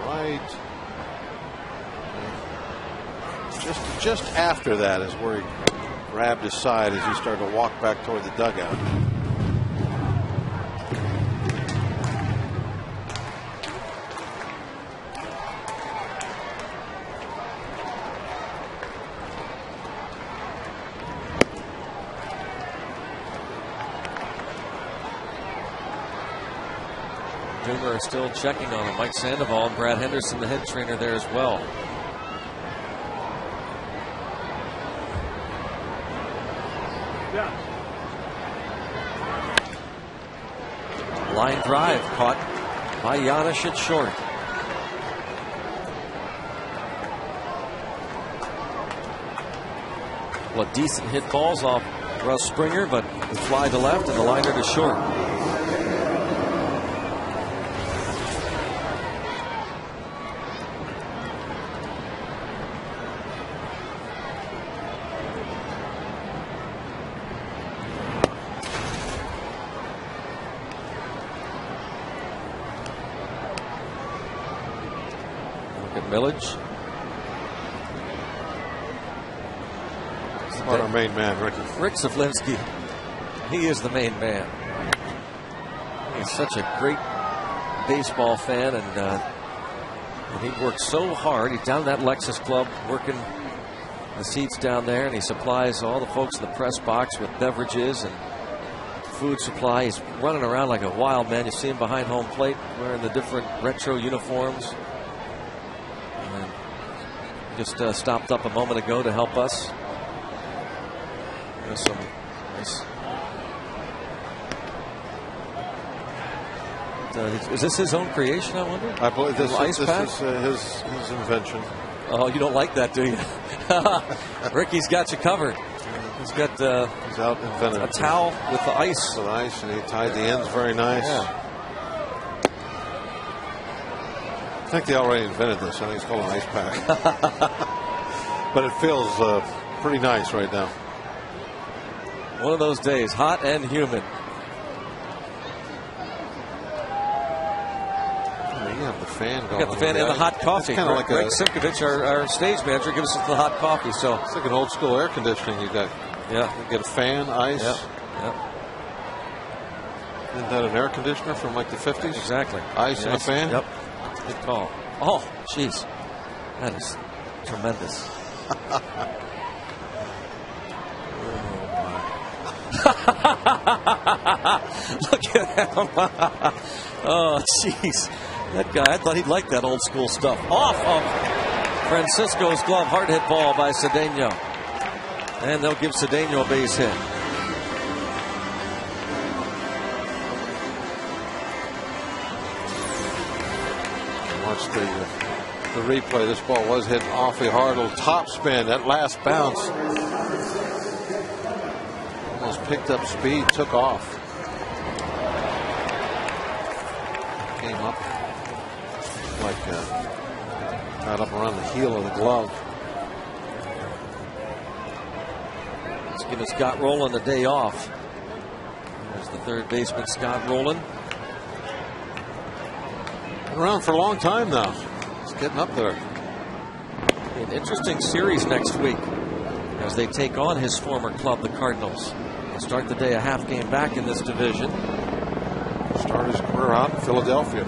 Right. Just after that is where he grabbed his side as he started to walk back toward the dugout. Doomer is still checking on him. Mike Sandoval and Brad Henderson, the head trainer, there as well. Line drive caught by Giannis at short. Well, decent hit balls off Russ Springer, but the fly to left and the liner to short. Millage. About our main man, Rick Saflinski. He is the main man. He's such a great baseball fan, and he works so hard. He's down at that Lexus Club working the seats down there, and he supplies all the folks in the press box with beverages and food supply. He's running around like a wild man. You see him behind home plate wearing the different retro uniforms. Just stopped up a moment ago to help us. There's some nice. Is this his own creation, I wonder? I believe this is his invention. Oh, you don't like that, do you? Ricky's got you covered. He's got he's out invented a towel with the ice. With ice, and he tied the ends very nice. Yeah. I think they already invented this. I think it's called an ice pack. But it feels pretty nice right now. One of those days, hot and humid. You have the fan going. You got the fan and the hot coffee. Kind of like Greg Simkovich, our stage manager, gives us the hot coffee. So it's like an old school air conditioning. You got, yeah, you get a fan, ice. Yeah. Yeah. Isn't that an air conditioner from like the 50s? Exactly. Ice and a fan. Yep. Good call. Oh, jeez, that is tremendous. Look at him. Oh, jeez. That guy, I thought he'd like that old school stuff. Off of Francisco's glove, hard hit ball by Cedeno. And they'll give Cedeno a base hit. Watch the replay. This ball was hit awfully hard. A little top spin. That last bounce almost picked up speed, took off. Came up like got up around the heel of the glove. Let's give Scott Rowland a day off. There's the third baseman, Scott Rowland. Been around for a long time now. It's getting up there. An interesting series next week as they take on his former club, the Cardinals. They'll start the day a half game back in this division. Started his career out in Philadelphia.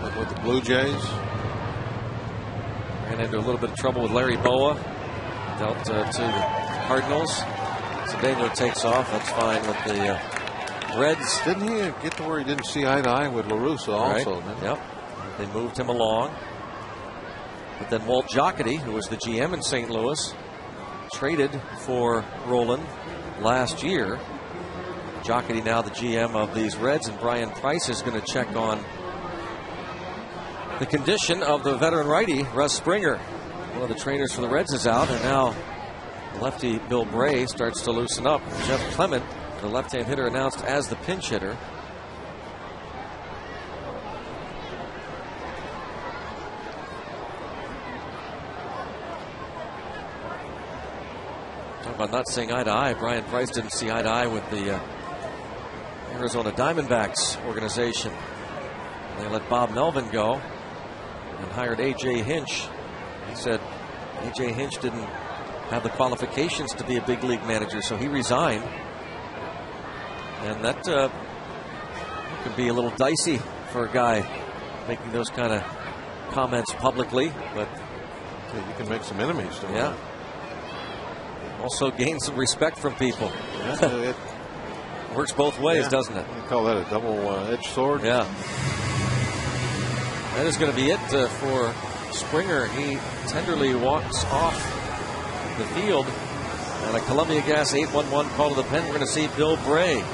Went with the Blue Jays. Ran into a little bit of trouble with Larry Boa. Dealt to the Cardinals. Cedeno takes off. That's fine with the Reds. Didn't he get to where he didn't see eye to eye with La Russa also? Right. Yep. They moved him along. But then Walt Jocketty, who was the GM in St. Louis, traded for Rowland last year. Jocketty now the GM of these Reds, and Brian Price is going to check on the condition of the veteran righty, Russ Springer. One of the trainers for the Reds is out, and now lefty Bill Bray starts to loosen up. Jeff Clement, the left-hand hitter, announced as the pinch hitter. Talk about not seeing eye to eye. Brian Price didn't see eye to eye with the Arizona Diamondbacks organization. They let Bob Melvin go and hired A.J. Hinch. He said A.J. Hinch didn't have the qualifications to be a big league manager, so he resigned. And that could be a little dicey for a guy making those kind of comments publicly. But you can make some enemies. Yeah. Also gain some respect from people. Yeah, it works both ways, doesn't it? You call that a double-edged sword? Yeah. That is going to be it for Springer. He tenderly walks off the field. And a Columbia Gas 811 call to the pen. We're going to see Bill Bray.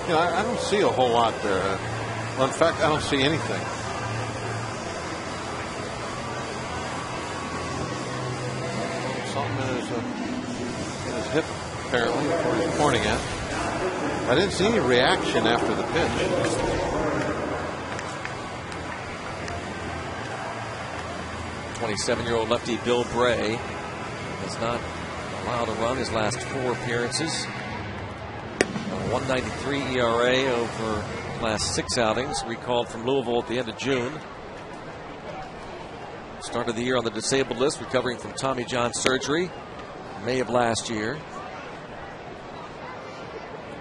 You know, I don't see a whole lot there. Well, in fact, I don't see anything. Something in his hip, apparently, where he's pointing at. I didn't see any reaction after the pitch. 27-year-old lefty Bill Bray has not allowed a run his last 4 appearances. A 1.93 ERA over last 6 outings. Recalled from Louisville at the end of June. Started the year on the disabled list, recovering from Tommy John surgery May of last year.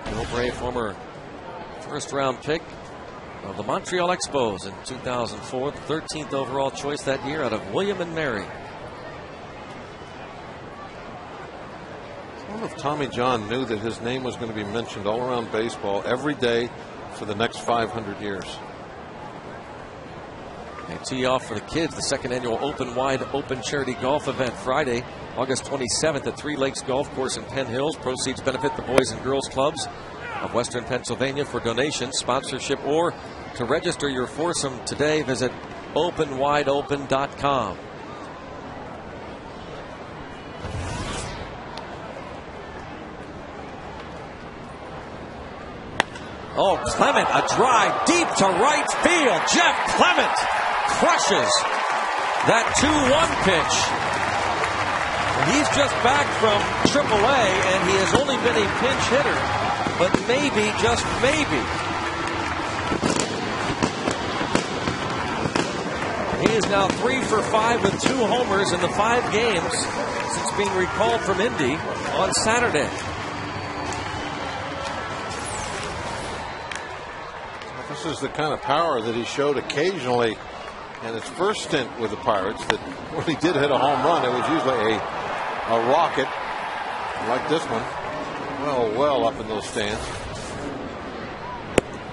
Bill Bray, former first-round pick of the Montreal Expos in 2004, the 13th overall choice that year out of William and Mary. I wonder if Tommy John knew that his name was going to be mentioned all around baseball every day for the next 500 years. They tee off for the kids the second annual Open Wide Open charity golf event Friday, August 27th at Three Lakes Golf Course in Penn Hills. Proceeds benefit the Boys and Girls Clubs of Western Pennsylvania. For donations, sponsorship, or to register your foursome today, visit openwideopen.com. Oh, Clement, a drive deep to right field. Jeff Clement crushes that 2-1 pitch. He's just back from AAA, and he has only been a pinch hitter, but maybe, just maybe, he is now 3 for 5 with 2 homers in the 5 games since being recalled from Indy on Saturday. This is the kind of power that he showed occasionally in his first stint with the Pirates, that when he did hit a home run, it was usually a rocket like this one. Well up in those stands.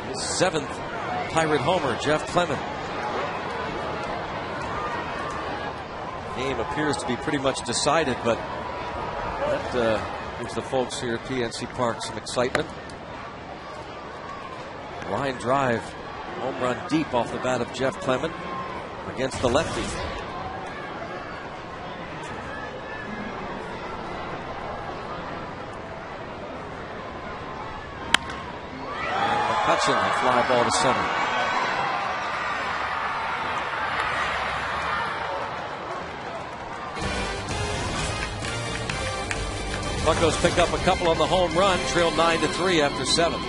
His 7th Pirate homer, Jeff Clement. Game appears to be pretty much decided, but that gives the folks here at PNC Park some excitement. Line drive, home run deep off the bat of Jeff Clement against the lefty. And McCutcheon, a fly ball to center. Buccos pick up a couple on the home run, trail 9-3 after 7.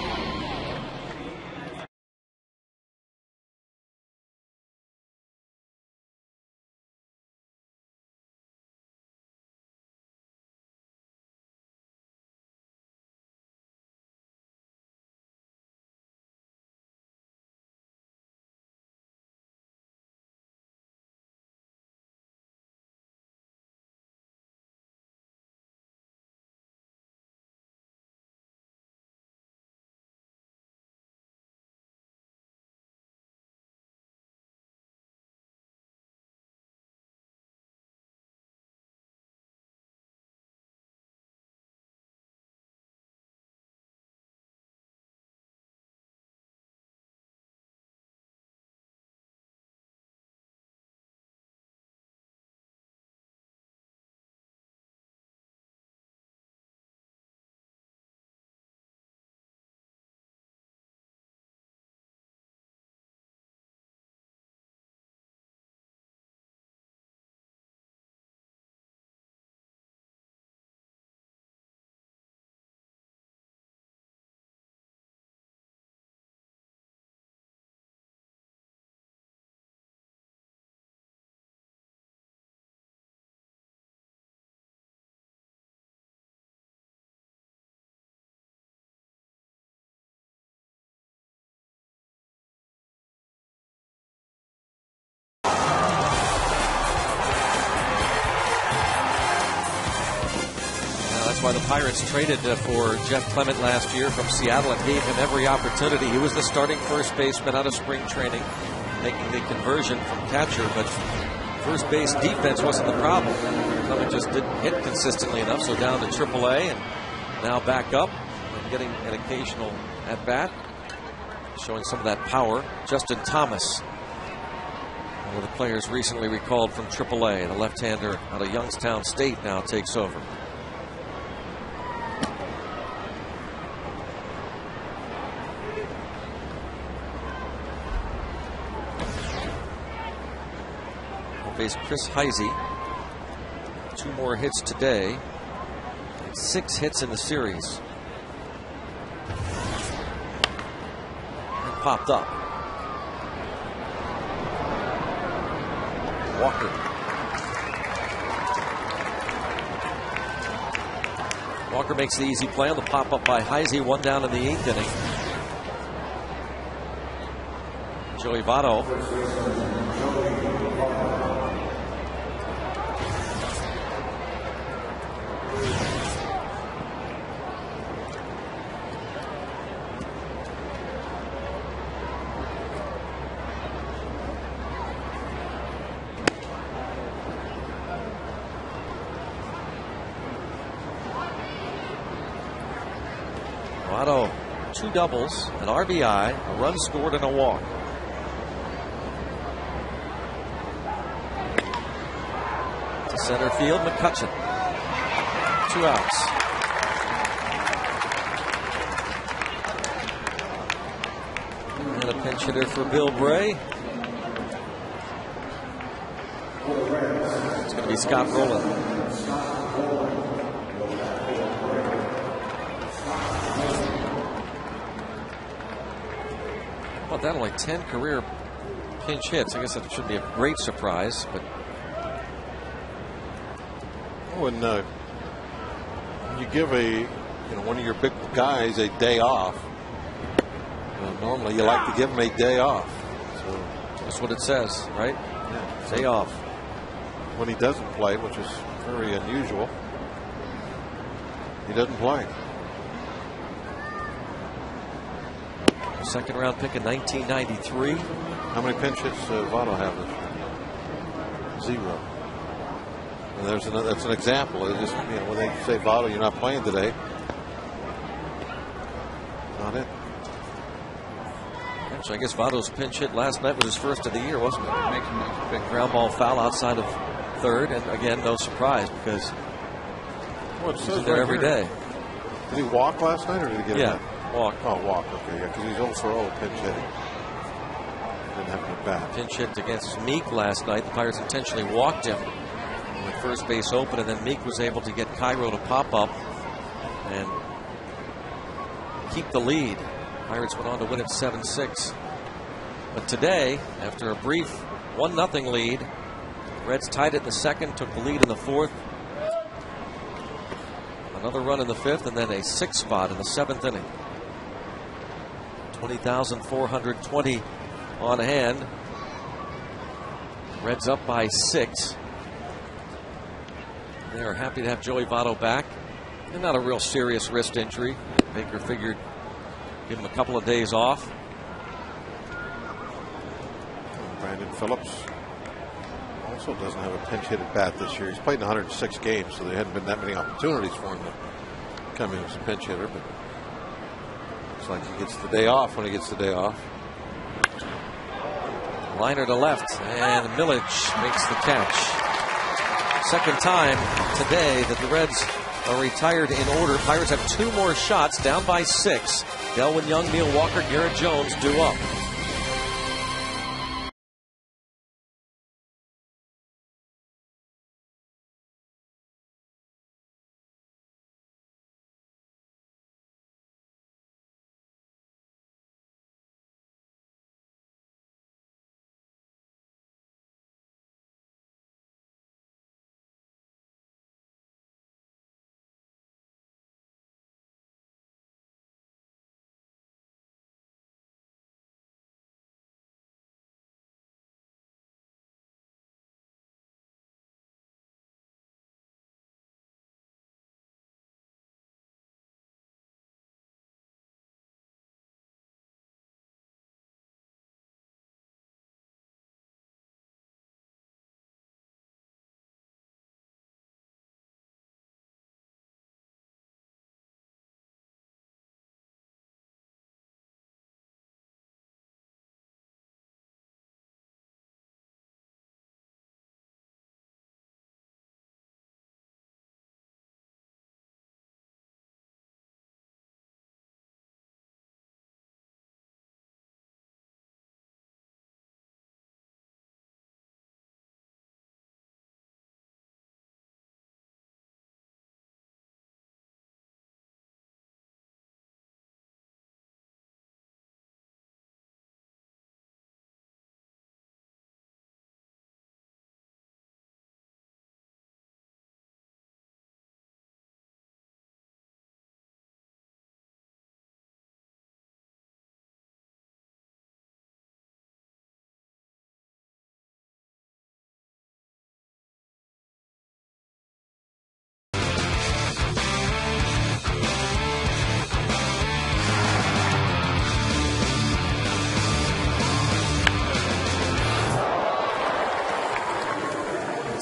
That's why the Pirates traded for Jeff Clement last year from Seattle and gave him every opportunity. He was the starting first baseman out of spring training, making the conversion from catcher, but first base defense wasn't the problem. Clement just didn't hit consistently enough, so down to AAA and now back up and getting an occasional at-bat, showing some of that power. Justin Thomas, one of the players recently recalled from AAA, the left-hander out of Youngstown State, now takes over. Base Chris Heisey, 2 more hits today, 6 hits in the series. popped up. Walker. Walker makes the easy play on the pop up by Heisey. 1 down in the 8th inning. Joey Votto. Votto, 2 doubles, an RBI, a run scored, and a walk. To center field, McCutcheon. 2 outs. And a pinch hitter for Bill Bray. It's going to be Scott Rowland. Well, that only 10 career pinch hits. I guess that should be a great surprise, but when you give one of your big guys a day off, normally you like to give him a day off. So that's what it says, right? Yeah. Day off. When he doesn't play, which is very unusual, he doesn't play. Second round pick in 1993. How many pinch hits Votto have this year? 0. And that's an example. It just, when they say Votto, you're not playing today. Not it. So I guess Votto's pinch hit last night was his first of the year, wasn't it? Making a big ground ball foul outside of third, and again, no surprise because he's there every day. Did he walk last night, or did he get a hit? Walk. Oh, walk. Okay, yeah, because he's 0 for 0 pinch hitting. Didn't have any bat. Pinch hit against Meek last night. The Pirates intentionally walked him with first base open, and then Meek was able to get Cairo to pop up and keep the lead. Pirates went on to win it 7-6. But today, after a brief 1-0 lead, Reds tied it in the second, took the lead in the fourth. Another run in the fifth, and then a 6th spot in the 7th inning. 20,420 on hand. Reds up by 6. They are happy to have Joey Votto back. And not a real serious wrist injury. Baker figured give him a couple of days off. Brandon Phillips also doesn't have a pinch hit at bat this year. He's played in 106 games, so there hadn't been that many opportunities for him to come in as a pinch hitter, but looks like he gets the day off when he gets the day off. Liner to left, and Milledge makes the catch. Second time today that the Reds are retired in order. Pirates have 2 more shots, down by 6. Delwyn Young, Neil Walker, Garrett Jones due up.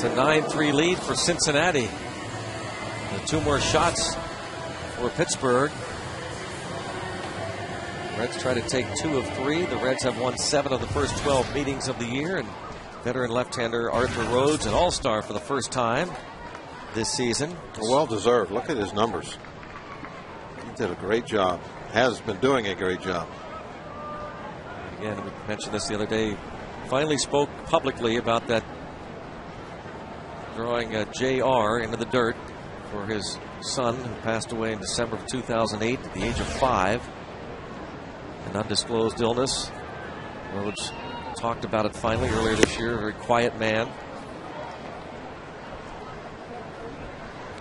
It's a 9-3 lead for Cincinnati. And 2 more shots for Pittsburgh. The Reds try to take 2 of 3. The Reds have won 7 of the first 12 meetings of the year. And veteran left-hander Arthur Rhodes, an all-star for the first time this season. Well deserved. Look at his numbers. He did a great job. Has been doing a great job. Again, we mentioned this the other day. Finally spoke publicly about that throwing JR into the dirt for his son, who passed away in December of 2008 at the age of 5. An undisclosed illness. Rhodes talked about it finally earlier this year. A very quiet man.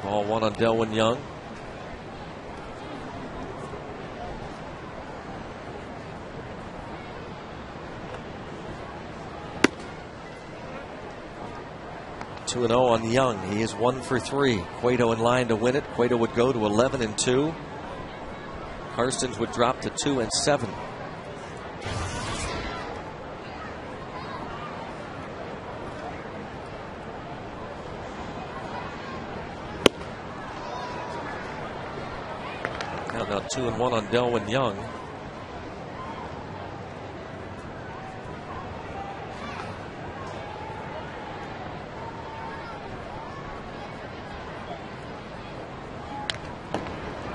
Ball 1 on Delwyn Young. Two 2-0 on Young. He is 1 for 3. Cueto in line to win it. Cueto would go to 11-2. Karstens would drop to 2-7. Now 2-1 on Delwyn Young.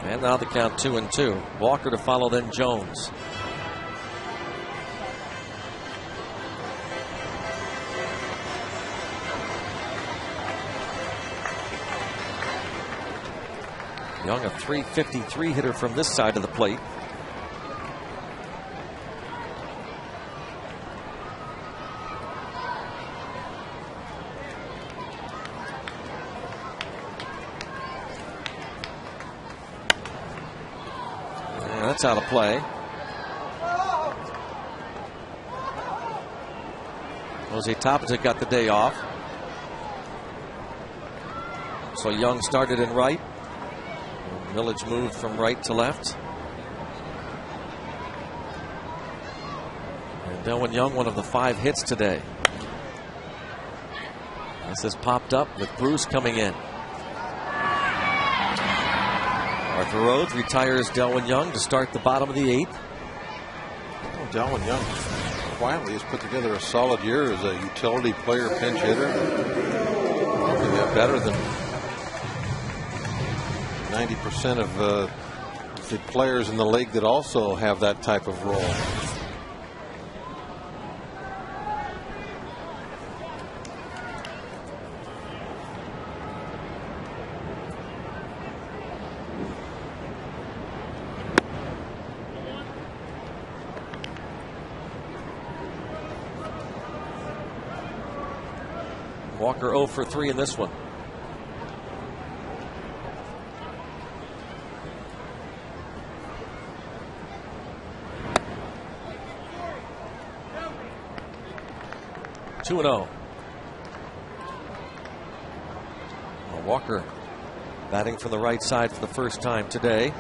And now the count 2-2. Walker to follow, then Jones. Young, a .353 hitter from this side of the plate. That's out of play. Jose Tapia got the day off. So Young started in right. Village moved from right to left. And Delwyn Young, one of the 5 hits today. This has popped up with Bruce coming in. Arthur Rhodes retires Delwyn Young to start the bottom of the 8th. Well, Delwyn Young quietly has put together a solid year as a utility player, pinch hitter. Probably better than 90% of the players in the league that also have that type of role. Walker 0 for 3 in this one. Walker batting from the right side for the first time today.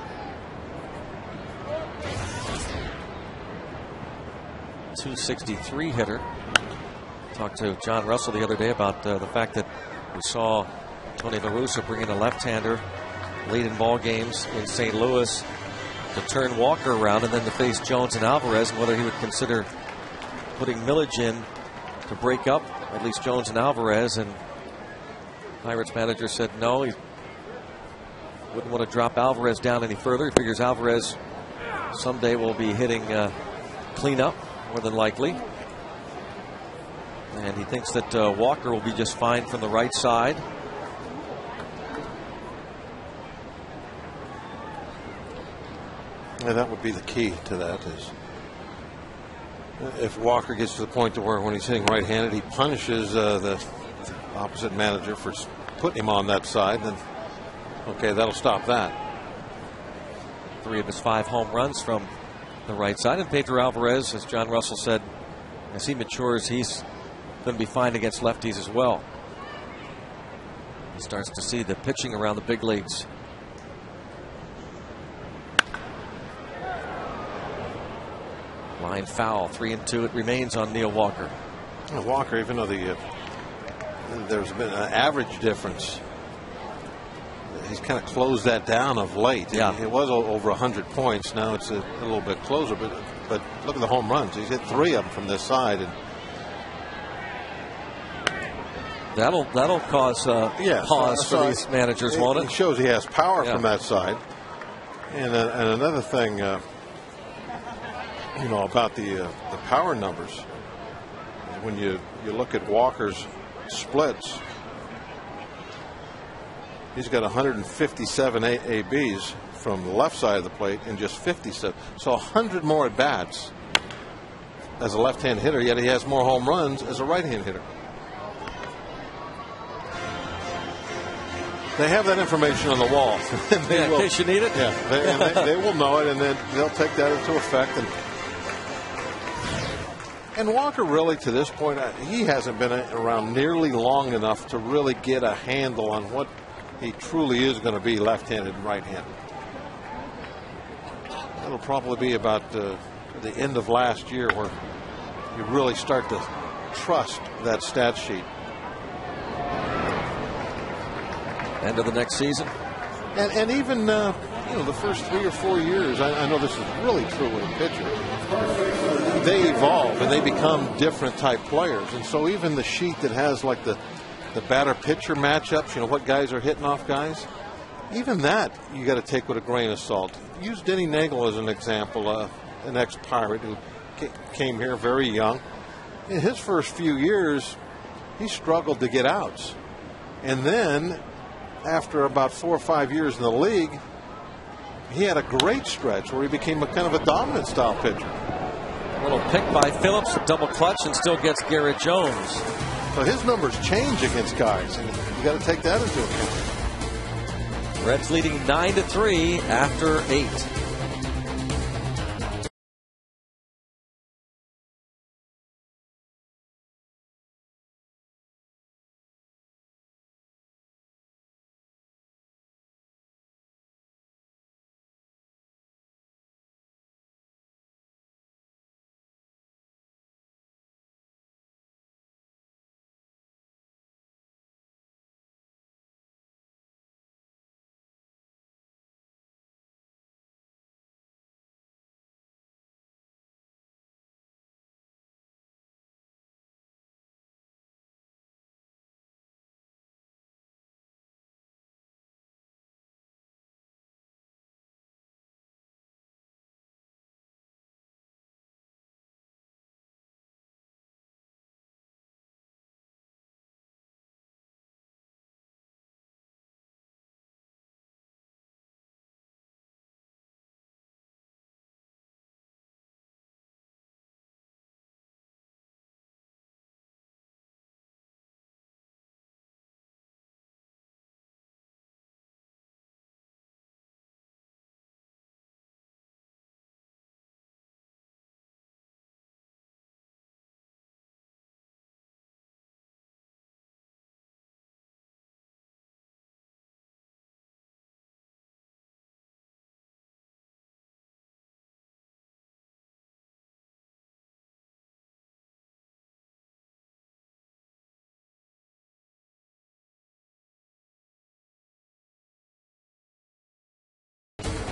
.263 hitter. Talked to John Russell the other day about the fact that we saw Tony La Russa bring in a left-hander late in ball games in St. Louis to turn Walker around and then to face Jones and Alvarez, and whether he would consider putting Millage in to break up at least Jones and Alvarez. And Pirates manager said no, he wouldn't want to drop Alvarez down any further. He figures Alvarez someday will be hitting cleanup more than likely. And he thinks that Walker will be just fine from the right side. Yeah, that would be the key to that, is if Walker gets to the point to where when he's hitting right-handed he punishes the opposite manager for putting him on that side, then okay, that'll stop that. 3 of his 5 home runs from the right side. And Pedro Alvarez, as John Russell said, as he matures, he's going to be fine against lefties as well. He starts to see the pitching around the big leagues. Line foul, 3-2 it remains on Neil Walker. Walker, even though the there's been an average difference. He's kind of closed that down of late. Yeah. It was over 100 points. Now it's a little bit closer. But look at the home runs. He's hit 3 of them from this side. And that'll cause pause for these managers, won't it? It shows he has power from that side. And another thing, about the power numbers, when you look at Walker's splits, he's got 157 ABs from the left side of the plate and just 57. So 100 more at bats as a left-hand hitter, yet he has more home runs as a right-hand hitter. They have that information on the wall. In case you need it. Yeah, they will know it, and then they'll take that into effect. And Walker, really, to this point, he hasn't been around nearly long enough to really get a handle on what he truly is going to be, left-handed and right-handed. That'll probably be about the end of last year where you really start to trust that stat sheet. End of the next season. And even the first 3 or 4 years, I know this is really true with a pitcher. They evolve and they become different type players. And so even the sheet that has like the batter-pitcher matchups, what guys are hitting off guys, even that you got to take with a grain of salt. Use Denny Nagel as an example, an ex-Pirate who came here very young. In his first few years, he struggled to get outs. And then after about 4 or 5 years in the league, he had a great stretch where he became a kind of a dominant style pitcher. A little pick by Phillips, double clutch, and still gets Garrett Jones. So his numbers change against guys, and you got to take that into account. Reds leading 9-3 after 8.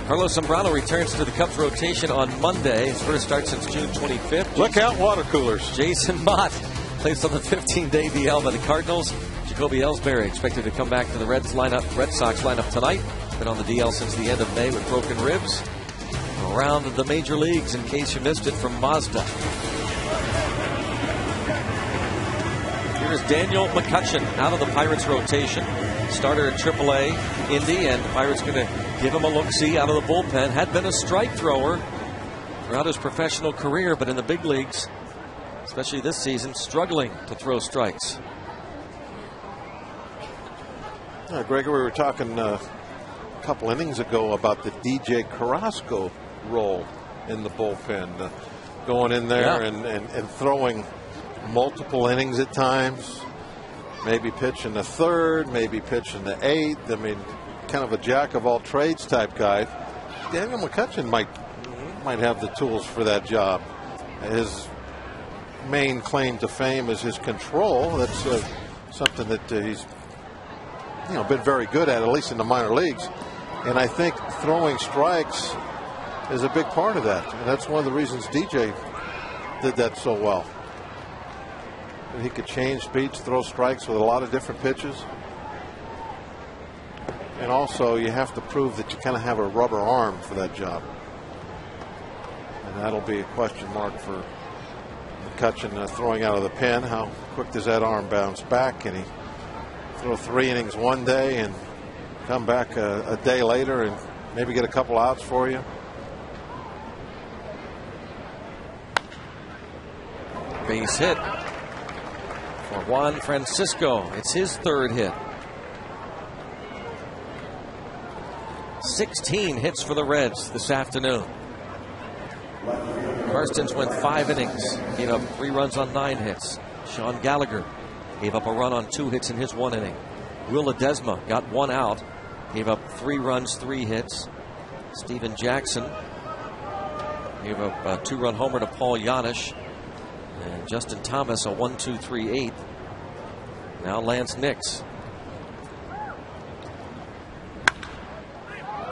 Carlos Zambrano returns to the Cubs rotation on Monday. His first start since June 25th. Look out, water coolers. Jason Mott placed on the 15-day DL by the Cardinals. Jacoby Ellsbury expected to come back to the Red Sox lineup tonight. Been on the DL since the end of May with broken ribs. Around the major leagues, in case you missed it, from Mazda. Here's Daniel McCutchen out of the Pirates rotation. Starter at AAA Indy, and the Pirates going to give him a look-see out of the bullpen. Had been a strike thrower throughout his professional career, but in the big leagues, especially this season, struggling to throw strikes. Gregor, we were talking a couple innings ago about the DJ Carrasco role in the bullpen. Going in there and throwing multiple innings at times. Maybe pitching the third, maybe pitching the eighth. I mean, kind of a jack of all trades type guy. Daniel McCutchen might have the tools for that job. His main claim to fame is his control. That's something that he's been very good at least in the minor leagues. And I think throwing strikes is a big part of that. And that's one of the reasons DJ did that so well. And he could change speeds, throw strikes with a lot of different pitches. And also you have to prove that you kind of have a rubber arm for that job. And that'll be a question mark for McCutchen throwing out of the pen. How quick does that arm bounce back? Can he throw 3 innings one day and come back a day later and maybe get a couple outs for you? Base hit for Juan Francisco. It's his 3rd hit. 16 hits for the Reds this afternoon. Karstens went 5 innings, gave up 3 runs on 9 hits. Sean Gallagher gave up a run on 2 hits in his 1 inning. Will Ledesma got 1 out, gave up 3 runs, 3 hits. Steven Jackson gave up a 2-run homer to Paul Janisch. And Justin Thomas a 1-2-3-8. Now Lance Nix.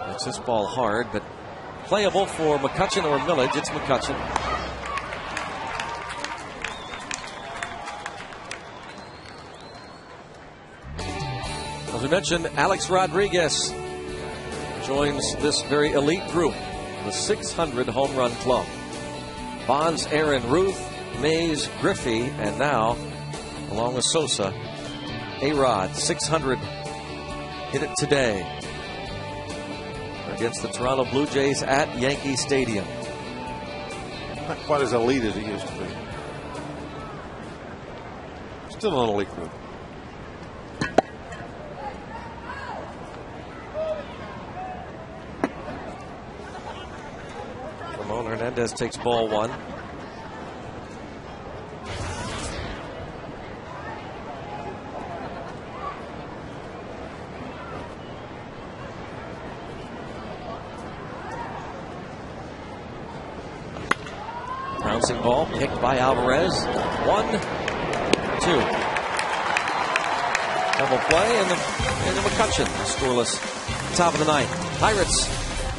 It's this ball hard, but playable for McCutchen or Millage. It's McCutchen. As we mentioned, Alex Rodriguez joins this very elite group, the 600 home run club. Bonds, Aaron, Ruth, Mays, Griffey, and now, along with Sosa, A-Rod. 600 hit it today against the Toronto Blue Jays at Yankee Stadium. Not quite as elite as he used to be. Still an elite group. Ramon Hernandez takes ball 1. Bouncing ball picked by Alvarez. 1-2. Double play and the McCutchen scoreless top of the 9th. Pirates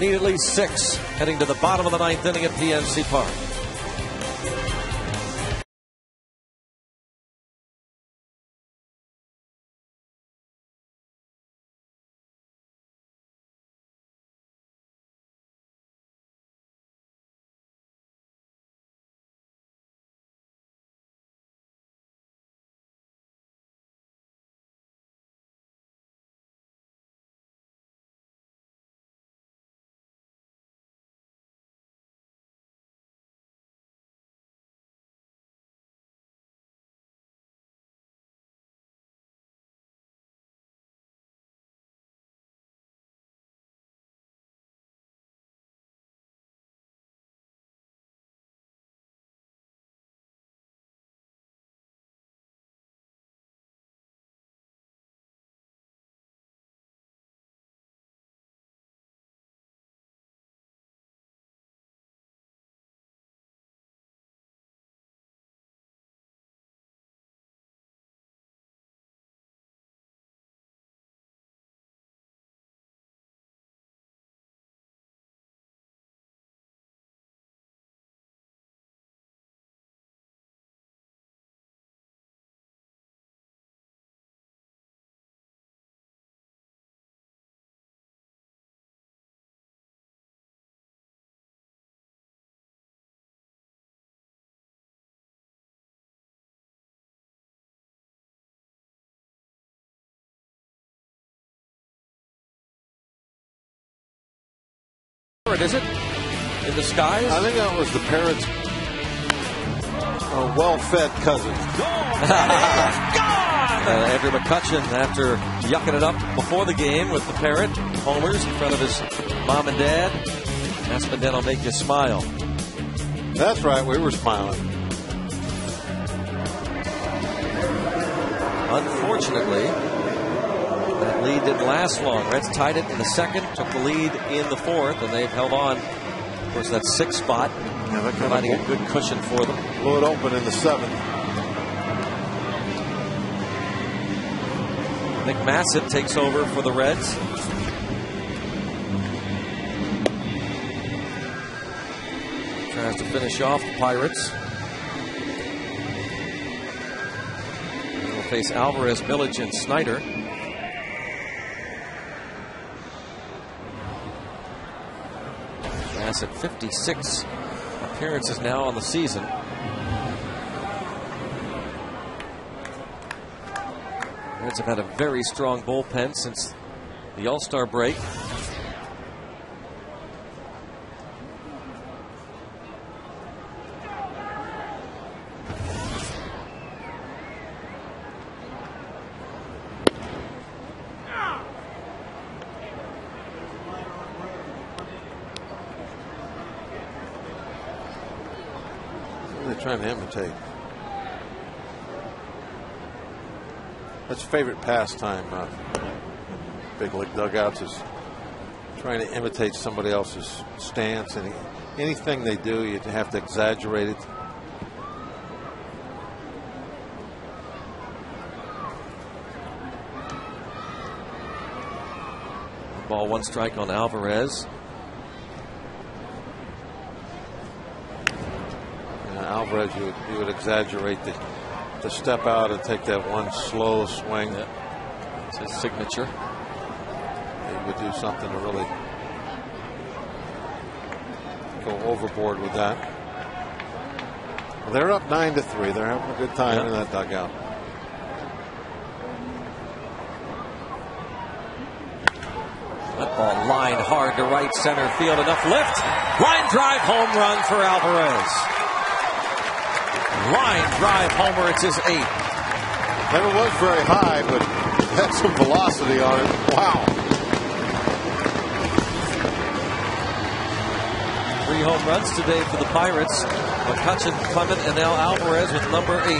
need at least 6 heading to the bottom of the 9th inning at PNC Park. Is it in the skies? I think that was the Parrots' well-fed cousin. Andrew McCutchen, after yucking it up before the game with the Parrot homers in front of his mom and dad. Aspen will make you smile. That's right, we were smiling. Unfortunately, that lead didn't last long. Reds tied it in the 2nd, took the lead in the 4th, and they've held on. Of course, that 6th spot, providing a good cushion for them. Blew it open in the 7th. Nick Massett takes over for the Reds. Tries to finish off the Pirates. They'll face Alvarez, Millage, and Snyder. Massett 56 appearances now on the season. Reds have had a very strong bullpen since the All-Star break. They're trying to imitate. That's favorite pastime big league dugouts, is trying to imitate somebody else's stance, and anything they do you have to exaggerate it. Ball, 1 strike on Alvarez. Alvarez, you would exaggerate the step out and take that one slow swing. It's his signature. He would do something to really go overboard with that. Well, they're up 9-3. They're having a good time in that dugout. That ball lined hard to right center field. Enough lift. Line drive home run for Alvarez. Line drive homer. It's his 8th. Never was very high, but had some velocity on it. Wow. 3 home runs today for the Pirates. McCutchen, Clement, and now Alvarez with number 8 in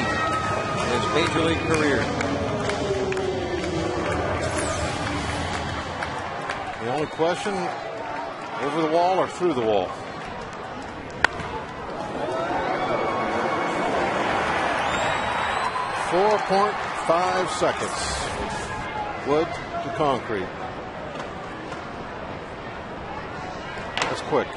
his major league career. The only question, over the wall or through the wall? .5 seconds. Wood to concrete. That's quick.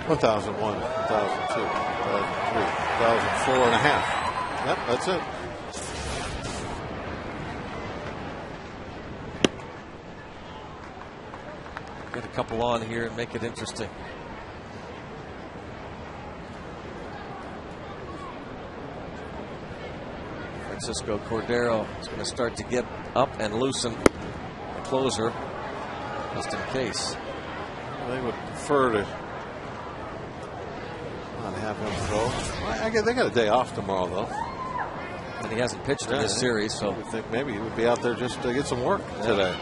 1001, 1002, 1003, 1004 and a half. Yep, that's it. Get a couple on here and make it interesting. Francisco Cordero is going to start to get up and loosen the closer, just in case. They would prefer to not have him throw. I guess they got a day off tomorrow, though. And he hasn't pitched in this series, so I think maybe he would be out there just to get some work today.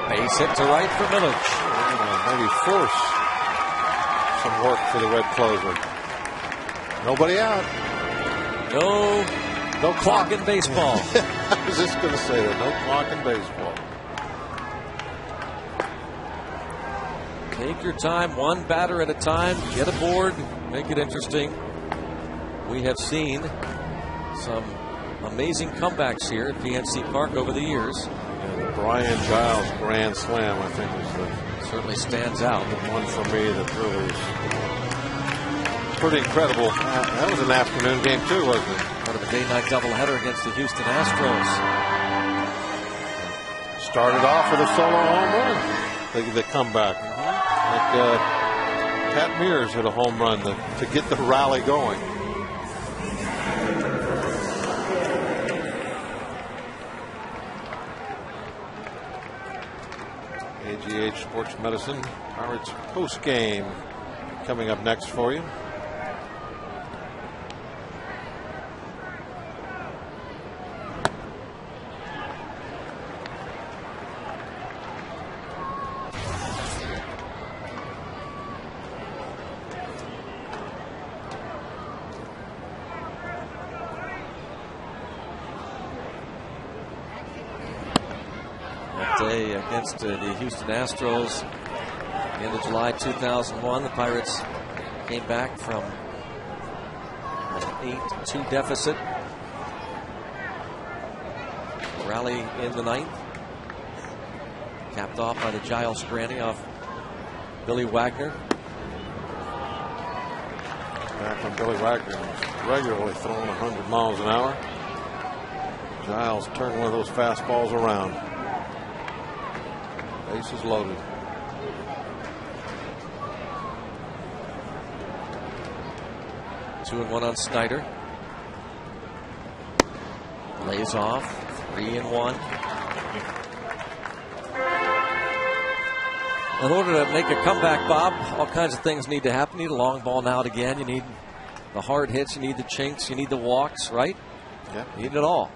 Base hit to right for Millage. Maybe force some work for the Red closer. Nobody out. No clock in baseball. I was just going to say that. No clock in baseball. Take your time, one batter at a time. Get aboard, make it interesting. We have seen some amazing comebacks here at PNC Park over the years. The Brian Giles Grand Slam, I think, was certainly stands out. The one for me that really is pretty incredible. That was an afternoon game too, wasn't it? Part of a day-night doubleheader against the Houston Astros. Started off with a solo home run. The comeback. Like Pat Mears hit a home run to get the rally going. AGH Sports Medicine Pirates post game coming up next for you. day against the Houston Astros. In the July 2001, the Pirates came back from an 8-2 deficit. Rally in the ninth. Capped off by the Giles Granny off Billy Wagner. Back when Billy Wagner was regularly throwing 100 miles an hour. Giles turned one of those fastballs around. Bases loaded. Two and one on Snyder. Lays off. 3-1. In order to make a comeback, Bob, all kinds of things need to happen. You need a long ball now and again. You need the hard hits. You need the chinks. You need the walks, right? Yeah. You need it all.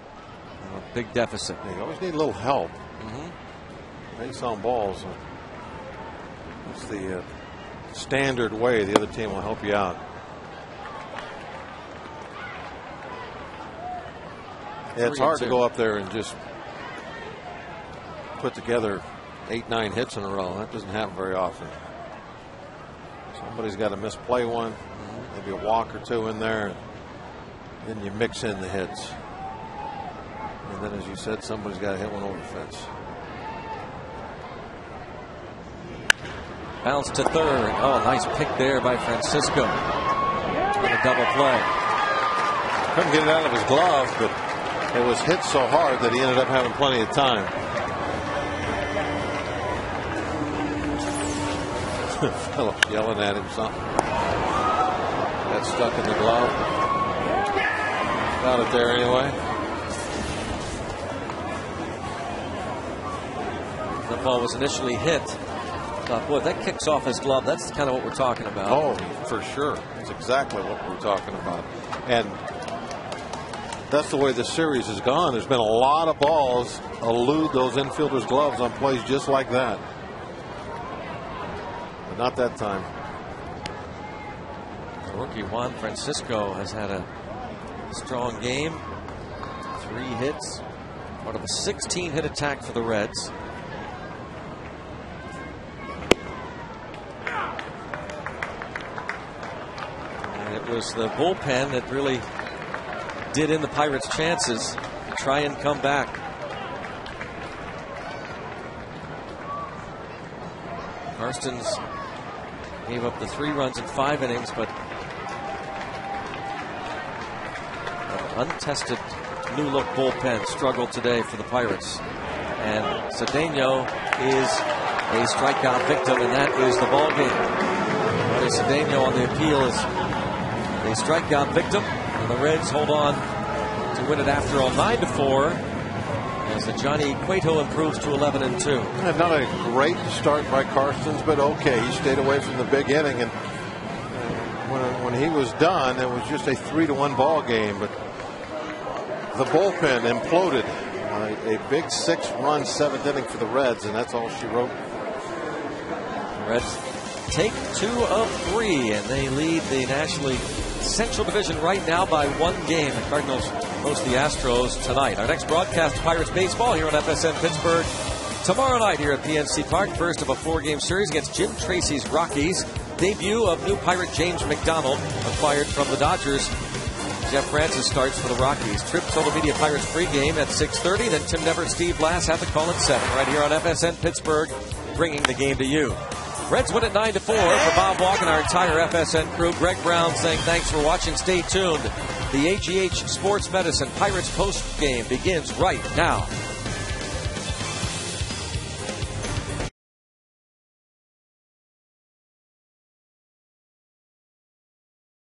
A big deficit. Yeah, you always need a little help. Base on balls. It's the standard way the other team will help you out. Yeah, it's hard to go up there and just put together 8-9 hits in a row. That doesn't happen very often. Somebody's got to misplay one, maybe a walk or two in there, and then you mix in the hits. And then, as you said, somebody's got to hit one over the fence. Bounce to third. Oh, nice pick there by Francisco. On a double play. Couldn't get it out of his glove, but it was hit so hard that he ended up having plenty of time. Phillips yelling at him something. Got stuck in the glove. Got it there anyway. The ball was initially hit. Thought, boy, if that kicks off his glove, that's kind of what we're talking about. Oh, for sure. That's exactly what we're talking about. And that's the way the series has gone. There's been a lot of balls elude those infielders' gloves on plays just like that. But not that time. The rookie Juan Francisco has had a strong game. 3 hits. Part of a 16-hit attack for the Reds. And it was the bullpen that really did in the Pirates' chances to try and come back. Karstens gave up the 3 runs in 5 innings, but an untested new look bullpen struggled today for the Pirates. And Cedeno is a strikeout victim, and that is the ball game. Marty Cedeno on the appeal is a strikeout victim, and the Reds hold on to win it after all 9-4 as the Johnny Cueto improves to 11-2. Not a great start by Karstens, but okay. He stayed away from the big inning, and when he was done, it was just a 3-1 ball game. But the bullpen imploded. A big 6-run 7th inning for the Reds, and that's all she wrote. The Reds take 2 of 3, and they lead the National League Central Division right now by 1 game. The Cardinals host the Astros tonight. Our next broadcast, Pirates baseball here on FSN Pittsburgh. Tomorrow night here at PNC Park, first of a 4-game series against Jim Tracy's Rockies. Debut of new Pirate James McDonald, acquired from the Dodgers. Jeff Francis starts for the Rockies. Trip Total Media Pirates pregame at 6:30. Then Tim Never, Steve Blass have the call at 7. Right here on FSN Pittsburgh, bringing the game to you. Reds win at 9-4. For Bob Walk and our entire FSN crew, Greg Brown saying thanks for watching. Stay tuned. The AGH Sports Medicine Pirates post game begins right now.